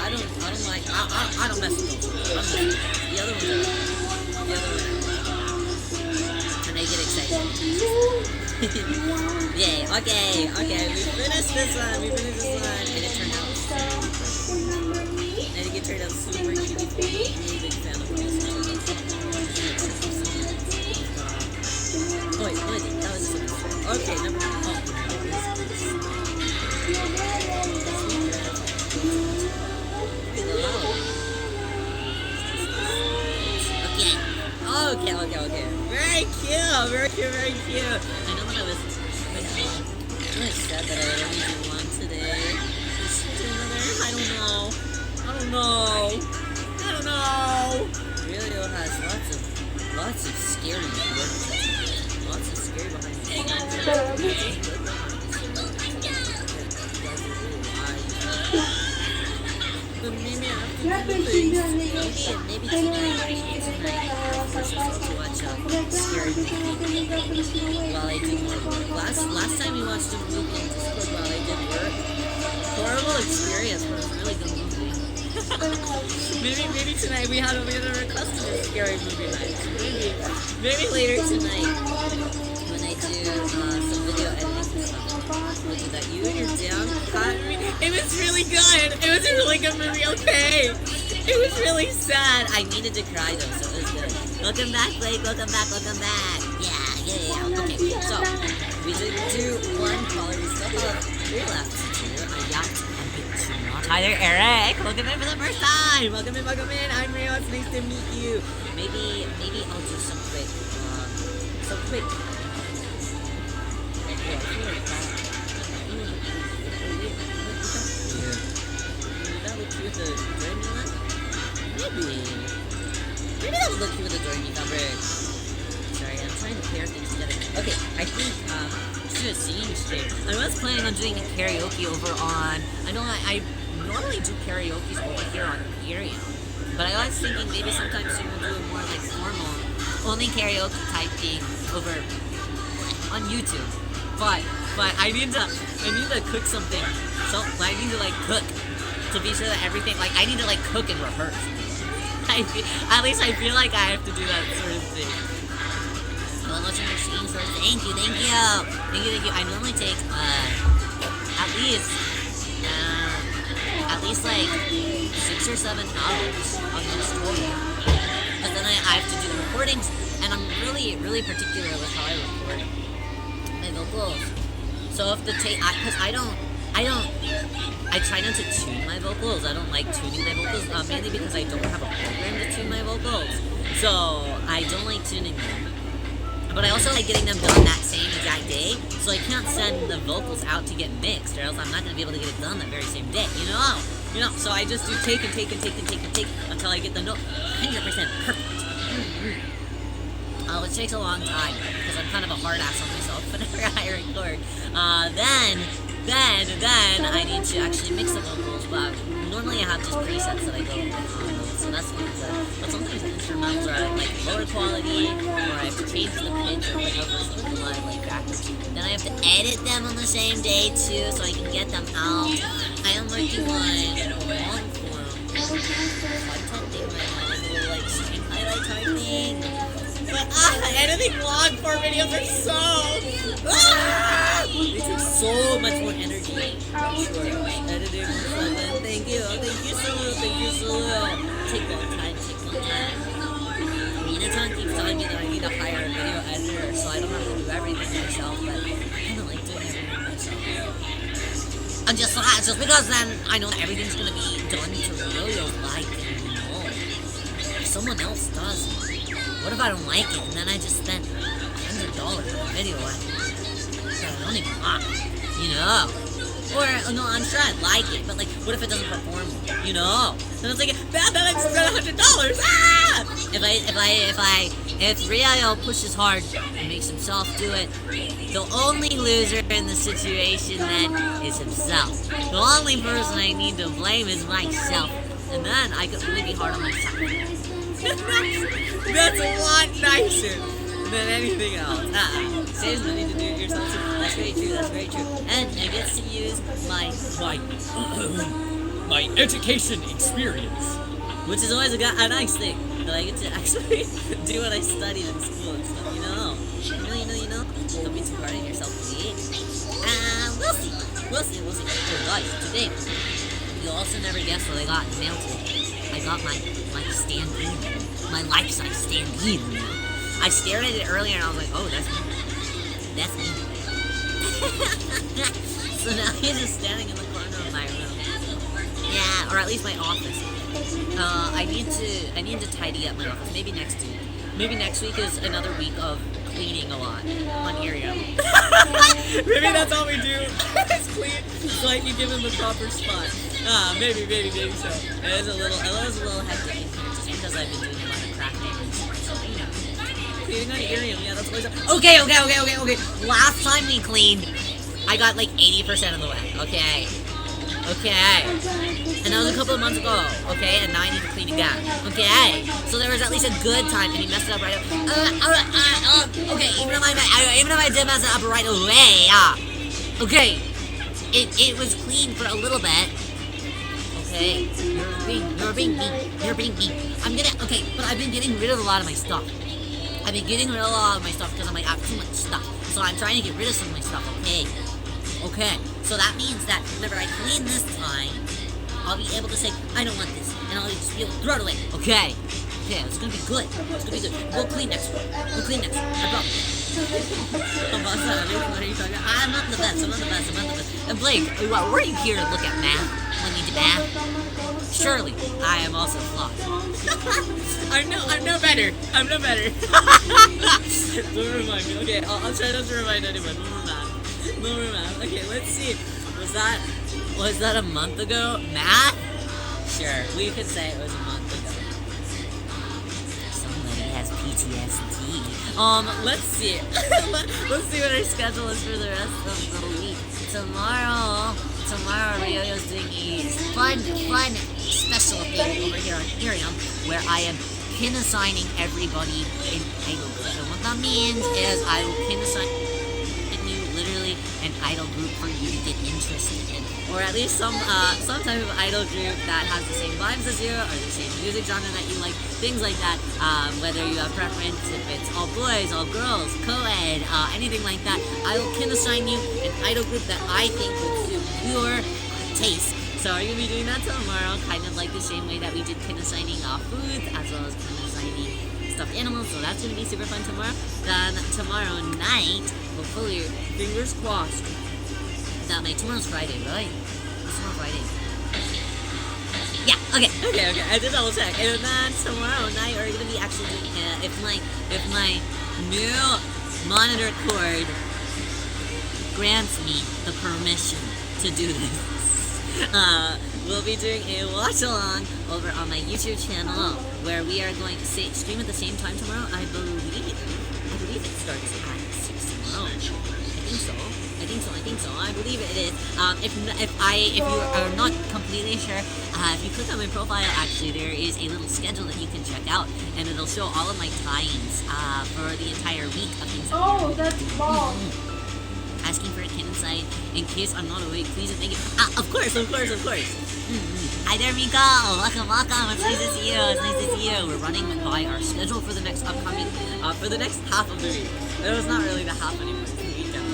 A: I don't like, I don't mess with those. The other one, and I get excited. Yay, okay, we finished this one, and it turned out, and it turned out super cute. Really big fan of this. Oh wait, really, that was super. Okay, number one. Okay. Very cute. I know when I was sad that I would only do one today. Just do another. I don't know. Rio has lots of scary work. Lots of scary behind the scenes. But maybe after maybe tonight to watch a scary movie while I do more work. Last time we watched a movie in Discord while I did work. Horrible experience, but it was a really good movie. maybe tonight we had a request of a scary movie night. Maybe later tonight when I do some video editing stuff. We'll do that. You and your damn cat. It was really good. It was a really good movie, okay? It was really sad. I needed to cry though, so it was good. Welcome back, Blake. Welcome back. Yeah. Okay, so we did do one caller. We still have 3 left to do. Hi there, Eric. Welcome in for the first time. Welcome in. I'm Rio. It's nice to meet you. Maybe I'll do some quick. That would cute with the Doremi one? Maybe that would look cute with the Doremi fabric. Sorry, I'm trying to pair things together. Okay, I think, should have seen straight. I was planning on doing karaoke over on, I know I normally do karaoke over here on Ethereum, but I was thinking maybe sometime soon we'll do a more like formal, only karaoke type thing over on YouTube. But I need to cook something. So I need to like cook to be sure that everything, like I need to like cook and rehearse. At least I feel like I have to do that sort of thing. Well, what's your machine first? Thank you. I normally take at least like 6 or 7 hours on this total. But then I have to do the recordings, and I'm really particular with how I record my vocals. So if the because I try not to tune my vocals. I don't like tuning my vocals, mainly because I don't have a program to tune my vocals. So I don't like tuning them. But I also like getting them done that same exact day, so I can't send the vocals out to get mixed, or else I'm not going to be able to get it done that very same day, you know? So I just do take until I get the note 100% perfect. Which takes a long time, because I'm kind of a hard ass on myself whenever I record. Then Then I need to actually mix the vocals, but normally I have just presets that I go with on those, so that's good. But sometimes the instrumentals are like lower quality, or I have to change the pitch or whatever, so there's a lot of like factors. Then I have to edit them on the same day too, so I can get them out. I am working on long form content thing right now, like a little like stream highlight type thing. But editing long form videos are so they take so much more energy. Editing fun. Thank you, Salute. Take one time. Minaton keeps telling me that I need to hire a video editor so I don't have to do everything myself, but I kind of like doing everything myself. And just because then I know that everything's gonna be done to really like if someone else does. What if I don't like it and then I just spent $100 on a video that I don't even like, you know? Or, no, I'm sure I'd like it, but like, what if it doesn't perform, you know? Then it's like, then I just spent $100, ah! If Ryo pushes hard and makes himself do it, the only loser in the situation then is himself. The only person I need to blame is myself, and then I could really be hard on myself. That's a lot nicer than anything else. Saves money to do it yourself too. That's very true. And I get to use my education experience, which is always a nice thing. That I get to actually do what I studied in school and stuff, you know. You know. Don't be too hard on yourself, please. We'll see. Oh guys, today, you also never guessed what I got in the mail today. I got my stand-in, my life-size stand-in. I stared at it earlier and I was like, oh, that's me. So now he's just standing in the corner of my room. Yeah, or at least my office. I need to tidy up my office. Maybe next week. Maybe next week is another week of cleaning a lot on Irium. Maybe that's all we do. Is clean so I can give him the proper spot. Maybe so. It was a little hectic in here just because I've been doing a lot of crafting and stuff. So, you know, cleaning on Irium, yeah, that's always Okay. Last time we cleaned, I got like 80% of the way. Okay. And that was a couple of months ago, okay? And now I need to clean again, okay? So there was at least a good time, and he messed it up right away. Okay, even if I did mess it up right away, okay, it was clean for a little bit, okay? You're being mean. Okay, but I've been getting rid of a lot of my stuff. Because I'm like, I have too much stuff. So I'm trying to get rid of some of my stuff, okay? So that means that whenever I clean this time, I'll be able to say, I don't want this, and I'll just be able to throw it away. Okay, it's gonna be good. We'll clean next week. I promise. What are you talking about? I'm not the best. And Blake, were you here to look at math when you did math? Surely, I am also flawed. I'm no better. Don't remind me. Okay, I'll try not to remind anyone. No more math. Okay, let's see. Was that a month ago? Math? Sure, we could say it was a month ago. Somebody has PTSD. Let's see. Let's see what our schedule is for the rest of the week. Tomorrow, Ryo's doing a fun special thing over here on Irium, where I am pin assigning everybody in idol group. And what that means is I will pin assign literally an idol group for you to get interested in, or at least some type of idol group that has the same vibes as you, or the same music genre that you like, things like that. Whether you have preference, if it's all boys, all girls, co-ed, anything like that, I will pin assign you an idol group that I think will suit your taste. So I'm gonna be doing that tomorrow, kind of like the same way that we did pin assigning foods, as well as pin assigning stuffed animals. So that's gonna be super fun tomorrow. Then tomorrow night, hopefully, fingers crossed, that tomorrow's Friday, right? It's tomorrow Friday. Yeah, okay. I did double check. And then tomorrow night, we're gonna be actually doing, if my new monitor cord grants me the permission to do this, we'll be doing a watch along over on my YouTube channel, where we are going to stream at the same time tomorrow. I believe it starts at 6 tomorrow. I think so. think so. I believe it is. If you are not completely sure, if you click on my profile, actually, there is a little schedule that you can check out, and it'll show all of my tie-ins for the entire week of things.
P: Oh, that's bomb.
A: Asking for a kin inside in case I'm not awake. Please and thank you. Of course. Hi there, Miko. Welcome. It's nice to see you. We're running by our schedule for the next upcoming, for the next half of the week. It was not really the half anymore. It's the weekend.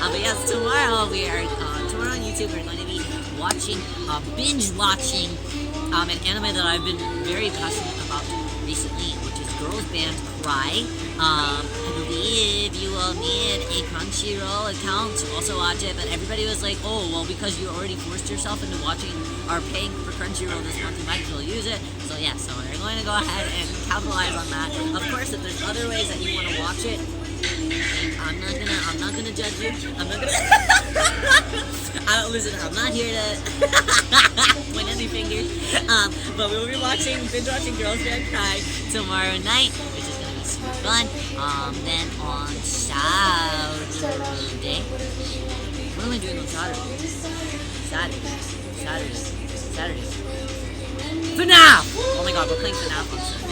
A: But yes, tomorrow tomorrow on YouTube we're going to be binge watching, an anime that I've been very passionate about recently, which is Girls Band Cry. I believe you will need a Crunchyroll account to also watch it, but everybody was like, oh, well, because you already forced yourself into watching or paying for Crunchyroll this month, you might as well use it. So yeah, so we're going to go ahead and capitalize on that. Of course, if there's other ways that you want to watch it, I'm not gonna judge you. I'm not gonna listen, I'm not here to point any fingers. But we'll be binge watching Girls Band Cry tomorrow night, which is gonna be super fun. Then on Saturday, what am I doing on Saturday? Saturday. FNAF! Oh my god, we're playing FNAF on Saturday.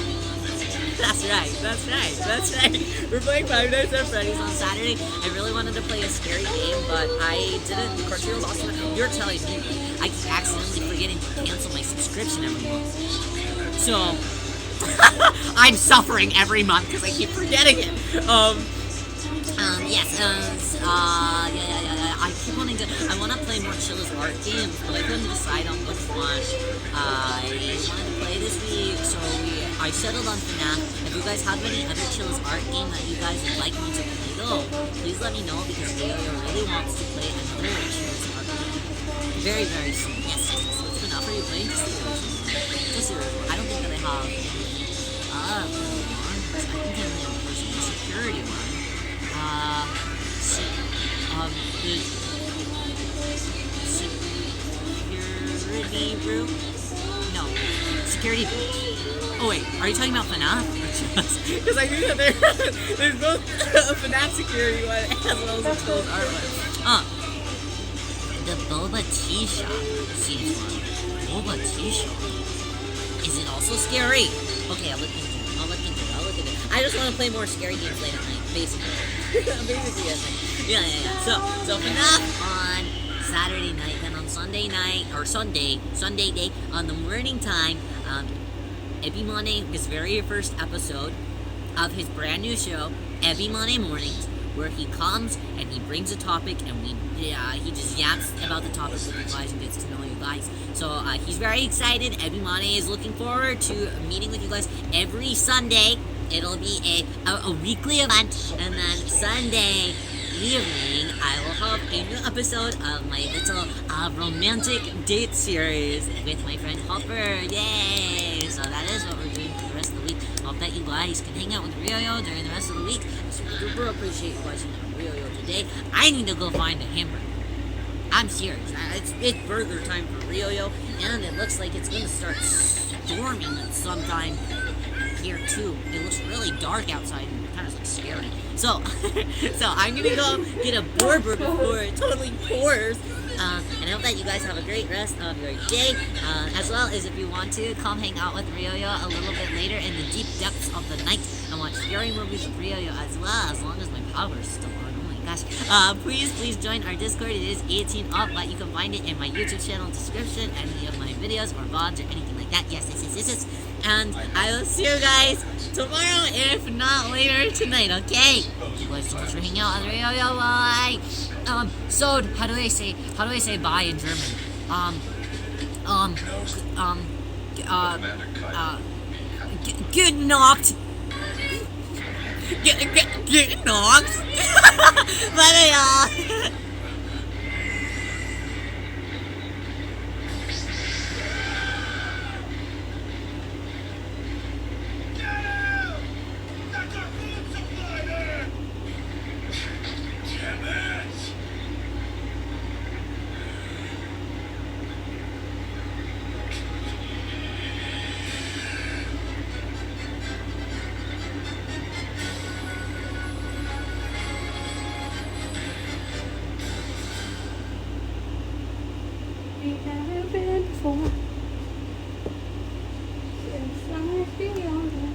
A: That's right. We're playing Five Nights at Freddy's on Saturday. I really wanted to play a scary game, but I didn't. Crunchyroll's awesome. You're telling me I keep accidentally forgetting to cancel my subscription every month. So I'm suffering every month because I keep forgetting it. I keep wanting to. I want to play more Chilla's art games, but I couldn't decide on which one I wanted to play this week. So I settled on FNAF. If you guys have any other Chilla's art game that you guys would like me to play, though, please let me know because Rio really wants to play another Chilla's art game very, very soon. Yes. So it's FNAF. Are you playing? Just I don't think that I have any ones. I think I only have personal security one. Security room? No. Security breach. Oh wait, are you talking about FNAF? Because I knew that there's both a FNAF security one as well as a Chilla's art one. The Boba Tea Shop seems fun. Boba Tea Shop? Is it also scary? Okay, I'll look into it. I just want to play more scary games late at night, basically. Basically, yes. Yeah. So FNAF on Saturday night, then on Sunday night, or Sunday day, on the morning time, Ebimane, his very first episode of his brand new show, Ebimane Mornings, where he comes and he brings a topic and he just yaps about the topic with you guys and gets to know you guys. So he's very excited. Ebimane is looking forward to meeting with you guys every Sunday. It'll be a weekly event, and then Sunday evening I will have a new episode of my little romantic date series with my friend Hopper. Yay! So that is what we're doing for the rest of the week. Hope that you guys can hang out with Ryo during the rest of the week. I super appreciate you watching Ryo today. I need to go find a hamburger. I'm serious. It's burger time for Ryo, and it looks like it's gonna start storming sometime here too. It looks really dark outside and kind of scary. So I'm gonna go get a burger before it totally pours. And I hope that you guys have a great rest of your day. As well as if you want to come hang out with Ryo a little bit later in the deep depths of the night and watch scary movies with Ryo as well, as long as my power is still on. Oh my gosh. Please join our Discord. It is 18 up, but you can find it in my YouTube channel description, any of my videos or VODs or anything like that. Yes. And I will see you guys tomorrow, if not later tonight, okay? Thank you guys so much for hanging out on Ryo. Bye! So, how do I say bye in German? Get knocked! Get knocked! Bye, y'all!
P: like never been before. Yes, I feel that.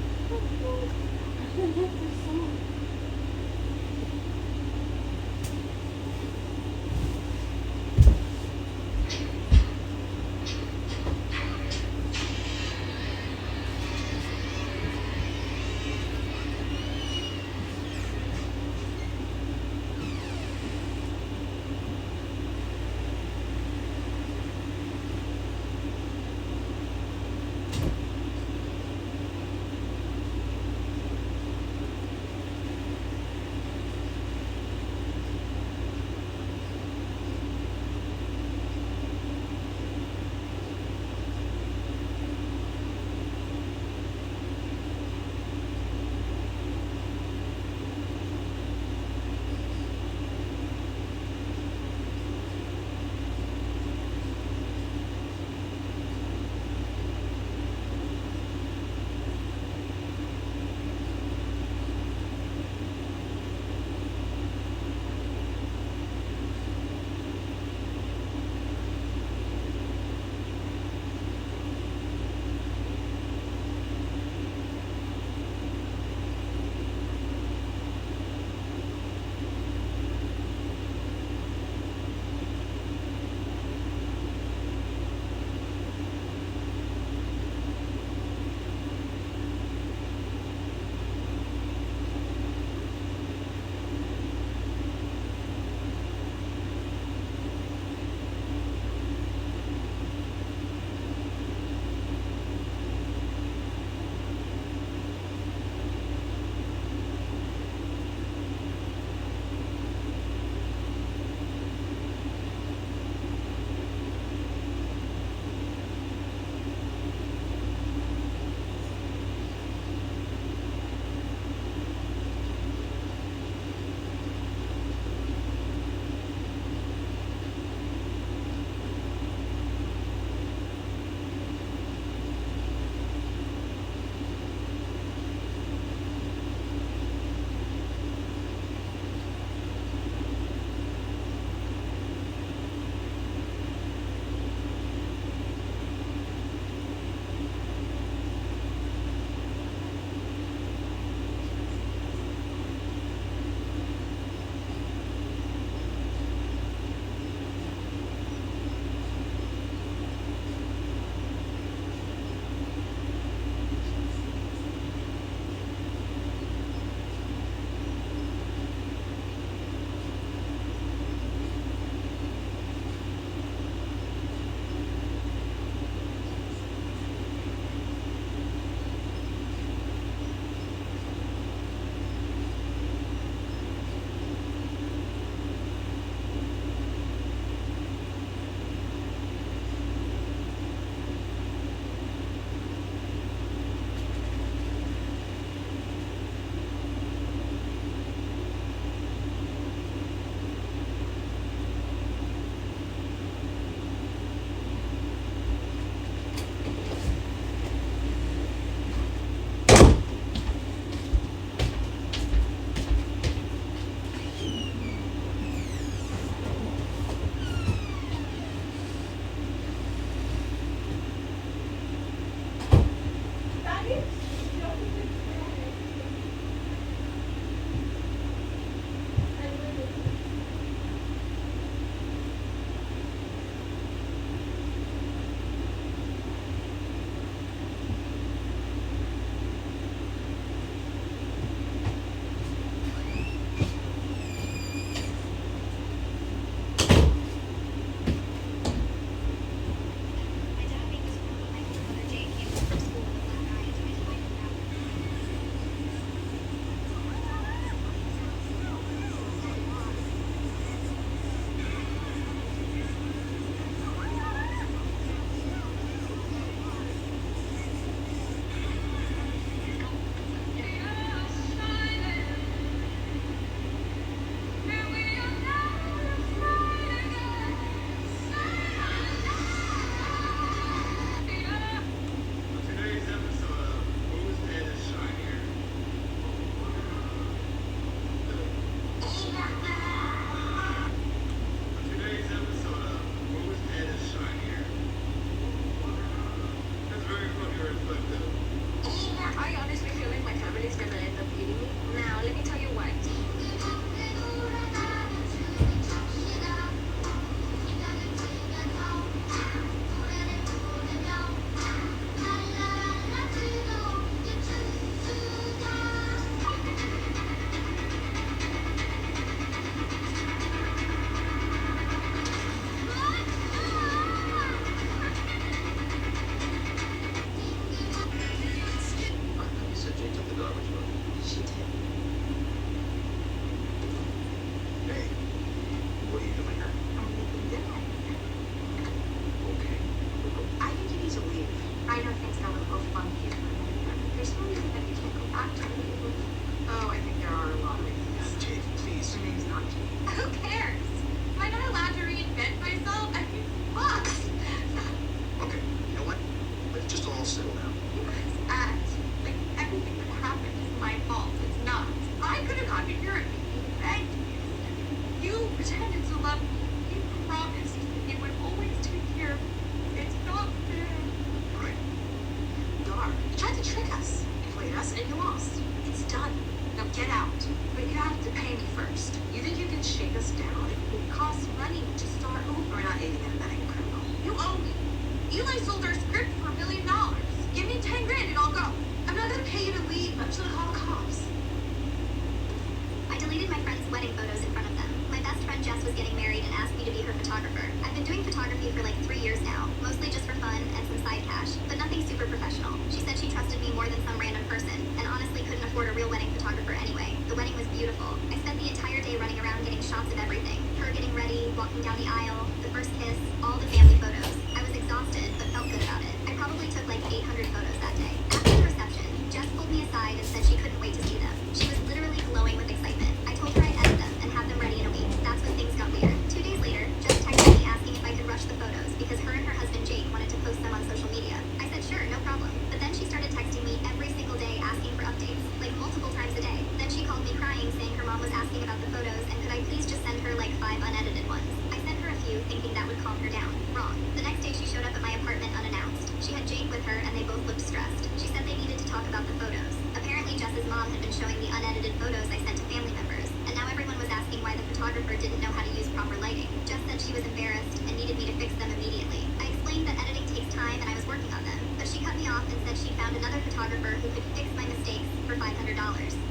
O: shots of everything. Her getting ready, walking down the aisle, the first kiss, all the family photos. I was exhausted, but felt good about it. I probably took like 800 photos that day. After the reception, Jess pulled me aside and said she couldn't wait to see them. She was literally glowing with excitement. I told her I'd edit them and have them ready in a week. That's when things got weird. 2 days later, Jess texted me asking if I could rush the photos because her and her husband Jake wanted to post them on social media. I said sure, no problem. But then she started texting me every single day asking for updates, like multiple times a day. Then she called me crying saying her mom was asking about the photos and could I please just send her like 5 unedited ones. I sent her a few thinking that would calm her down. Wrong. The next day she showed up at my apartment unannounced. She had Jake with her and they both looked stressed. She said they needed to talk about the photos. Apparently Jess's mom had been showing the unedited photos I sent to family members, and now everyone was asking why the photographer didn't know how to use proper lighting. Jess said she was embarrassed and needed me to fix them immediately. I explained that editing takes time and I was working on them, but she cut me off and said she found another photographer who could fix my mistakes for $500.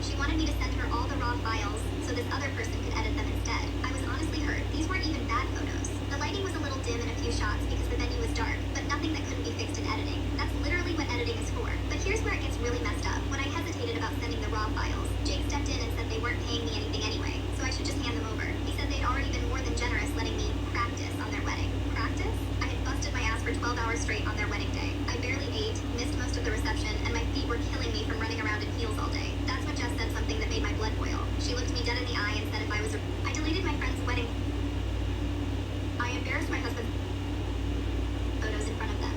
O: She wanted me to send her all the raw files so this other person could edit them instead. I was honestly hurt. These weren't even bad photos. The lighting was a little dim in a few shots because the venue was dark, but nothing that couldn't be fixed in editing. That's literally what editing is for. But here's where it gets really messed up. When I hesitated about sending the raw files, Jake stepped in and said they weren't paying me anything anyway, so I should just hand them over. He said they'd already been more than generous letting me practice on their wedding. Practice? I had busted my ass for 12 hours straight on their wedding day. I barely ate, missed most of the reception, and my feet were killing me from running around in heels all day. That's when Jess said something that made my blood boil. She looked me dead in the eye and said if I was I deleted my friend's wedding. I embarrassed my husband's photos in front of them.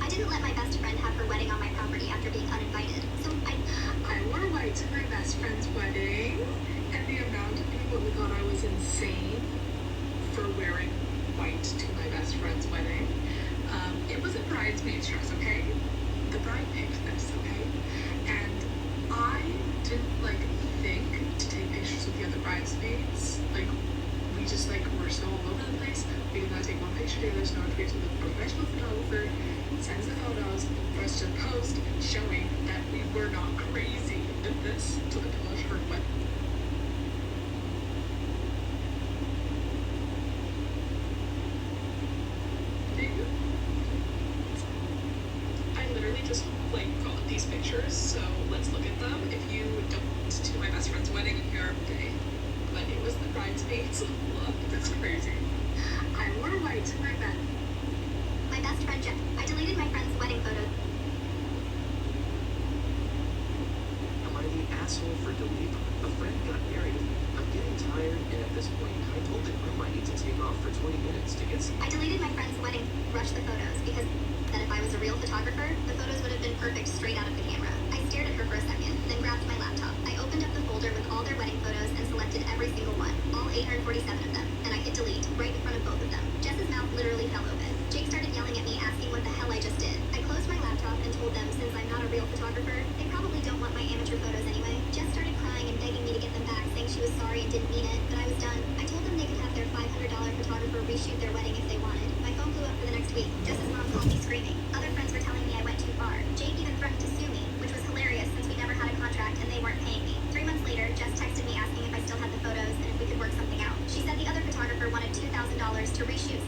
O: I didn't let my best friend have her wedding on my property after being uninvited, so I
I: wore white to my best friend's wedding, and the amount of people who thought I was insane for wearing white to my best friend's wedding. It was a bridesmaid's dress, okay? The bride picked this, okay? And I didn't think to take pictures with the other bridesmaids. We just were so all over the place. We did not take one picture together, so now we to the professional photographer, sends the photos for us to post, showing that we were not crazy with this to the college her wedding. I literally just got these pictures, so let's look at them. If you don't went to my best friend's wedding in your day, but it was the bridesmaids. Look, that's crazy. I wore white to my bed.
O: My best friend Jeff. I deleted my friend's wedding photo.
N: Am I the asshole for deleting? A friend got married. I'm getting tired, and at this point, I told the groom I need to take off for 20 minutes to get some.
O: I deleted my friend's wedding, rushed the photos, because that if I was a real photographer, the photos would have been perfect straight out of the camera. I stared at her for a second, then grabbed my laptop. I opened up the folder with all their wedding photos and selected every single one, all 847 of them, and I hit delete right in front of both of them. Jess's mouth literally fell open. Jake started yelling at me, asking what the hell I just did. I closed my laptop and told them since I'm not a real photographer, they probably don't want my amateur photos anyway. Jess started crying and begging me to get them back, saying she was sorry and didn't mean it, but I was done. I told them they could have their $500 photographer reshoot their wedding if they wanted. My phone blew up for the next week. Jess's mom called me screaming. Other friends were telling me I went too far. Jake even threatened to sue me, which was hilarious since we never had a contract and they weren't paying me. 3 months later, Jess texted me asking if I still had the photos and if we could work something out. She said the other photographer wanted $2,000 to reshoot